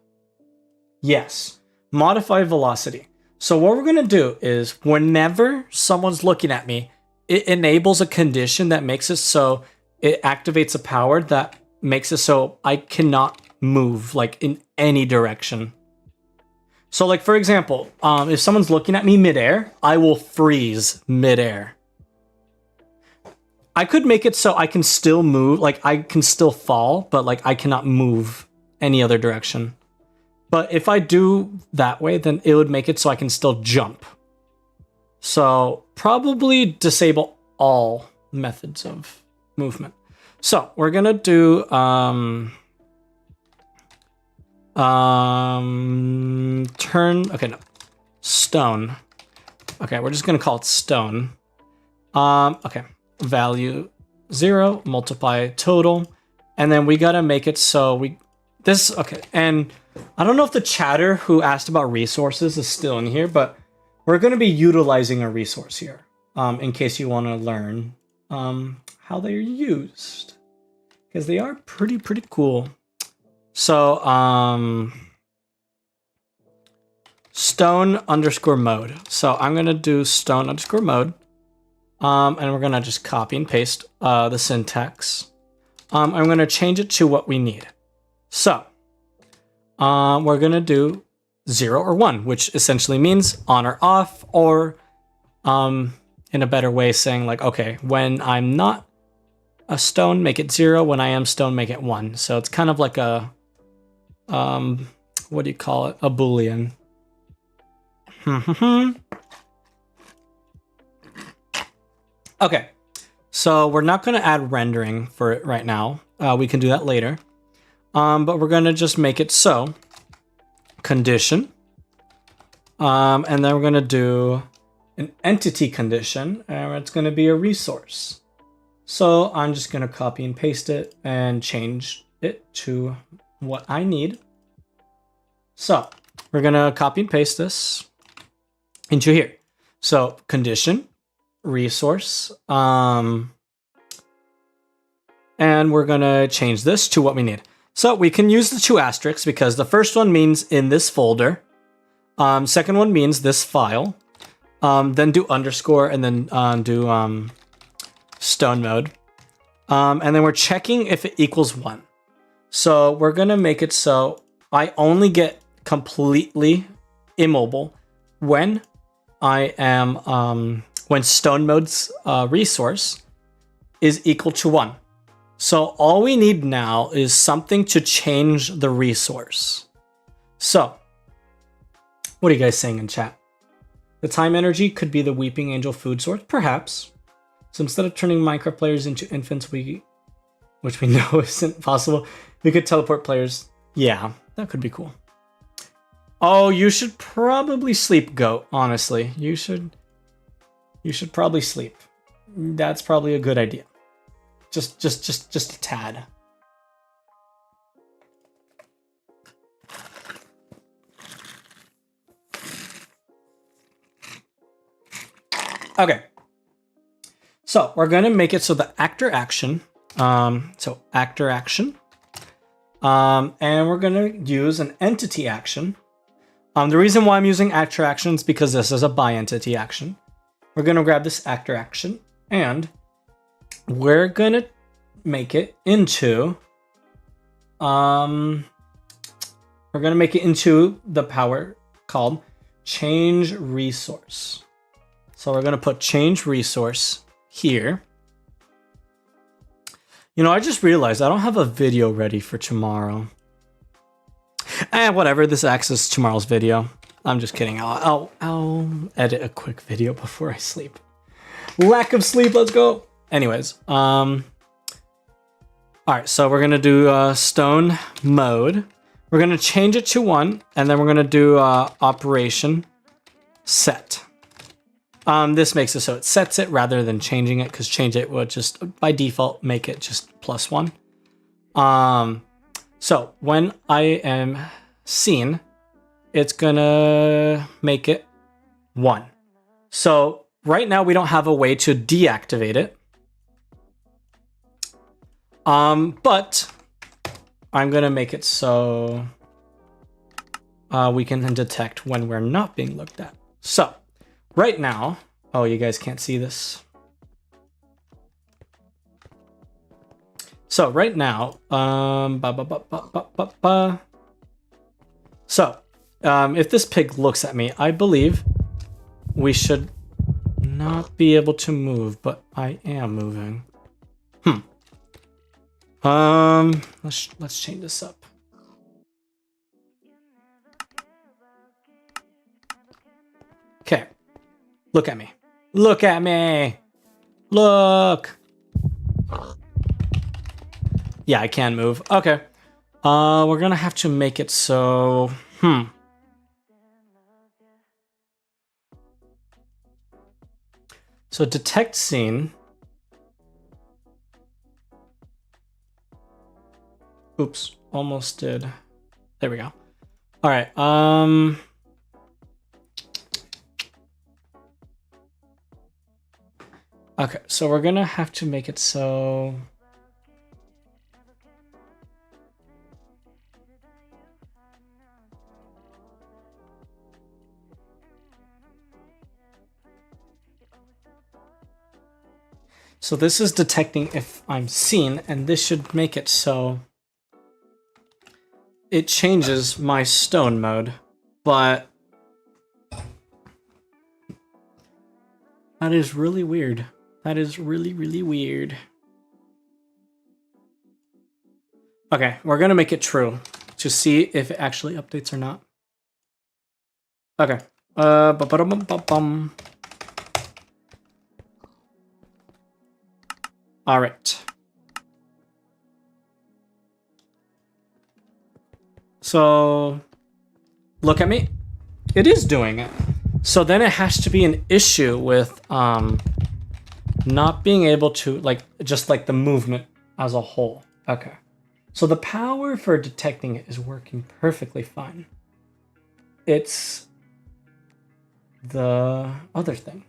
Yes, Modify Velocity. So what we're gonna do is whenever someone's looking at me, it enables a condition that makes it so it activates a power that makes it so I cannot move like in any direction. So like, for example, if someone's looking at me midair, I will freeze midair. I could make it so I can still move, like I can still fall, but like I cannot move any other direction. But if I do that way, then it would make it so I can still jump. So probably disable all methods of movement. So we're gonna do stone. Okay, we're just gonna call it stone. Okay, value 0, multiply total, and then we gotta make it so okay, and I don't know if the chatter who asked about resources is still in here, but we're going to be utilizing a resource here, in case you want to learn how they're used, because they are pretty cool. So stone underscore mode. So I'm going to do stone underscore mode, and we're going to just copy and paste the syntax. I'm going to change it to what we need. So we're going to do 0 or 1, which essentially means on or off, or in a better way saying like, okay, when I'm not a stone, make it 0. When I am stone, make it 1. So it's kind of like a, what do you call it? A Boolean. Okay, so we're not going to add rendering for it right now. We can do that later. But we're going to just make it so condition, and then we're going to do an entity condition, and it's going to be a resource. So I'm just going to copy and paste it and change it to what I need. So we're going to copy and paste this into here. So condition, resource, and we're going to change this to what we need. So we can use the 2 asterisks because the first one means in this folder. Second one means this file. Then do underscore and then do stone mode. And then we're checking if it equals 1. So we're going to make it so I only get completely immobile when I am, when stone mode's resource is equal to 1. So all we need now is something to change the resource. So, what are you guys saying in chat? The time energy could be the Weeping Angel food source? Perhaps. So instead of turning Minecraft players into infants, which we know isn't possible, we could teleport players. Yeah, that could be cool. Oh, you should probably sleep, Goat, honestly. You should probably sleep. That's probably a good idea. Just a tad. Okay. So we're going to make it so the actor action, And we're gonna use an entity action. The reason why I'm using actor action is because this is a by entity action. We're gonna grab this actor action and we're gonna make it into we're gonna make it into the power called change resource. So we're gonna put change resource here. You know, I just realized I don't have a video ready for tomorrow. Whatever, this acts as tomorrow's video. I'm just kidding. I'll edit a quick video before I sleep. Lack of sleep, let's go. Anyways, all right, so we're gonna do stone mode. We're gonna change it to 1, and then we're gonna do operation set. This makes it so it sets it rather than changing it, because change it would just by default make it just +1. So when I am seen, it's gonna make it 1. So right now we don't have a way to deactivate it. But I'm gonna make it so we can detect when we're not being looked at. So right now, oh, you guys can't see this. So right now, so if this pig looks at me, I believe we should not be able to move, but I am moving. Let's change this up. Okay. Look at me. Look at me. Look. Yeah, I can move. Okay. We're gonna have to make it so... So detect scene. Oops, almost did. There we go. All right. Okay, so we're gonna have to make it so... So this is detecting if I'm seen, and this should make it so it changes my stone mode, but that is really weird. That is really, really weird. Okay, we're gonna make it true to see if it actually updates or not. Okay. All right. So look at me. It is doing it. So then it has to be an issue with not being able to, like, just like the movement as a whole. Okay. So the power for detecting it is working perfectly fine. It's the other thing.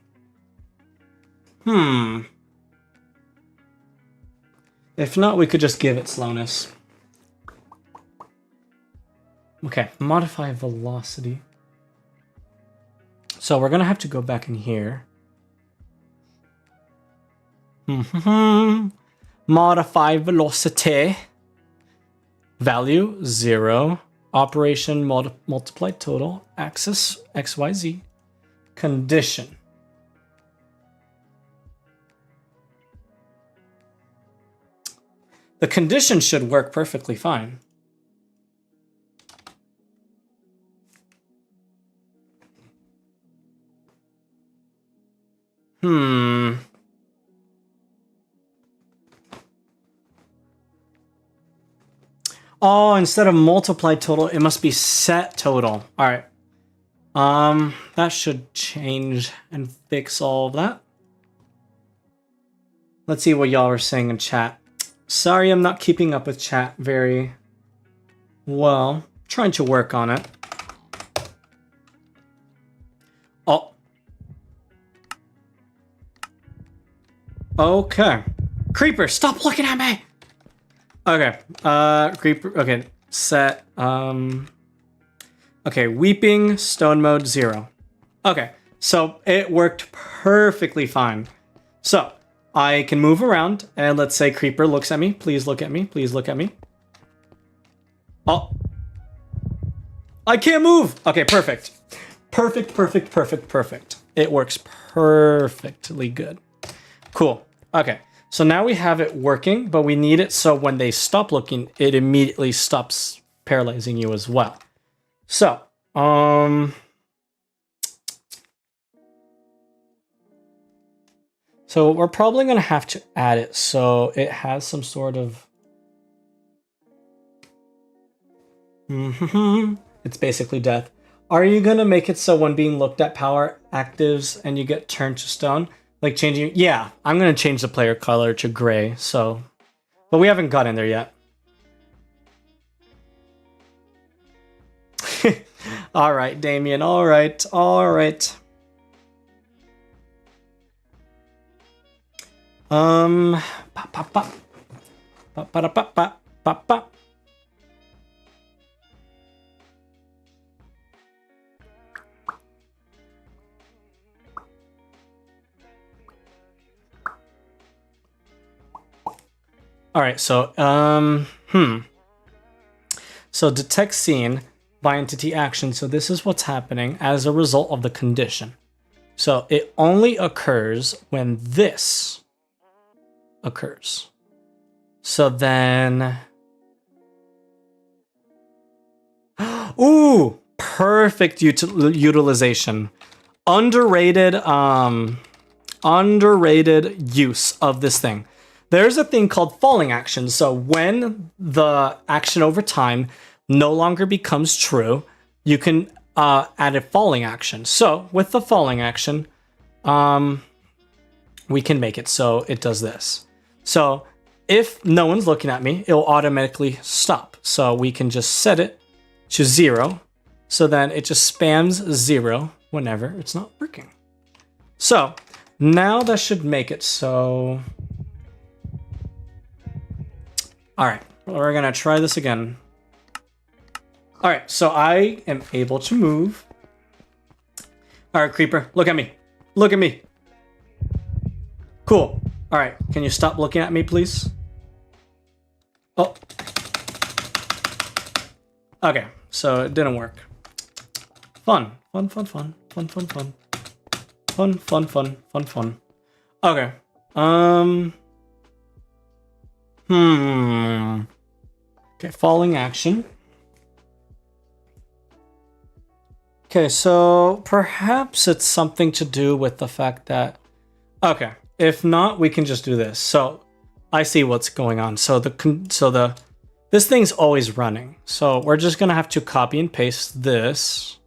If not, we could just give it slowness. Okay, modify velocity. So we're gonna have to go back in here. Modify velocity. Value 0. Operation multiply total. Axis XYZ. Condition. The condition should work perfectly fine. Oh, instead of multiply total, it must be set total. All right. That should change and fix all of that. Let's see what y'all are saying in chat. Sorry, I'm not keeping up with chat very well. Trying to work on it. Oh. Okay. Creeper, stop looking at me! Okay. Creeper. Okay. Set. Okay. Weeping stone mode 0. Okay. So it worked perfectly fine. So I can move around and let's say Creeper looks at me. Please look at me. Please look at me. Oh. I can't move. Okay. Perfect. Perfect. Perfect. Perfect. Perfect. It works perfectly good. Cool. Okay. So now we have it working, but we need it so when they stop looking, it immediately stops paralyzing you as well. So, so we're probably going to have to add it so it has some sort of... It's basically death. Are you going to make it so when being looked at, power actives and you get turned to stone? Like changing... Yeah, I'm going to change the player color to gray, so... But we haven't gotten there yet. All right, Damien. All right. All right. Pop, pop, pop. Pop, pop, pop, pop, pop, pop. All right, so, So detect scene by entity action. So this is what's happening as a result of the condition. So it only occurs when this occurs. So then... Ooh, perfect utilization. Underrated use of this thing. There's a thing called falling action. So when the action over time no longer becomes true, you can add a falling action. So with the falling action, we can make it so it does this. So if no one's looking at me, it'll automatically stop. So we can just set it to 0. So then it just spams 0 whenever it's not working. So now that should make it so... All right, we're gonna try this again. All right, so I am able to move. All right, Creeper, look at me. Look at me. Cool. All right, can you stop looking at me, please? Oh. Okay, so it didn't work. Fun, fun, fun, fun, fun, fun, fun. Fun, fun, fun, fun, fun. Okay, Okay, falling action. Okay, so perhaps it's something to do with the fact that... Okay, if not, we can just do this. So I see what's going on. So this thing's always running. So we're just gonna have to copy and paste this.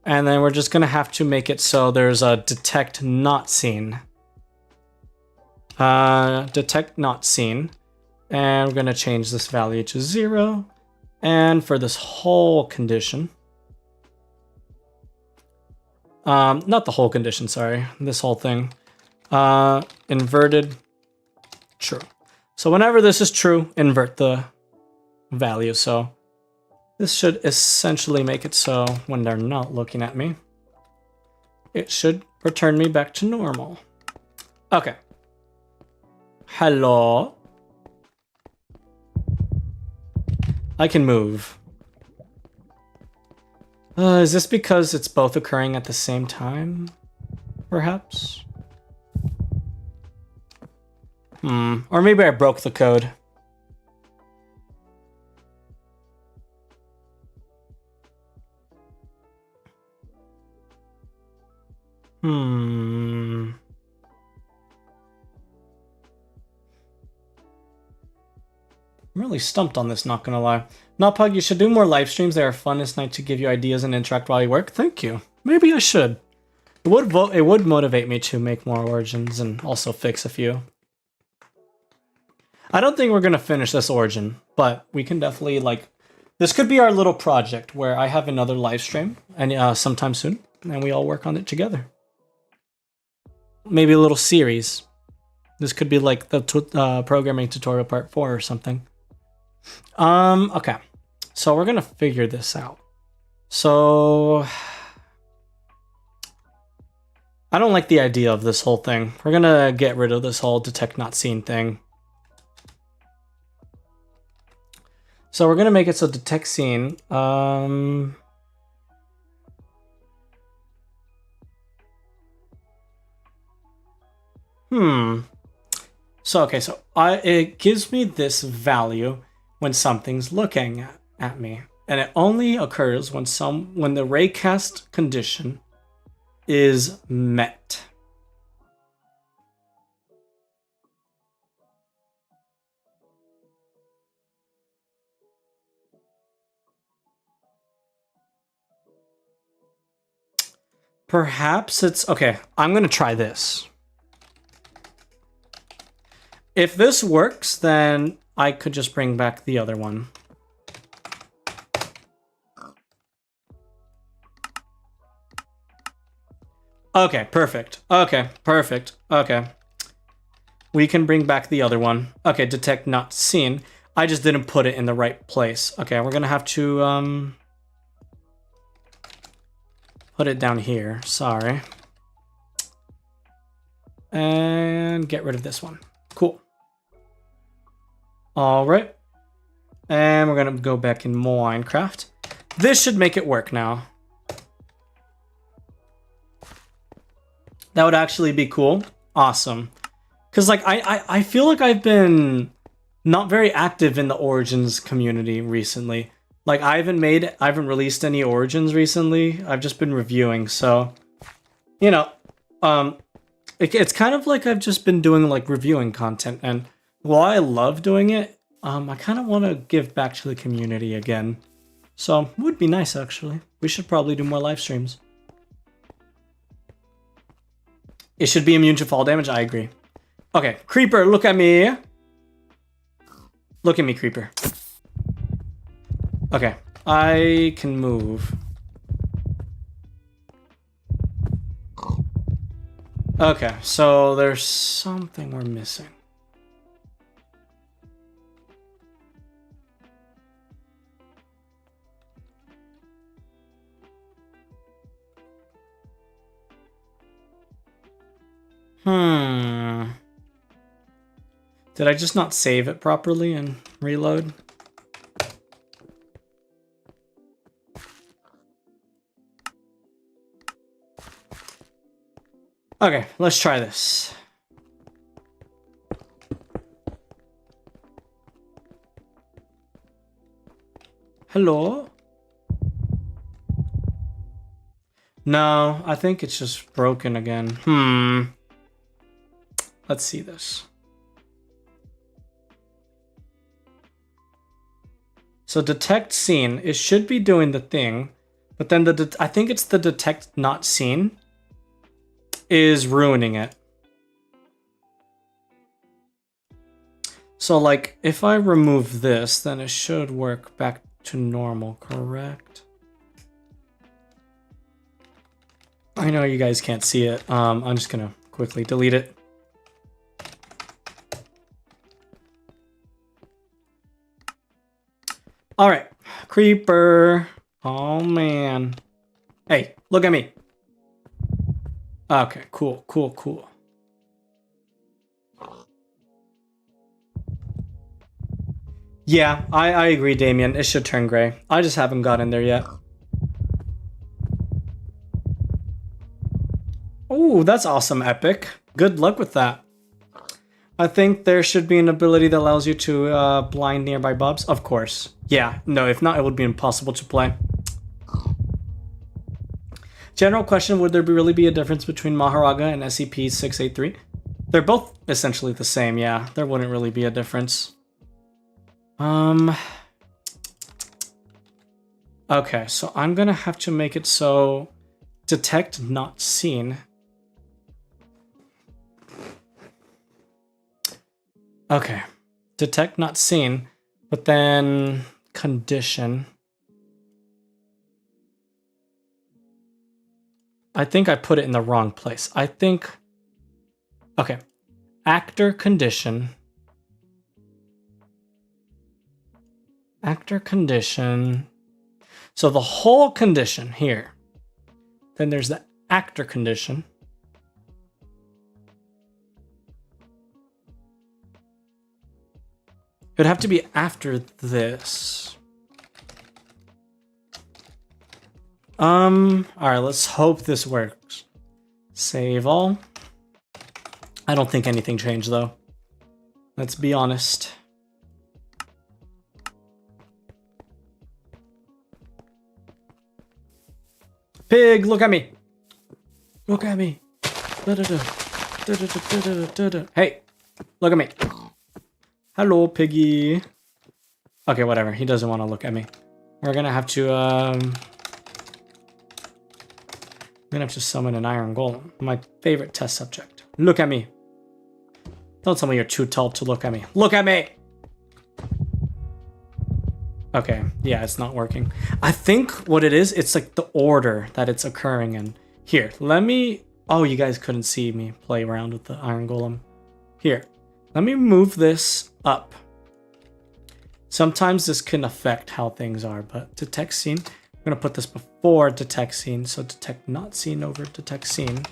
And then we're just gonna have to make it so there's a detect not seen. Detect not seen. And we're gonna change this value to 0. And for this whole condition, not the whole condition, sorry, this whole thing, inverted true. So whenever this is true, invert the value. So this should essentially make it so when they're not looking at me, it should return me back to normal. Okay. Hello. I can move. Is this because it's both occurring at the same time? Perhaps? Or maybe I broke the code. I'm really stumped on this, not gonna lie. NotPog, you should do more live streams. They are fun. It's nice to give you ideas and interact while you work. Thank you. Maybe I should. It would motivate me to make more origins and also fix a few. I don't think we're gonna finish this origin, but we can definitely, like, this could be our little project where I have another live stream and sometime soon, and we all work on it together. Maybe a little series. This could be like the programming tutorial part 4 or something. Okay. So we're going to figure this out. So I don't like the idea of this whole thing. We're going to get rid of this whole detect not seen thing. So we're going to make it so detect scene. So, okay, so it gives me this value when something's looking at me. And it only occurs when the raycast condition is met. Perhaps it's... Okay, I'm going to try this. If this works, then I could just bring back the other one. Okay, perfect. Okay, perfect. Okay. We can bring back the other one. Okay, detect not seen. I just didn't put it in the right place. Okay, we're gonna have to put it down here. Sorry. And get rid of this one. Cool. All right. And we're gonna go back in Minecraft. This should make it work now. That would actually be cool. Awesome. Because like I feel like I've been not very active in the Origins community recently. Like I haven't released any Origins recently. I've just been reviewing, so you know, it's kind of like I've just been doing like reviewing content, and while I love doing it, I kind of want to give back to the community again. So it would be nice actually. We should probably do more live streams. It should be immune to fall damage. I agree. Okay, Creeper, look at me. Look at me, Creeper. Okay, I can move. Okay, so there's something we're missing. Did I just not save it properly and reload? Okay, let's try this. Hello? No, I think it's just broken again. Let's see this. So detect scene, it should be doing the thing, but then I think it's the detect not seen is ruining it. So like if I remove this, then it should work back to normal, correct? I know you guys can't see it. I'm just gonna quickly delete it. All right, Creeper. Oh man. Hey, look at me. Okay, cool. Yeah, I agree, Damien. It should turn gray. I just haven't gotten there yet. Oh, that's awesome, Epic. Good luck with that. I think there should be an ability that allows you to blind nearby mobs. Of course. Yeah, no, if not, it would be impossible to play. General question, would there really be a difference between Maharaga and SCP-683? They're both essentially the same, yeah. There wouldn't really be a difference. Okay, so I'm gonna have to make it so detect not seen. Okay, detect not seen, but then condition. I think I put it in the wrong place. I think, okay, actor condition. Actor condition. So the whole condition here. Then there's the actor condition. It would have to be after this. All right, let's hope this works. Save all. I don't think anything changed though. Let's be honest. Pig, look at me. Look at me. Hey, look at me. Hello, piggy. Okay, whatever. He doesn't want to look at me. We're gonna have to summon an iron golem. My favorite test subject. Look at me. Don't tell me you're too tall to look at me. Look at me! Okay, yeah, it's not working. I think what it is, it's like the order that it's occurring in. Here, let me... Oh, you guys couldn't see me play around with the iron golem. Here, let me move this up. Sometimes this can affect how things are, but detect scene, I'm gonna put this before detect scene, so detect not seen over detect scene.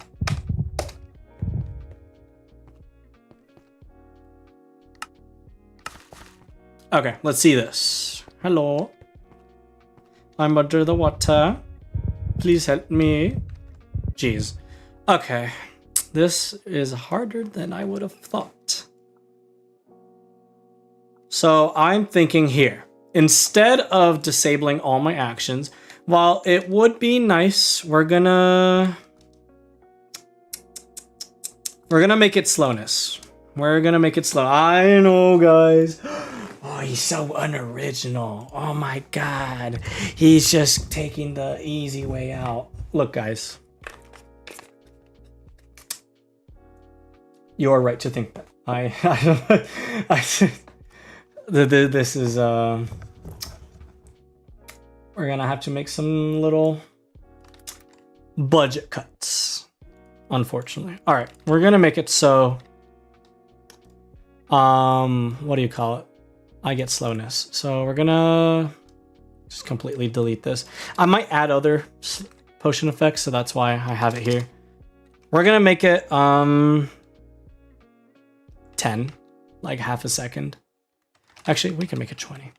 Okay, let's see this. Hello. I'm under the water. Please help me. Jeez. Okay. This is harder than I would have thought. So I'm thinking here, instead of disabling all my actions, while it would be nice, we're gonna make it slowness. We're gonna make it slow. I know, guys. Oh, he's so unoriginal. Oh my god. He's just taking the easy way out. Look, guys. You are right to think that. This is we're gonna have to make some little budget cuts, unfortunately. All right, we're gonna make it so what do you call it? I get slowness. So we're gonna just completely delete this. I might add other potion effects, so that's why I have it here. We're gonna make it 10, like half a second. Actually, we can make it 20.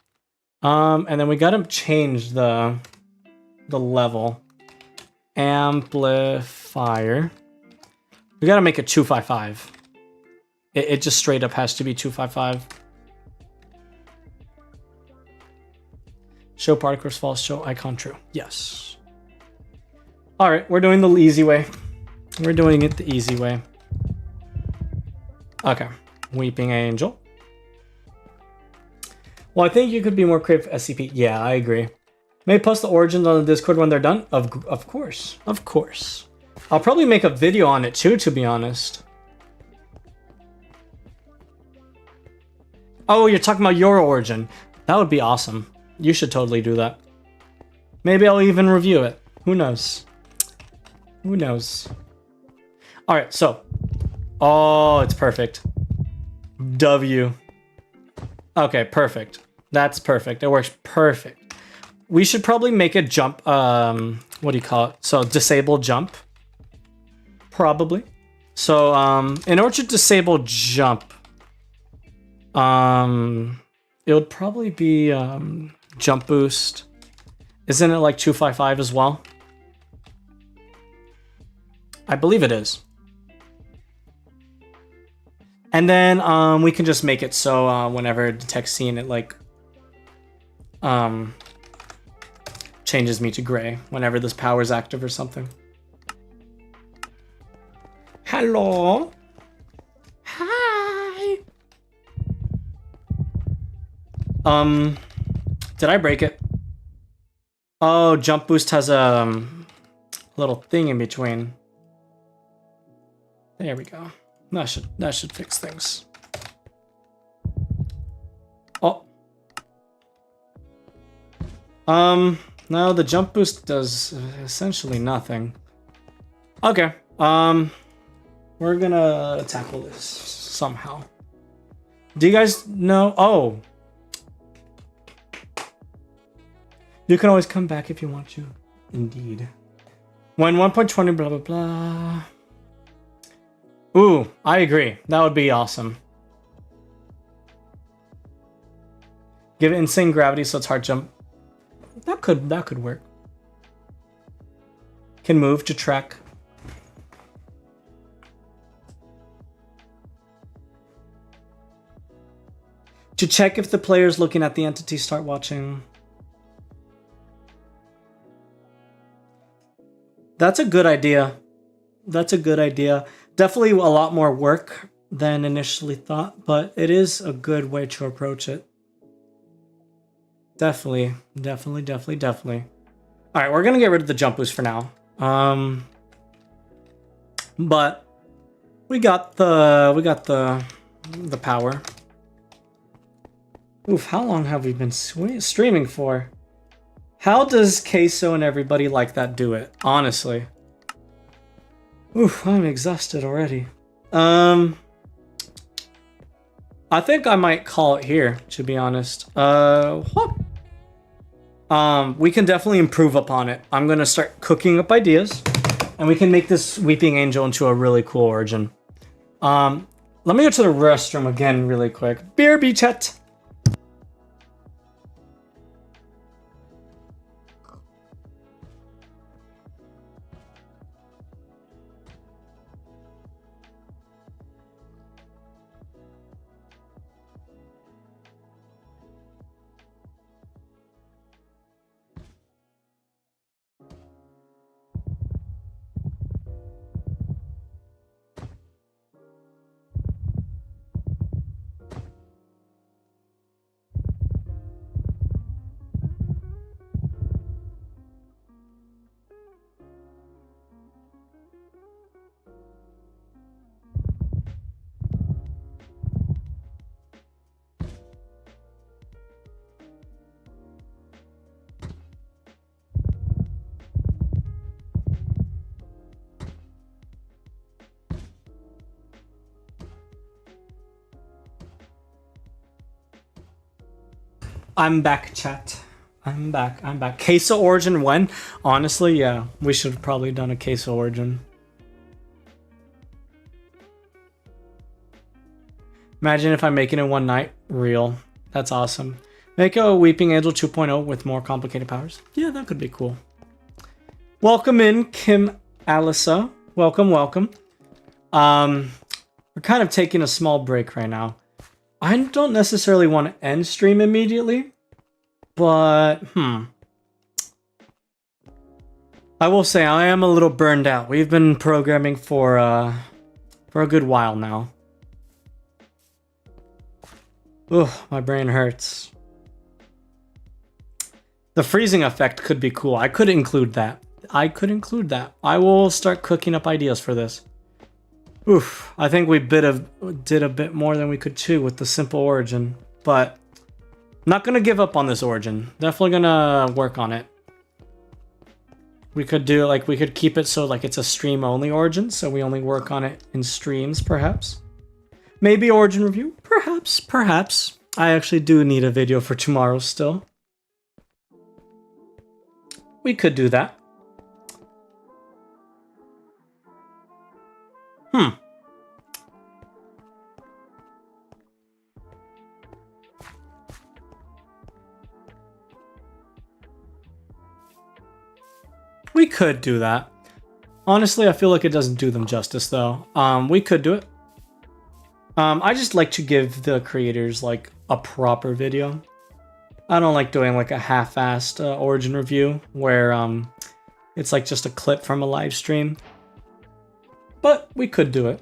And then we gotta change the level. Amplifier. We gotta make it 255. It just straight up has to be 255. Show particles false, show icon true. Yes. All right, we're doing the easy way. We're doing it the easy way. Okay, Weeping Angel. Well, I think you could be more creative for SCP. Yeah, I agree. Maybe post the origins on the Discord when they're done? Of course. Of course. I'll probably make a video on it too, to be honest. Oh, you're talking about your origin. That would be awesome. You should totally do that. Maybe I'll even review it. Who knows? Who knows? All right, so. Oh, it's perfect. W. Okay, perfect. That's perfect. It works perfect. We should probably make a jump. What do you call it? So disable jump. Probably. So in order to disable jump, it would probably be jump boost. Isn't it like 255 as well? I believe it is. And then we can just make it so whenever it detects scene, it like changes me to gray whenever this power is active or something. Hello. Hi. Did I break it? Oh, jump boost has a little thing in between. There we go. That should fix things. Oh. No, the jump boost does essentially nothing. Okay. We're gonna tackle this somehow. Do you guys know? Oh. You can always come back if you want to. Indeed. When 1.20 blah blah blah. Ooh, I agree. That would be awesome. Give it insane gravity so it's hard jump. That could work. Can move to track. To check if the players looking at the entity start watching. That's a good idea. That's a good idea. Definitely a lot more work than initially thought, but it is a good way to approach it. Definitely. All right, we're gonna get rid of the jump boost for now. But we got the power. Oof, how long have we been streaming for? How does Queso and everybody like that do it? Honestly. Oof, I'm exhausted already. I think I might call it here, to be honest. We can definitely improve upon it. I'm gonna start cooking up ideas, and we can make this Weeping Angel into a really cool origin. Let me go to the restroom again really quick. BRB chat. I'm back, chat. I'm back. Queso origin when? Honestly, yeah. We should have probably done a queso origin. Imagine if I'm making it one night. Real. That's awesome. Make a Weeping Angel 2.0 with more complicated powers. Yeah, that could be cool. Welcome in, Kim Alisa. Welcome. We're kind of taking a small break right now. I don't necessarily want to end stream immediately, but I will say I am a little burned out. We've been programming for a good while now. Ugh, my brain hurts. The freezing effect could be cool. I could include that. I will start cooking up ideas for this. Oof, I think we did a bit more than we could chew with the simple origin, but not gonna give up on this origin. Definitely gonna work on it. We could do like we could keep it so like it's a stream only origin, so we only work on it in streams, perhaps. Maybe origin review, perhaps. I actually do need a video for tomorrow still. We could do that. We could do that. Honestly, I feel like it doesn't do them justice though. We could do it. I just like to give the creators like a proper video. I don't like doing like a half-assed origin review where it's like just a clip from a live stream. But we could do it.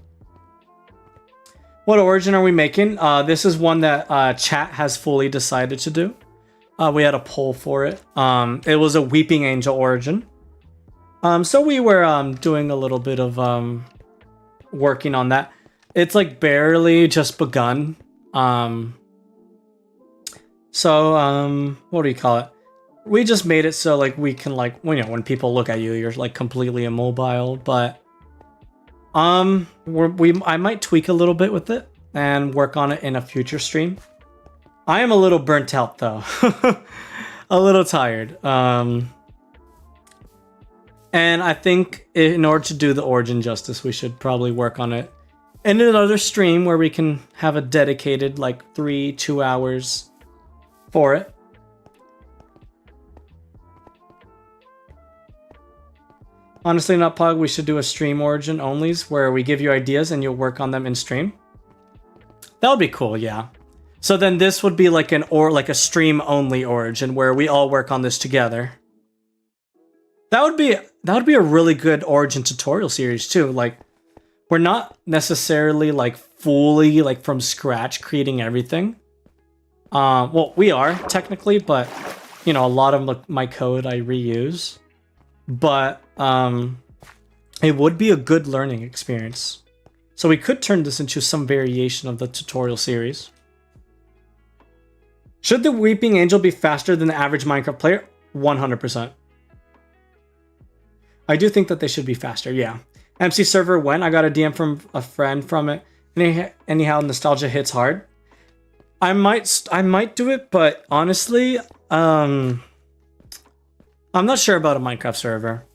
What origin are we making? This is one that chat has fully decided to do. We had a poll for it. It was a Weeping Angel origin. So we were doing a little bit of working on that. It's like barely just begun. So what do you call it? We just made it so like we can like, you know, when people look at you, you're like completely immobile. But I might tweak a little bit with it. and work on it in a future stream. I am a little burnt out though. A little tired. And I think in order to do the origin justice, we should probably work on it in another stream where we can have a dedicated like 2 hours for it. Honestly, NotPog, we should do a stream origin onlys where we give you ideas and you'll work on them in stream. That would be cool, yeah. So then this would be like a stream only origin where we all work on this together. That would be a really good origin tutorial series too. Like, we're not necessarily like fully like from scratch creating everything. Well, we are technically, but you know, a lot of my code I reuse. But it would be a good learning experience. So we could turn this into some variation of the tutorial series. Should the Weeping Angel be faster than the average Minecraft player? 100%. I do think that they should be faster, yeah. MC server when? I got a DM from a friend from it. Anyhow, nostalgia hits hard. I might do it, but honestly, I'm not sure about a Minecraft server.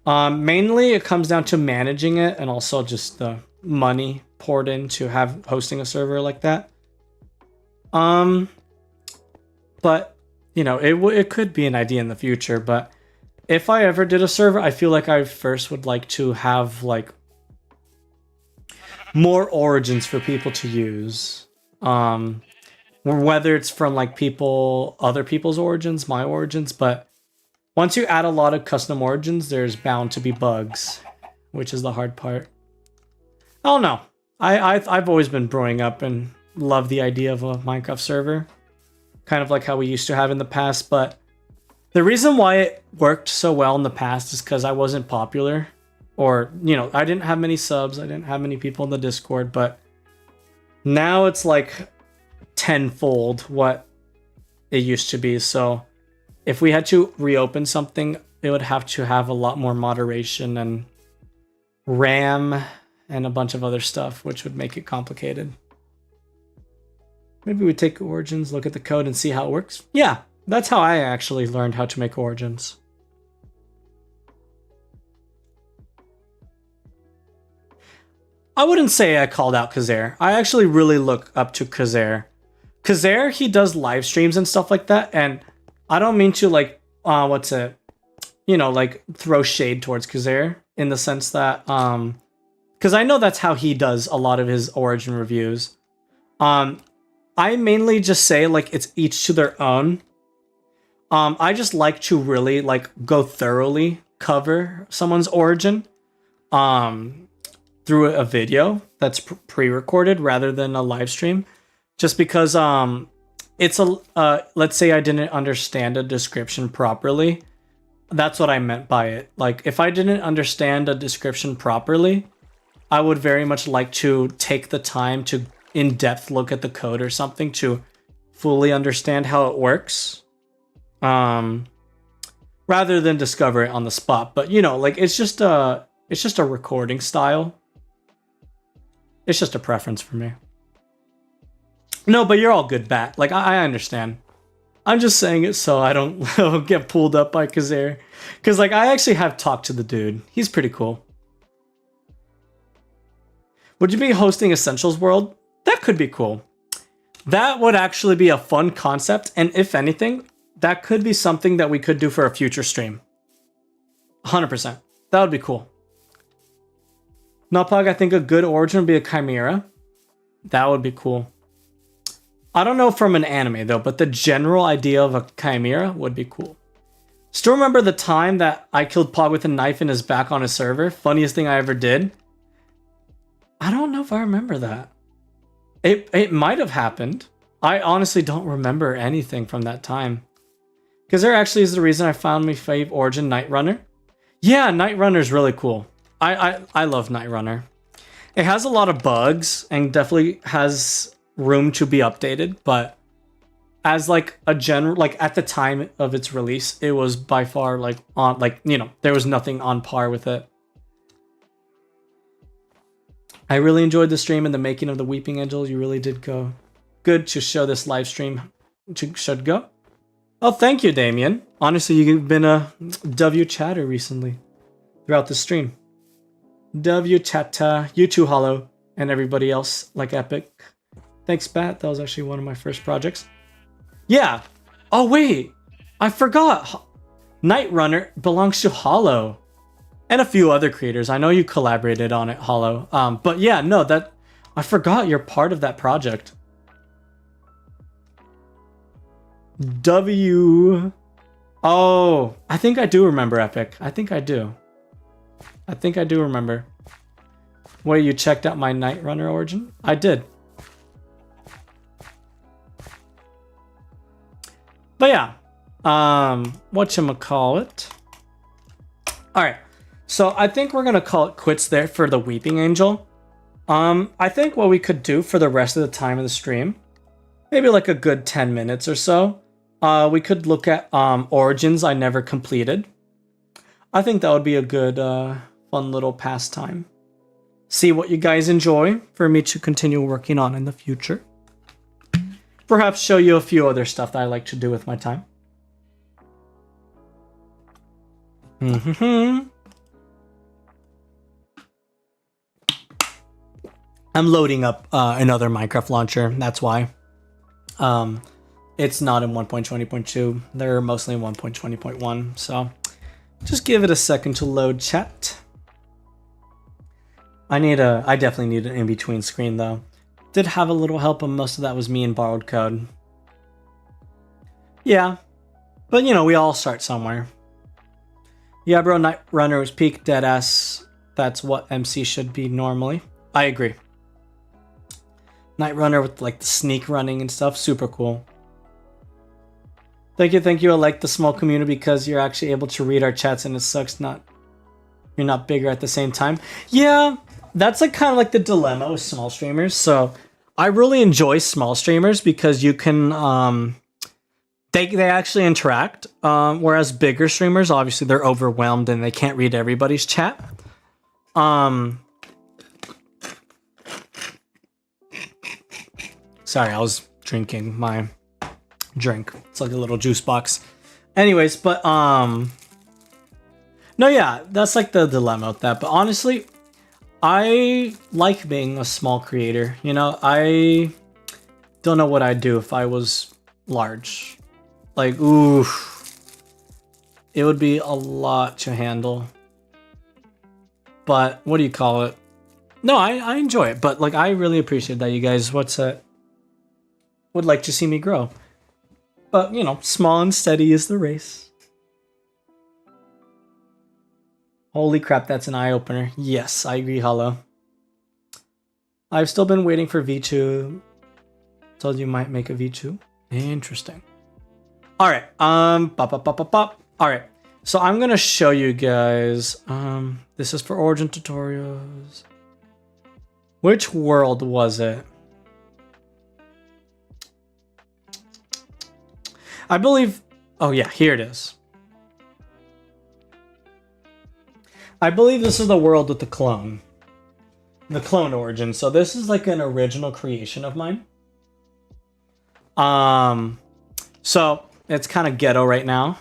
Mainly, it comes down to managing it and also just the money poured into hosting a server like that. But you know, it could be an idea in the future. But if I ever did a server, I feel like I first would like to have like more origins for people to use. Whether it's from like other people's origins, my origins, but once you add a lot of custom origins, there's bound to be bugs, which is the hard part. I don't know. I've always been growing up and love the idea of a Minecraft server, kind of like how we used to have in the past. But the reason why it worked so well in the past is because I wasn't popular, or you know, I didn't have many subs, I didn't have many people in the Discord. But now it's like tenfold what it used to be. So if we had to reopen something, it would have to have a lot more moderation and RAM and a bunch of other stuff, which would make it complicated. Maybe we take origins, look at the code, and see how it works. Yeah, that's how I actually learned how to make origins. I wouldn't say I called out Kazair. I actually really look up to Kazair. Kazair, he does live streams and stuff like that, and I don't mean to like, like throw shade towards Kazair in the sense that, because I know that's how he does a lot of his origin reviews. I mainly just say like it's each to their own. I just like to really like go thoroughly cover someone's origin, through a video that's pre-recorded rather than a live stream, just because it's let's say I didn't understand a description properly. That's what I meant by it. Like, if I didn't understand a description properly, I would very much like to take the time to in-depth look at the code or something to fully understand how it works, rather than discover it on the spot. But you know, like, it's just a recording style. It's just a preference for me. No, but you're all good, Bat. Like, I understand. I'm just saying it so I don't get pulled up by Kazair. Because, like, I actually have talked to the dude. He's pretty cool. Would you be hosting Essentials World? That could be cool. That would actually be a fun concept. And if anything, that could be something that we could do for a future stream. 100%. That would be cool. NotPog, I think a good origin would be a Chimera. That would be cool. I don't know from an anime though, but the general idea of a Chimera would be cool. Still remember the time that I killed Pog with a knife in his back on a server? Funniest thing I ever did? I don't know if I remember that. It might have happened. I honestly don't remember anything from that time. Because there actually is the reason I found my fave origin, Night Runner. Yeah, Night Runner is really cool. I love Night Runner. It has a lot of bugs and definitely has room to be updated, but as like a general, like at the time of its release, it was by far like there was nothing on par with it. I really enjoyed the stream and the making of the Weeping Angel. You really did go good to show this live stream should go. Oh, thank you, Damien. Honestly, you've been a W chatter recently throughout the stream. W chatter, you too, Hollow, and everybody else like Epic. Thanks, Bat. That was actually one of my first projects. Yeah. Oh, wait. I forgot. Night Runner belongs to Hollow and a few other creators. I know you collaborated on it, Hollow. But yeah, no, that I forgot you're part of that project. W. Oh, I think I do remember Epic. I think I do. I think I do remember. Wait, you checked out my Night Runner origin? I did. But yeah, whatchamacallit. Alright, so I think we're gonna call it quits there for the Weeping Angel. I think what we could do for the rest of the time of the stream, maybe like a good 10 minutes or so, we could look at origins I never completed. I think that would be a good, fun little pastime. See what you guys enjoy for me to continue working on in the future. Perhaps show you a few other stuff that I like to do with my time. I'm loading up another Minecraft launcher, that's why. It's not in 1.20.2, they're mostly in 1.20.1, so just give it a second to load, chat. I definitely need an in-between screen though. Did have a little help, but most of that was me and borrowed code. Yeah, but you know, we all start somewhere. Yeah, bro, Night Runner was peak deadass. That's what MC should be normally. I agree. Night Runner with like the sneak running and stuff, super cool. Thank you. I like the small community because you're actually able to read our chats, and it sucks you're not bigger at the same time. Yeah, that's like kind of like the dilemma with small streamers. So I really enjoy small streamers because you can they actually interact, whereas bigger streamers, obviously they're overwhelmed and they can't read everybody's chat. Sorry, I was drinking my drink. It's like a little juice box. Anyways, but no, yeah, that's like the dilemma with that. But honestly, I like being a small creator. You know, I don't know what I'd do if I was large. Like, ooh, it would be a lot to handle. But what do you call it? No, I enjoy it. But like, I really appreciate that you guys would like to see me grow. But you know, small and steady is the race. Holy crap, that's an eye-opener. Yes, I agree, Hollow. I've still been waiting for V2. Told you might make a V2. Interesting. Alright, Alright, so I'm gonna show you guys, this is for origin tutorials. Which world was it? I believe, oh yeah, here it is. I believe this is the world with the clone origin. So this is like an original creation of mine. So it's kind of ghetto right now,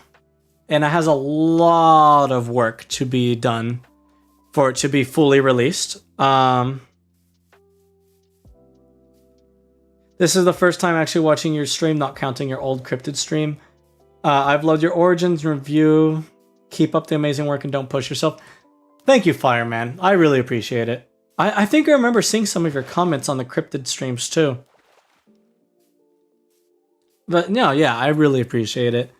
and it has a lot of work to be done for it to be fully released. This is the first time actually watching your stream, not counting your old cryptid stream. I've loved your origins review. Keep up the amazing work and don't push yourself. Thank you, Fireman. I really appreciate it. I think I remember seeing some of your comments on the cryptid streams too. But no, yeah, I really appreciate it.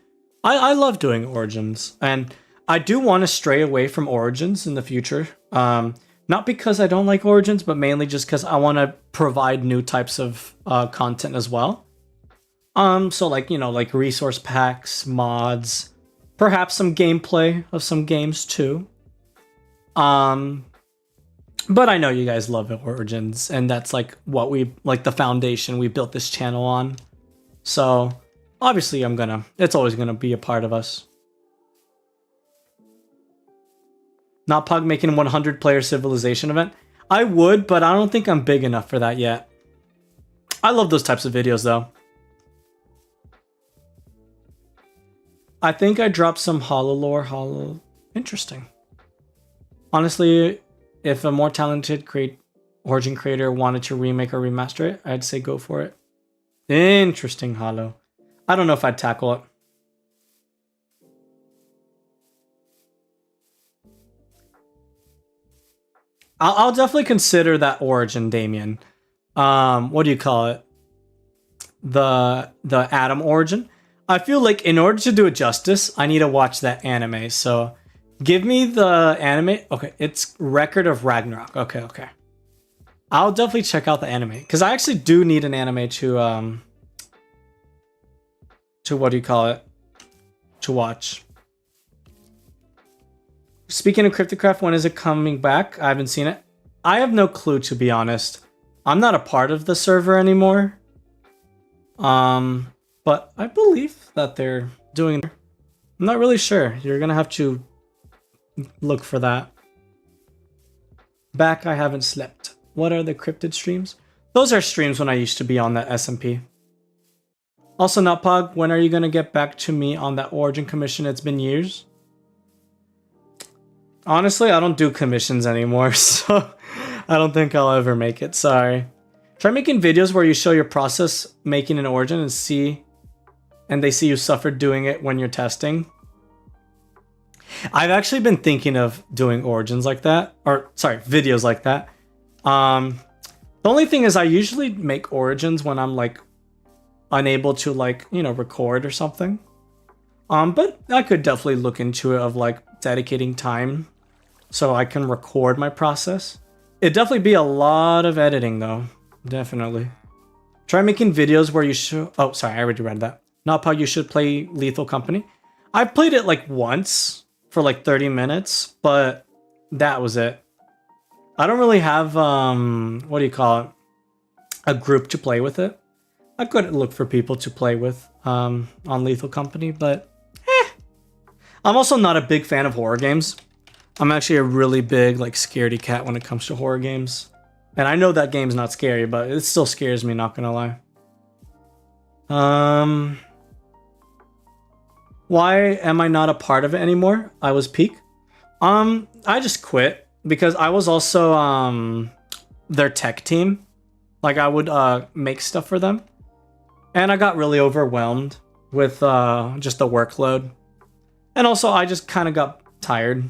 I love doing origins, and I do want to stray away from origins in the future. Not because I don't like origins, but mainly just because I want to provide new types of content as well. So like, you know, like resource packs, mods, perhaps some gameplay of some games too. But I know you guys love origins, and that's like what like the foundation we built this channel on. So obviously it's always gonna be a part of us. NotPog making a 100 player civilization event. I would, but I don't think I'm big enough for that yet. I love those types of videos though. I think I dropped some hollow. Interesting. Honestly, if a more talented Origin creator wanted to remake or remaster it, I'd say go for it. Interesting, hollow. I don't know if I'd tackle it. I'll definitely consider that Origin, Damien. What do you call it? The Adam Origin. I feel like in order to do it justice, I need to watch that anime. So give me the anime. Okay, it's Record of Ragnarok. Okay. I'll definitely check out the anime because I actually do need an anime to what do you call it? To watch. Speaking of Cryptocraft, when is it coming back? I haven't seen it. I have no clue, to be honest. I'm not a part of the server anymore. But I believe that they're doing. I'm not really sure. You're gonna have to look for that. Back, I haven't slept. What are the cryptid streams? Those are streams when I used to be on the SMP. Also, NotPog, when are you gonna get back to me on that Origin commission? It's been years. Honestly, I don't do commissions anymore, so I don't think I'll ever make it. Sorry. Try making videos where you show your process making an Origin and they see you suffered doing it when you're testing. I've actually been thinking of doing Origins like that, or sorry, videos like that. The only thing is I usually make Origins when I'm like unable to like, you know, record or something. But I could definitely look into it of like dedicating time so I can record my process. It'd definitely be a lot of editing though. Definitely. Try making videos where you show... Oh, sorry, I already read that. NotPog, you should play Lethal Company. I played it like once for like 30 minutes, but that was it. I don't really have, what do you call it? A group to play with it. I could look for people to play with on Lethal Company, but I'm also not a big fan of horror games. I'm actually a really big like scaredy cat when it comes to horror games. And I know that game's not scary, but it still scares me, not gonna lie. Why am I not a part of it anymore? I was peak. I just quit because I was also their tech team. Like I would make stuff for them. And I got really overwhelmed with just the workload. And also I just kind of got tired.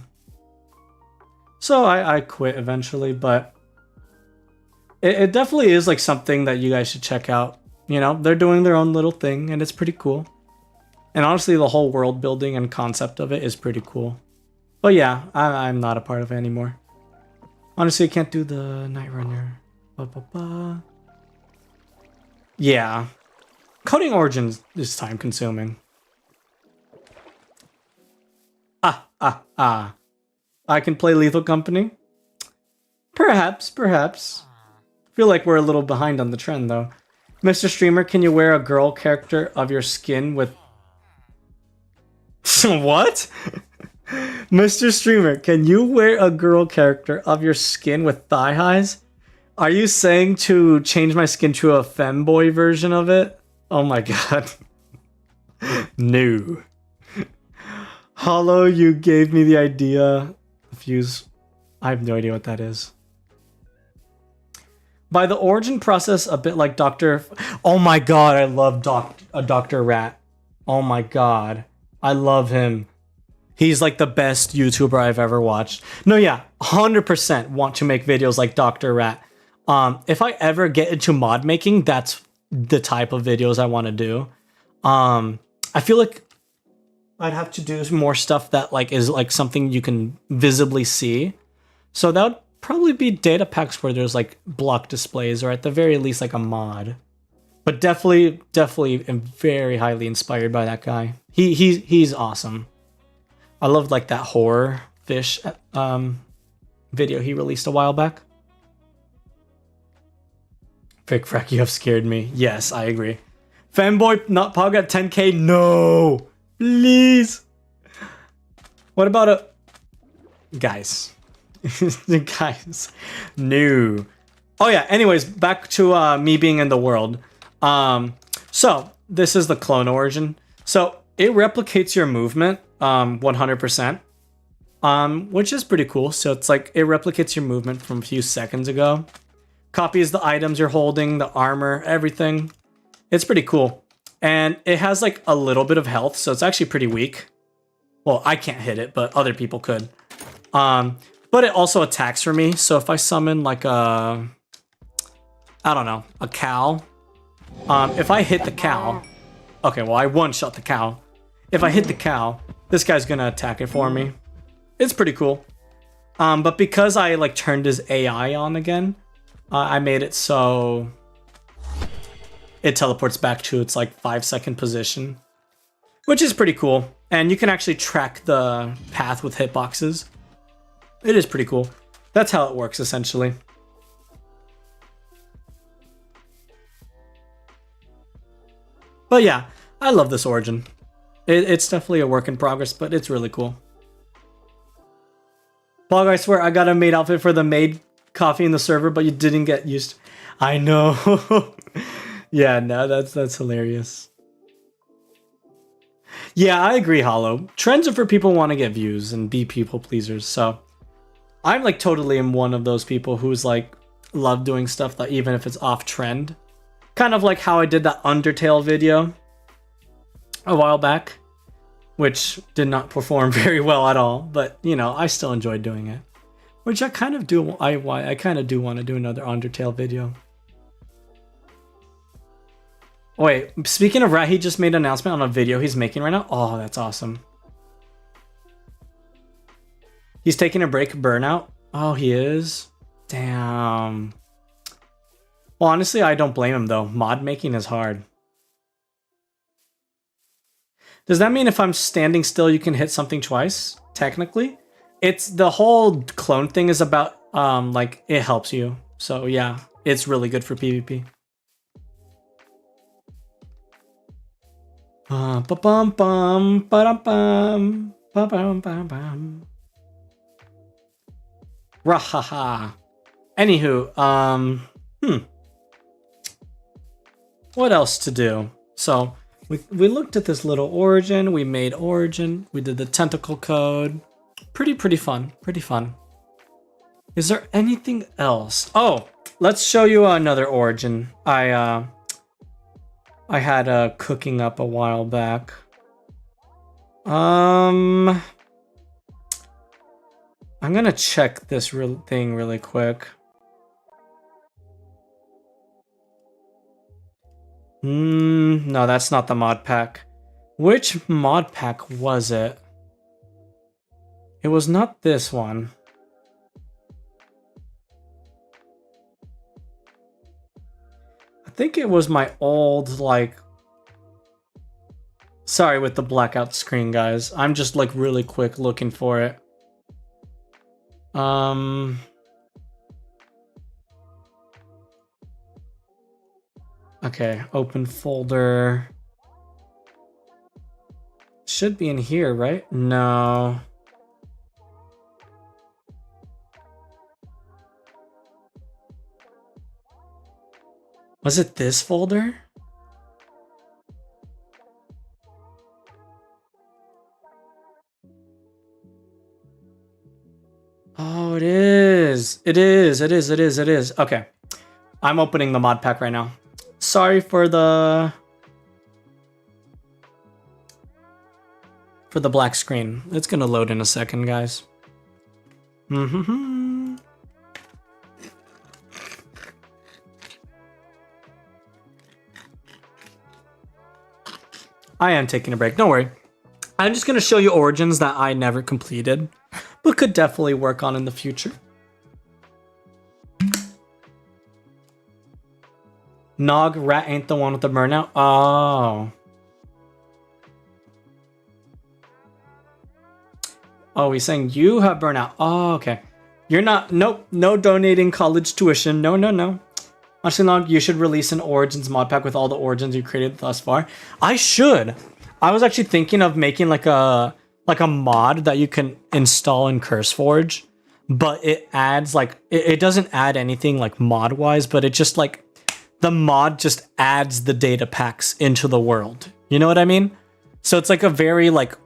So I quit eventually, but it definitely is like something that you guys should check out. You know, they're doing their own little thing and it's pretty cool. And honestly, the whole world building and concept of it is pretty cool. But yeah, I'm not a part of it anymore. Honestly, I can't do the Night Runner. Yeah. Coding Origins is time consuming. I can play Lethal Company? Perhaps. Feel like we're a little behind on the trend though. Mr. Streamer, can you wear a girl character of your skin with... What? Mr. Streamer, can you wear a girl character of your skin with thigh highs? Are you saying to change my skin to a femboy version of it? Oh my god. No. Hollow, you gave me the idea. Fuse. I have no idea what that is. By the origin process, a bit like Dr. Oh my god, I love Dr. Rat. Oh my god. I love him. He's like the best YouTuber I've ever watched. No, yeah, 100% want to make videos like Dr. Rat. If I ever get into mod making, that's the type of videos I want to do. I feel like I'd have to do more stuff that like is like something you can visibly see. So that would probably be data packs where there's like block displays or at the very least like a mod. But definitely am very highly inspired by that guy. He's awesome. I loved like that horror fish video he released a while back. Frick frack, you have scared me. Yes, I agree. Fanboy NotPog at 10k? No! Please! What about a... Guys, Guys, no. Oh yeah, anyways, back to me being in the world. So this is the clone origin. So it replicates your movement 100%, which is pretty cool. So it's like it replicates your movement from a few seconds ago. Copies the items you're holding, the armor, everything. It's pretty cool. And it has like a little bit of health, so it's actually pretty weak. Well, I can't hit it, but other people could. But it also attacks for me. So if I summon like a, I don't know, a cow. If I hit the cow, okay, well I one-shot the cow. If I hit the cow, this guy's gonna attack it for me. It's pretty cool. But because I like turned his AI on again, I made it so it teleports back to its like 5-second position, which is pretty cool. And you can actually track the path with hitboxes. It is pretty cool. That's how it works essentially. But yeah, I love this origin. It's definitely a work in progress, but it's really cool. Pog, I swear I got a maid outfit for the maid coffee in the server, but you didn't get used. I know. Yeah, no, that's hilarious. Yeah, I agree, Hollow. Trends are for people who want to get views and be people pleasers. So I'm like totally am one of those people who's like love doing stuff that even if it's off trend. Kind of like how I did that Undertale video a while back, which did not perform very well at all, but you know, I still enjoyed doing it. Which I kind of do. I kind of do want to do another Undertale video. Wait, speaking of Rat, he just made an announcement on a video he's making right now. Oh, that's awesome. He's taking a break, burnout. Oh, he is? Damn. Well, honestly, I don't blame him though. Mod making is hard. Does that mean if I'm standing still, you can hit something twice? Technically? It's the whole clone thing is about, like, it helps you. So yeah, it's really good for PvP. Ba-bum-bum, ba-dum-bum, ba-bum-bum-bum. Rahaha. Anywho, what else to do? So we looked at this little origin, we made origin, we did the tentacle code. Pretty fun, pretty fun. Is there anything else? Oh, let's show you another origin. I had cooking up a while back. I'm gonna check this thing really quick. No, that's not the mod pack. Which mod pack was it? It was not this one. I think it was my old, like... Sorry with the blackout screen, guys. I'm just, like, really quick looking for it. Okay, open folder. Should be in here, right? No. Was it this folder? Oh, it is. It is. Okay. I'm opening the mod pack right now. Sorry for the black screen. It's gonna load in a second, guys. I am taking a break, don't worry. I'm just gonna show you origins that I never completed, but could definitely work on in the future. Nog, Rat ain't the one with the burnout? Oh. Oh, he's saying you have burnout. Oh, okay. You're not, nope, no donating college tuition. No. Honestly, Nog, you should release an Origins mod pack with all the Origins you created thus far. I should. I was actually thinking of making like a mod that you can install in CurseForge, but it adds like it doesn't add anything like mod wise, but it just like the mod just adds the data packs into the world. You know what I mean? So it's like a very like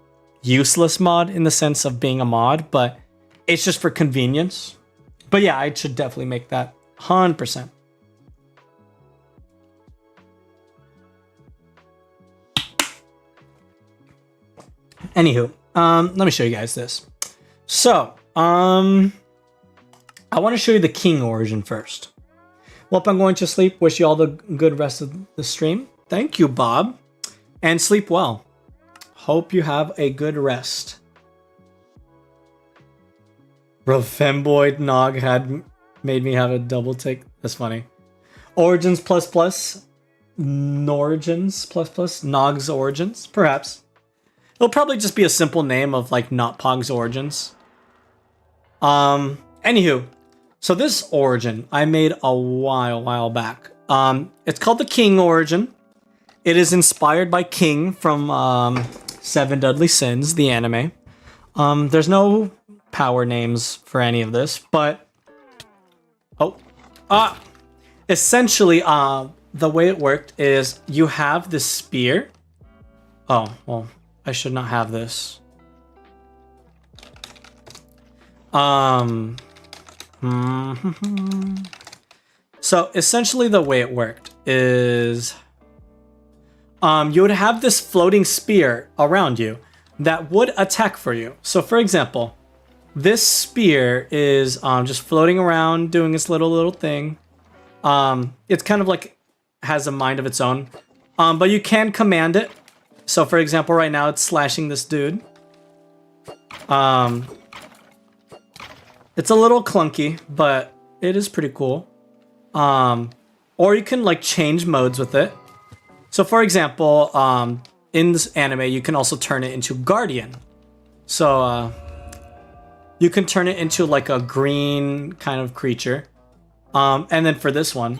useless mod in the sense of being a mod, but it's just for convenience. But yeah, I should definitely make that 100%. Anywho, let me show you guys this. So, I want to show you the king origin first. Well, I'm going to sleep. Wish you all the good rest of the stream. Thank you, Bob. And sleep well. Hope you have a good rest. Bro, Femboy Nog had made me have a double take. That's funny. Origins plus plus. Norigins plus plus. Nog's origins. Perhaps. It'll probably just be a simple name of like NotPog's origins. Anywho. So this origin I made a while back. It's called the King origin. It is inspired by King from Seven Deadly Sins, the anime. There's no power names for any of this, but essentially the way it worked is you have this spear. Oh, well, I should not have this. So essentially the way it worked is you would have this floating spear around you that would attack for you. So for example, this spear is just floating around doing its little thing. It's kind of like has a mind of its own, but you can command it. So for example, right now it's slashing this dude. It's a little clunky, but it is pretty cool. Or you can like change modes with it. So for example, in this anime, you can also turn it into Guardian. So you can turn it into like a green kind of creature. And then for this one,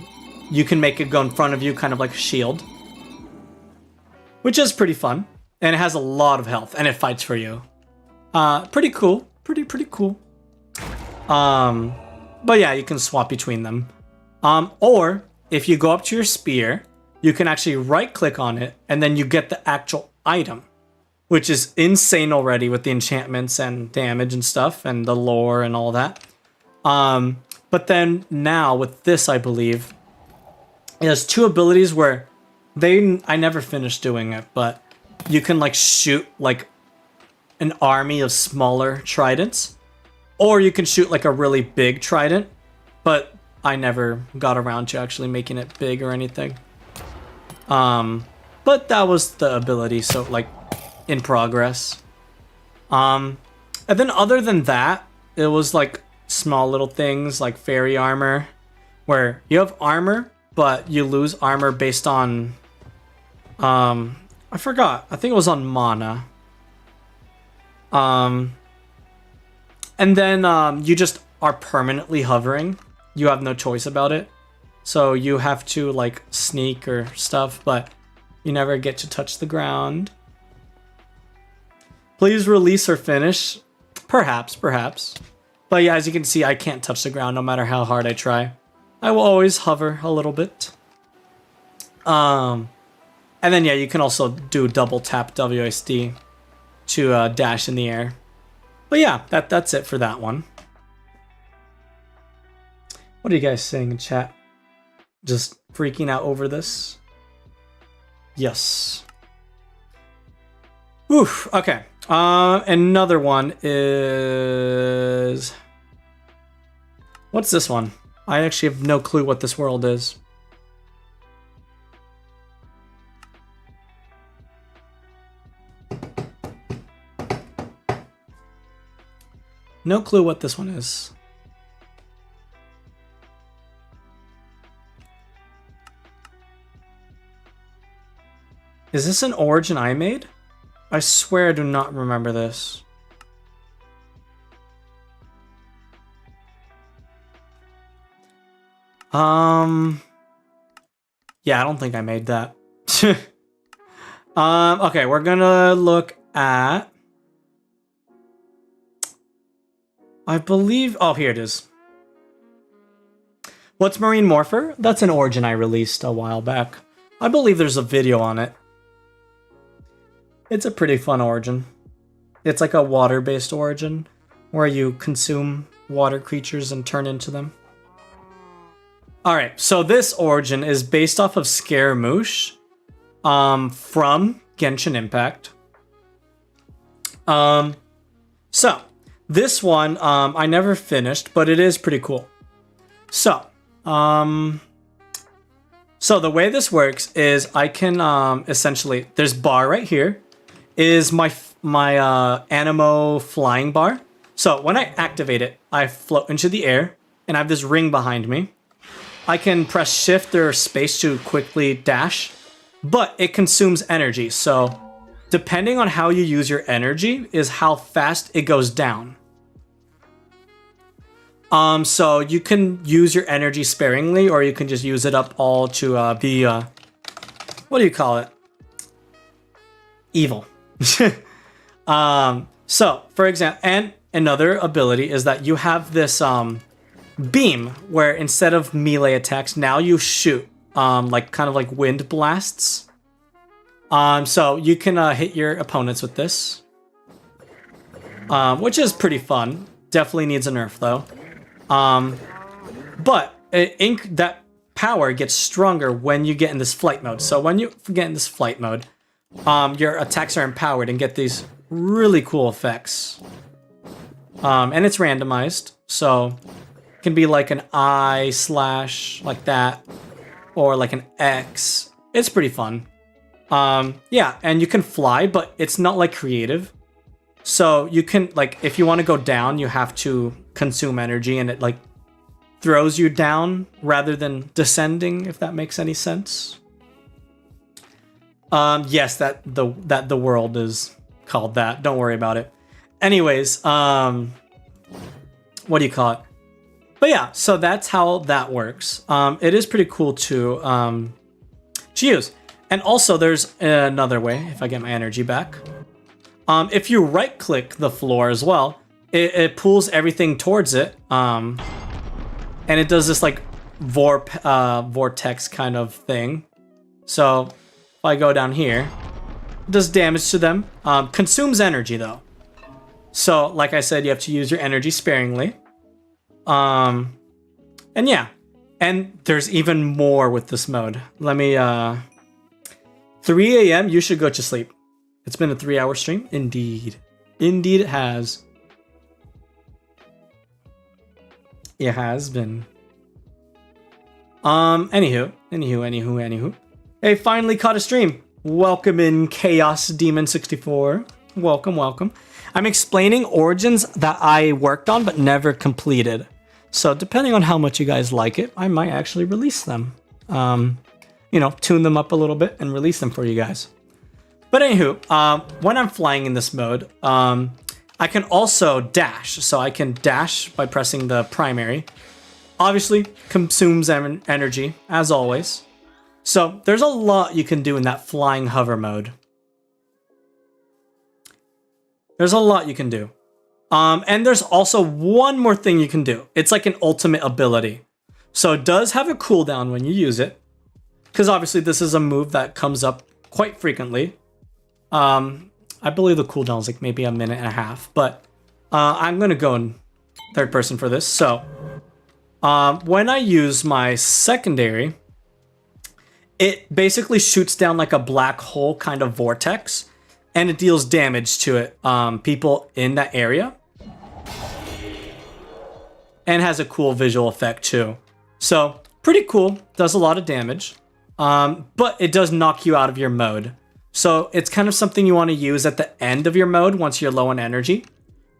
you can make it go in front of you, kind of like a shield. Which is pretty fun. And it has a lot of health, and it fights for you. Pretty cool. Pretty cool. But yeah, you can swap between them. Or if you go up to your spear, you can actually right click on it and then you get the actual item, which is insane already with the enchantments and damage and stuff and the lore and all that. But then now with this, I believe it has two abilities where I never finished doing it, but you can like shoot like an army of smaller tridents. Or you can shoot like a really big trident, but I never got around to actually making it big or anything. But that was the ability, so like in progress. And then other than that, it was like small little things like fairy armor, where you have armor, but you lose armor based on, I forgot, I think it was on mana. And then you just are permanently hovering. You have no choice about it. So you have to like sneak or stuff, but you never get to touch the ground. Please release or finish. Perhaps. But yeah, as you can see, I can't touch the ground no matter how hard I try. I will always hover a little bit. And then yeah, you can also do double tap WSD to dash in the air. But yeah, that's it for that one. What are you guys saying in chat? Just freaking out over this? Yes. Oof, okay. Another one is... What's this one? I actually have no clue what this world is. No clue what this one is. Is this an origin I made? I swear I do not remember this. Yeah, I don't think I made that. Okay, we're gonna look at... I believe... Oh, here it is. What's Marine Morpher? That's an origin I released a while back. I believe there's a video on it. It's a pretty fun origin. It's like a water-based origin where you consume water creatures and turn into them. Alright, so this origin is based off of Scaramouche from Genshin Impact. So, this one I never finished, but it is pretty cool. So the way this works is I can essentially, there's bar right here, is my Anemo flying bar. So when I activate it, I float into the air, and I have this ring behind me. I can press shift or space to quickly dash, but it consumes energy. So depending on how you use your energy is how fast it goes down. So you can use your energy sparingly, or you can just use it up all to be, what do you call it? Evil. So, for example, and another ability is that you have this beam where instead of melee attacks, now you shoot like kind of like wind blasts. So you can hit your opponents with this, which is pretty fun. Definitely needs a nerf though. But that power gets stronger when you get in this flight mode. So when you get in this flight mode, your attacks are empowered and get these really cool effects. And it's randomized, so it can be like an I slash like that, or like an X. It's pretty fun. Yeah, and you can fly, but it's not like creative. So you can, like, if you want to go down, you have to consume energy, and it like throws you down rather than descending, if that makes any sense. Yes, that the world is called that. Don't worry about it. Anyways, what do you call it? But yeah, so that's how that works. It is pretty cool to use. And also there's another way, if I get my energy back. If you right click the floor as well, it pulls everything towards it. And it does this like vortex kind of thing. So if I go down here, it does damage to them. Consumes energy though. So like I said, you have to use your energy sparingly. And yeah, and there's even more with this mode. Let me 3 a.m. you should go to sleep. It's been a 3-hour stream. Indeed. Indeed it has. It has been. Anywho. Hey, finally caught a stream. Welcome in, Chaos Demon 64. Welcome. I'm explaining origins that I worked on but never completed. So depending on how much you guys like it, I might actually release them. You know, tune them up a little bit and release them for you guys. But anywho, when I'm flying in this mode, I can also dash. So I can dash by pressing the primary. Obviously, consumes energy, as always. So there's a lot you can do in that flying hover mode. There's a lot you can do. And there's also one more thing you can do. It's like an ultimate ability. So it does have a cooldown when you use it. Because obviously this is a move that comes up quite frequently. I believe the cooldown is like maybe a minute and a half. But I'm going to go in third person for this. So when I use my secondary, it basically shoots down like a black hole kind of vortex. And it deals damage to it, people in that area. And has a cool visual effect too. So, pretty cool. Does a lot of damage. But it does knock you out of your mode. So, it's kind of something you want to use at the end of your mode once you're low on energy.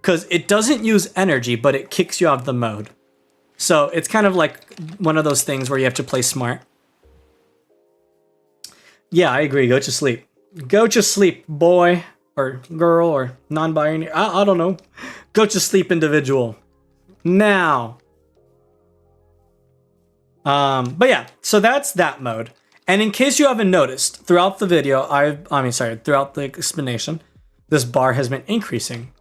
Because it doesn't use energy, but it kicks you out of the mode. So, it's kind of like one of those things where you have to play smart. Yeah, I agree. Go to sleep. Go to sleep, boy, or girl, or non-binary. I don't know. Go to sleep, individual. Now. But yeah, so that's that mode. And in case you haven't noticed, throughout the video, throughout the explanation, this bar has been increasing.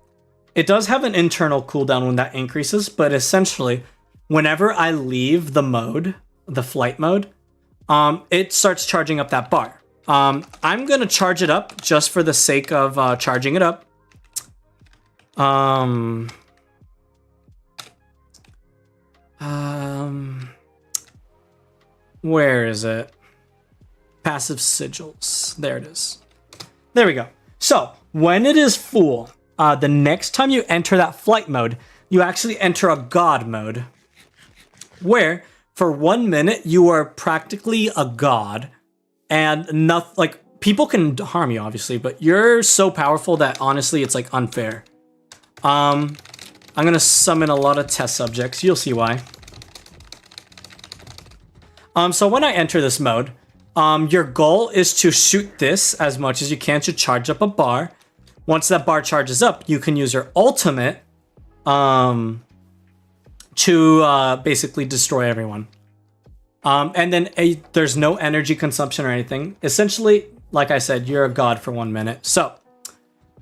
it does have an internal cooldown when that increases, but essentially, whenever I leave the mode, the flight mode, it starts charging up that bar. I'm gonna charge it up just for the sake of charging it up. Where is it? Passive sigils. There it is. There we go. So when it is full, the next time you enter that flight mode, you actually enter a god mode, where for 1 minute you are practically a god, and nothing like people can harm you obviously, but you're so powerful that honestly it's like unfair. I'm gonna summon a lot of test subjects. You'll see why. So when I enter this mode, your goal is to shoot this as much as you can to charge up a bar. Once that bar charges up, you can use your ultimate to basically destroy everyone. And then there's no energy consumption or anything. Essentially, like I said, you're a god for 1 minute. So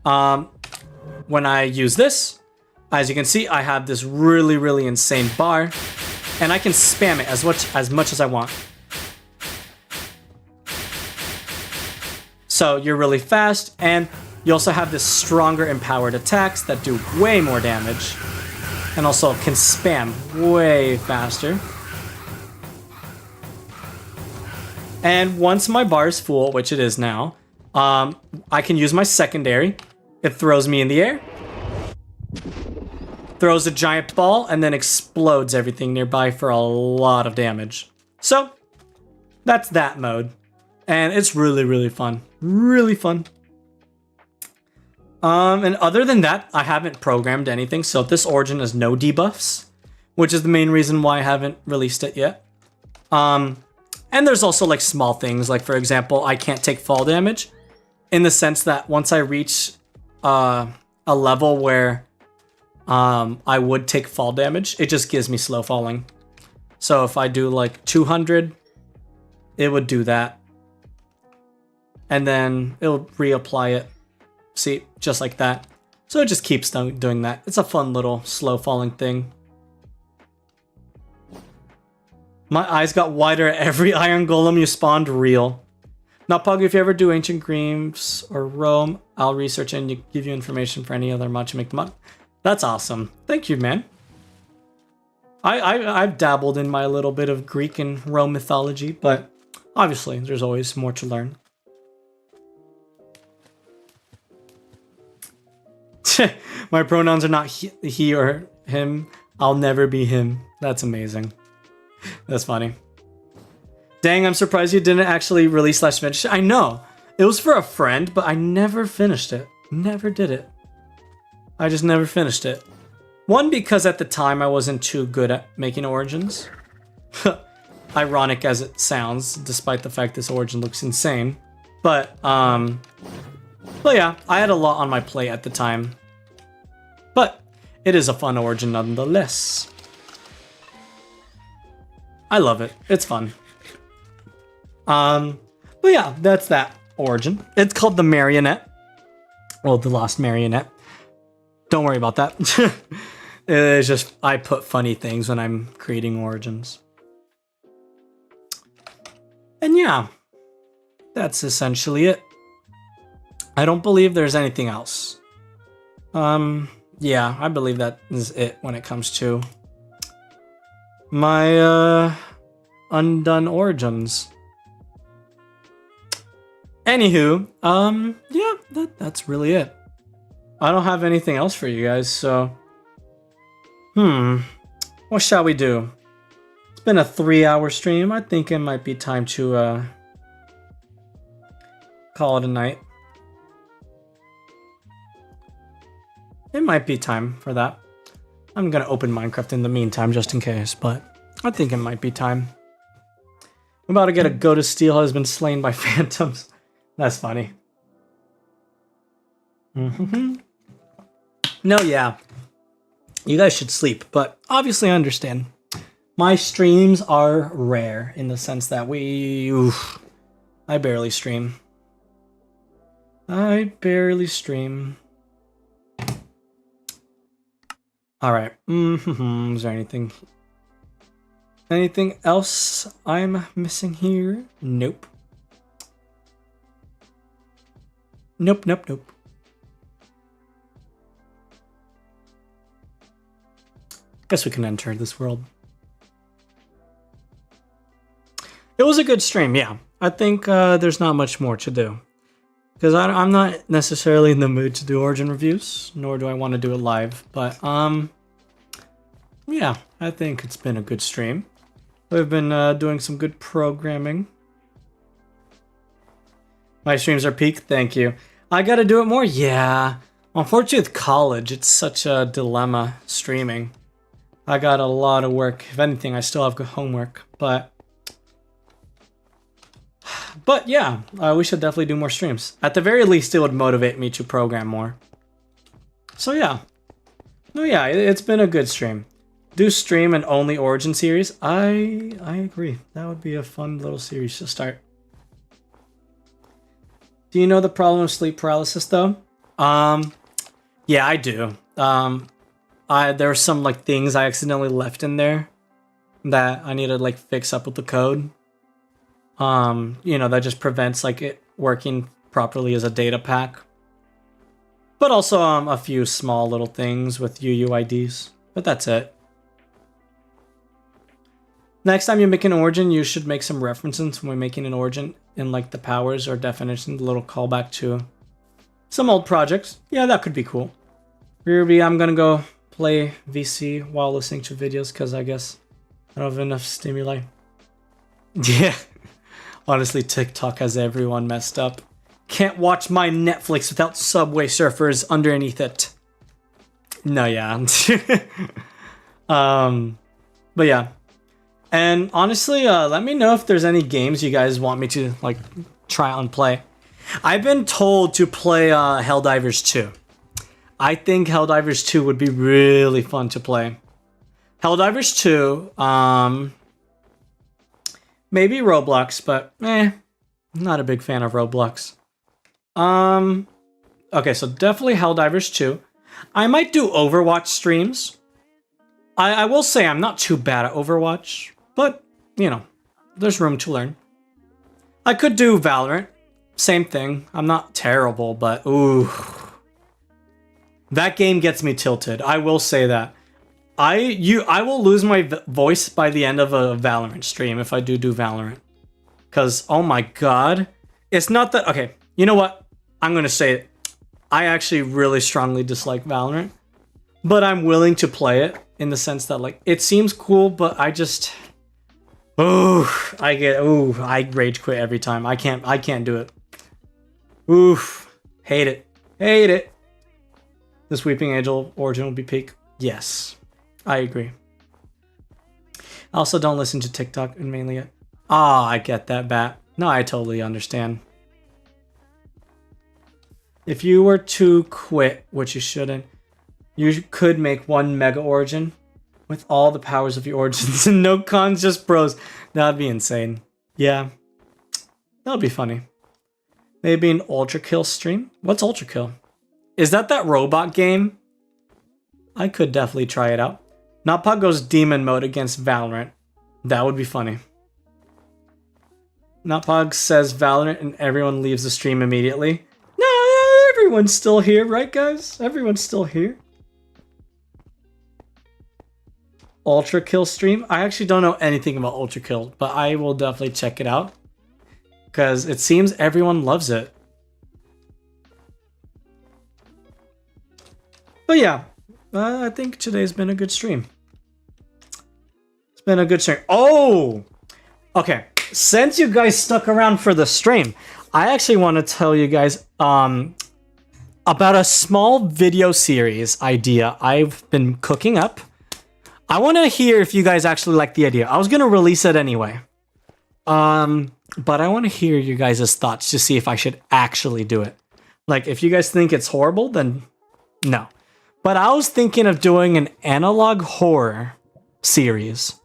when I use this, as you can see, I have this really, really insane bar. And I can spam it as much as I want. So you're really fast, and you also have this stronger empowered attacks that do way more damage. And also can spam way faster. And once my bar is full, which it is now, I can use my secondary. It throws me in the air. Throws a giant ball and then explodes everything nearby for a lot of damage. So that's that mode. And it's really, really fun. Really fun. And other than that, I haven't programmed anything. So this origin has no debuffs, which is the main reason why I haven't released it yet. And there's also like small things. Like for example, I can't take fall damage in the sense that once I reach a level where I would take fall damage, it just gives me slow falling. So if I do like 200, it would do that. And then it'll reapply it. See, just like that. So it just keeps doing that. It's a fun little slow falling thing. My eyes got wider at every iron golem you spawned. Real. NotPog, if you ever do Ancient Dreams or Rome, I'll research and give you information for any other mod to make them up. That's awesome. Thank you, man. I've dabbled in my little bit of Greek and Rome mythology, but obviously there's always more to learn. My pronouns are not he or him. I'll never be him. That's amazing. That's funny. Dang, I'm surprised you didn't actually release / finish it. I know. It was for a friend, but I never finished it. Never did it. I just never finished it. One, because at the time I wasn't too good at making origins. Ironic as it sounds, despite the fact this origin looks insane. But yeah, I had a lot on my plate at the time. But it is a fun origin nonetheless. I love it. It's fun. But yeah, that's that origin. It's called the Marionette. Well, the Lost Marionette. Don't worry about that. It's just, I put funny things when I'm creating origins. And yeah, that's essentially it. I don't believe there's anything else. Yeah, I believe that is it when it comes to my undone origins. Anywho, yeah, that's really it. I don't have anything else for you guys, so what shall we do? It's been a 3-hour stream. I think it might be time to call it a night. It might be time for that. I'm gonna open Minecraft in the meantime just in case, but I think it might be time. I'm about to get a goat of steel has been slain by phantoms. That's funny. No, yeah. You guys should sleep, but obviously I understand. My streams are rare in the sense that I barely stream. All right. Is there anything else I'm missing here? Nope. Nope. Guess we can enter this world. It was a good stream, yeah. I think there's not much more to do. Because I'm not necessarily in the mood to do Origin reviews, nor do I want to do it live. But, yeah, I think it's been a good stream. We've been doing some good programming. My streams are peak, thank you. I gotta do it more? Yeah. Unfortunately with college, it's such a dilemma streaming. I got a lot of work. If anything, I still have good homework, but yeah, we should definitely do more streams. At the very least, it would motivate me to program more. So yeah. No, yeah, it's been a good stream. Do stream an only Origin series? I agree. That would be a fun little series to start. Do you know the problem of sleep paralysis though? Yeah, I do. There were some like things I accidentally left in there that I need to like fix up with the code. You know, that just prevents like it working properly as a data pack. But also a few small little things with UUIDs. But that's it. Next time you make an origin, you should make some references when making an origin in like the powers or definitions, a little callback to some old projects. Yeah, that could be cool. Ruby, I'm gonna go play VC while listening to videos because I guess I don't have enough stimuli. Yeah. Honestly, TikTok has everyone messed up. Can't watch my Netflix without Subway Surfers underneath it. No, yeah. But yeah. And honestly, let me know if there's any games you guys want me to like try out and play. I've been told to play Helldivers 2. I think Helldivers 2 would be really fun to play. Helldivers 2, maybe Roblox, but not a big fan of Roblox. Okay, so definitely Helldivers 2. I might do Overwatch streams. I will say I'm not too bad at Overwatch, but, you know, there's room to learn. I could do Valorant. Same thing. I'm not terrible, but ooh. That game gets me tilted. I will say that. I will lose my voice by the end of a Valorant stream if I do Valorant. Because, oh my god. It's not that... Okay, you know what? I'm going to say it. I actually really strongly dislike Valorant. But I'm willing to play it in the sense that, like, it seems cool, but I just... I rage quit every time. I can't do it. Oof. Hate it. Hate it. This Weeping Angel origin will be peak. Yes. I agree. I also don't listen to TikTok and mainly it. I get that, Bat. No, I totally understand. If you were to quit, which you shouldn't, you could make one mega origin with all the powers of your origins and no cons, just pros. That'd be insane. Yeah. That would be funny. Maybe an Ultra Kill stream? What's Ultra Kill? Is that robot game? I could definitely try it out. NotPog goes demon mode against Valorant. That would be funny. NotPog says Valorant and everyone leaves the stream immediately. No, everyone's still here, right guys? Everyone's still here. Ultra Kill stream? I actually don't know anything about Ultra Kill, but I will definitely check it out. Because it seems everyone loves it. But yeah, I think today's been a good stream. It's been a good stream. Oh! Okay, since you guys stuck around for the stream, I actually want to tell you guys about a small video series idea I've been cooking up. I want to hear if you guys actually like the idea. I was going to release it anyway. But I want to hear you guys' thoughts to see if I should actually do it. Like, if you guys think it's horrible, then no. But I was thinking of doing an analog horror series.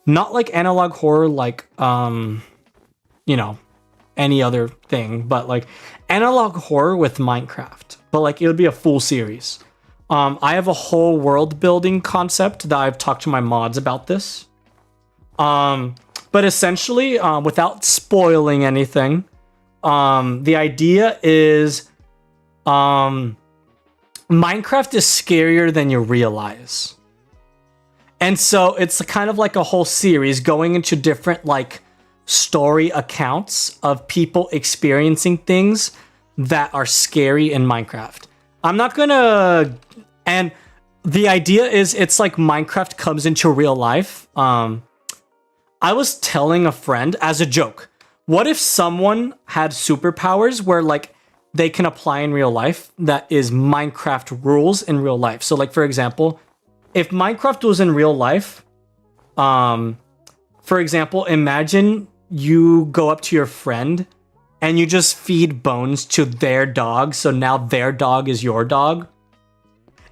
Not like analog horror like, you know, any other thing. But like analog horror with Minecraft. But like, it would be a full series. I have a whole world building concept that I've talked to my mods about this. But essentially, without spoiling anything, the idea is Minecraft is scarier than you realize. And so it's kind of like a whole series going into different like story accounts of people experiencing things that are scary in Minecraft. I'm not gonna... And the idea is it's like Minecraft comes into real life. I was telling a friend as a joke, what if someone had superpowers where like they can apply in real life that is Minecraft rules in real life? So like, for example, if Minecraft was in real life, for example, imagine you go up to your friend and you just feed bones to their dog. So now their dog is your dog.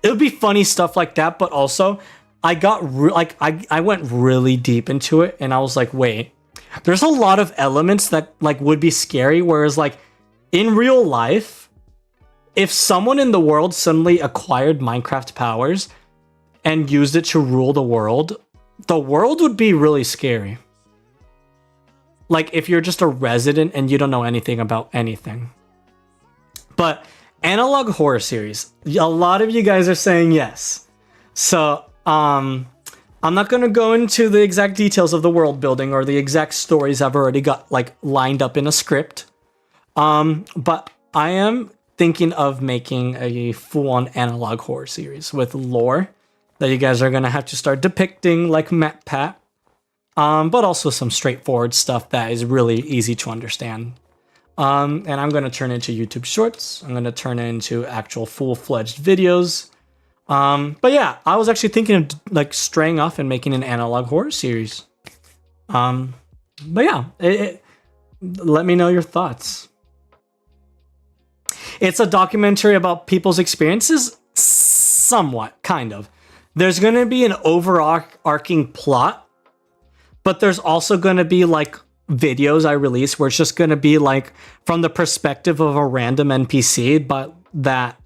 It would be funny stuff like that. But also I got I went really deep into it and I was like, wait, there's a lot of elements that like would be scary. Whereas like in real life, if someone in the world suddenly acquired Minecraft powers and used it to rule the world would be really scary. Like if you're just a resident and you don't know anything about anything. But analog horror series, a lot of you guys are saying yes. So I'm not going to go into the exact details of the world building or the exact stories I've already got like lined up in a script. But I am thinking of making a full-on analog horror series with lore that you guys are going to have to start depicting like MatPat. But also some straightforward stuff that is really easy to understand. And I'm going to turn into YouTube shorts. I'm going to turn it into actual full-fledged videos. But yeah, I was actually thinking of like straying off and making an analog horror series. But yeah, let me know your thoughts. It's a documentary about people's experiences, somewhat, kind of. There's going to be an overarching plot, but there's also going to be like videos I release where it's just going to be like from the perspective of a random NPC, but that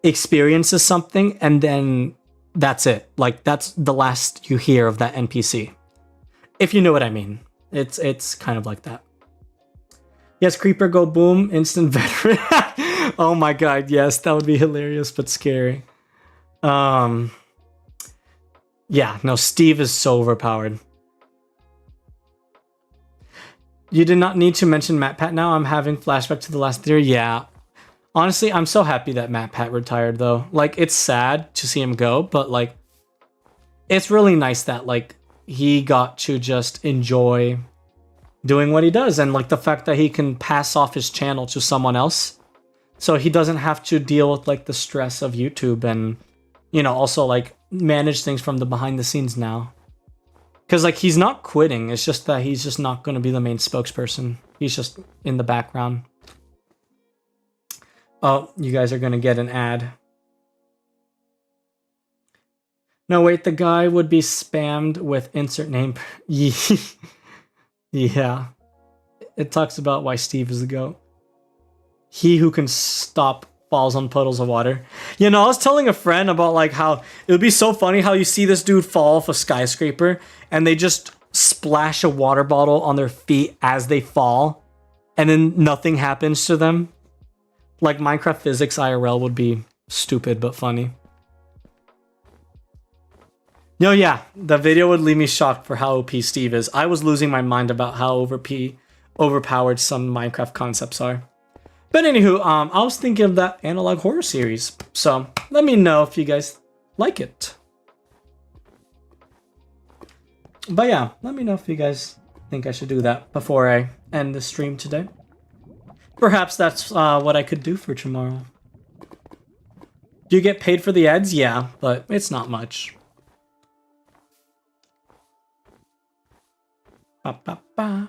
experiences something, and then that's it. Like that's the last you hear of that NPC. If you know what I mean. It's kind of like that. Yes, Creeper go boom, instant veteran. Oh my god, yes, that would be hilarious but scary. Yeah, no, Steve is so overpowered. You did not need to mention MatPat now. I'm having flashback to the last theory. Yeah. Honestly, I'm so happy that MatPat retired though. Like, it's sad to see him go, but like, it's really nice that like he got to just enjoy doing what he does, and like the fact that he can pass off his channel to someone else, so he doesn't have to deal with like the stress of YouTube, and you know, also like manage things from the behind the scenes now. Because like he's not quitting, it's just that he's just not going to be the main spokesperson. He's just in the background. Oh, you guys are going to get an ad. No, wait, the guy would be spammed with insert name. Yeah. It talks about why Steve is the GOAT. He who can stop falls on puddles of water. You know, I was telling a friend about like how it would be so funny how you see this dude fall off a skyscraper and they just splash a water bottle on their feet as they fall, and then nothing happens to them. Like Minecraft physics IRL would be stupid but funny. No, yeah, the video would leave me shocked for how OP Steve is. I was losing my mind about how overpowered some Minecraft concepts are. But anywho, I was thinking of that analog horror series. So let me know if you guys like it. But yeah, let me know if you guys think I should do that before I end the stream today. Perhaps that's what I could do for tomorrow. Do you get paid for the ads? Yeah, but it's not much.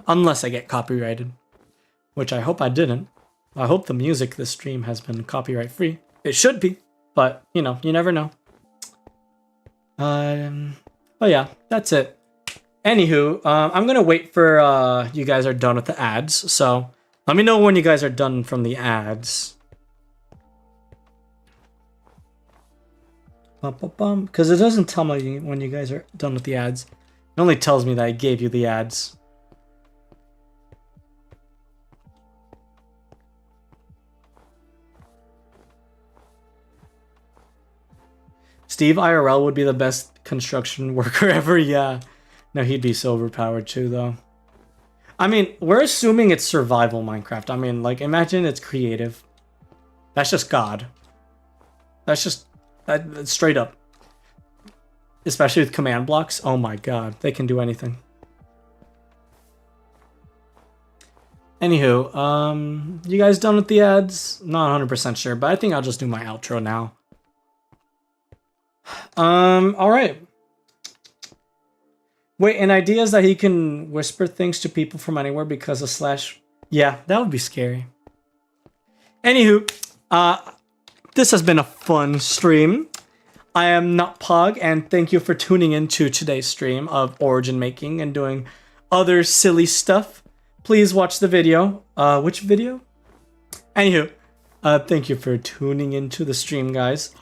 Unless I get copyrighted, which I hope I didn't. I hope the music this stream has been copyright free. It should be, but you know, you never know. But yeah, that's it. Anywho, I'm gonna wait for you guys are done with the ads. So let me know when you guys are done from the ads. Because it doesn't tell me when you guys are done with the ads. It only tells me that I gave you the ads. Steve IRL would be the best construction worker ever, yeah. No, he'd be so overpowered too, though. I mean, we're assuming it's survival Minecraft. I mean, like, imagine it's creative. That's just God. That's just that's straight up. Especially with command blocks. Oh my god, they can do anything. Anywho, you guys done with the ads? Not 100% sure, but I think I'll just do my outro now. All right. Wait, an idea is that he can whisper things to people from anywhere because of slash. Yeah, that would be scary. Anywho, this has been a fun stream. I am NotPog, and thank you for tuning in to today's stream of origin making and doing other silly stuff. Please watch the video. Which video? Anywho, thank you for tuning into the stream, guys.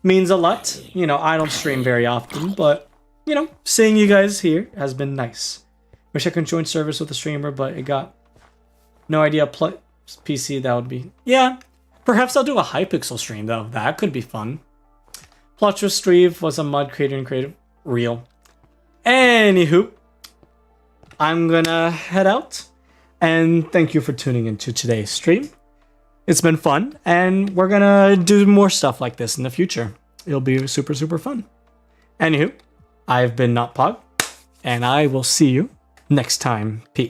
Means a lot. You know, I don't stream very often, but, you know, seeing you guys here has been nice. Wish I could join service with a streamer, but it got no idea. PC, that would be... Yeah, perhaps I'll do a Hypixel stream, though. That could be fun. Plot with Steve was a mod creator and creative. Real. Anywho, I'm gonna head out. And thank you for tuning into today's stream. It's been fun, and we're gonna do more stuff like this in the future. It'll be super, super fun. Anywho, I've been NotPog, and I will see you next time. Peace.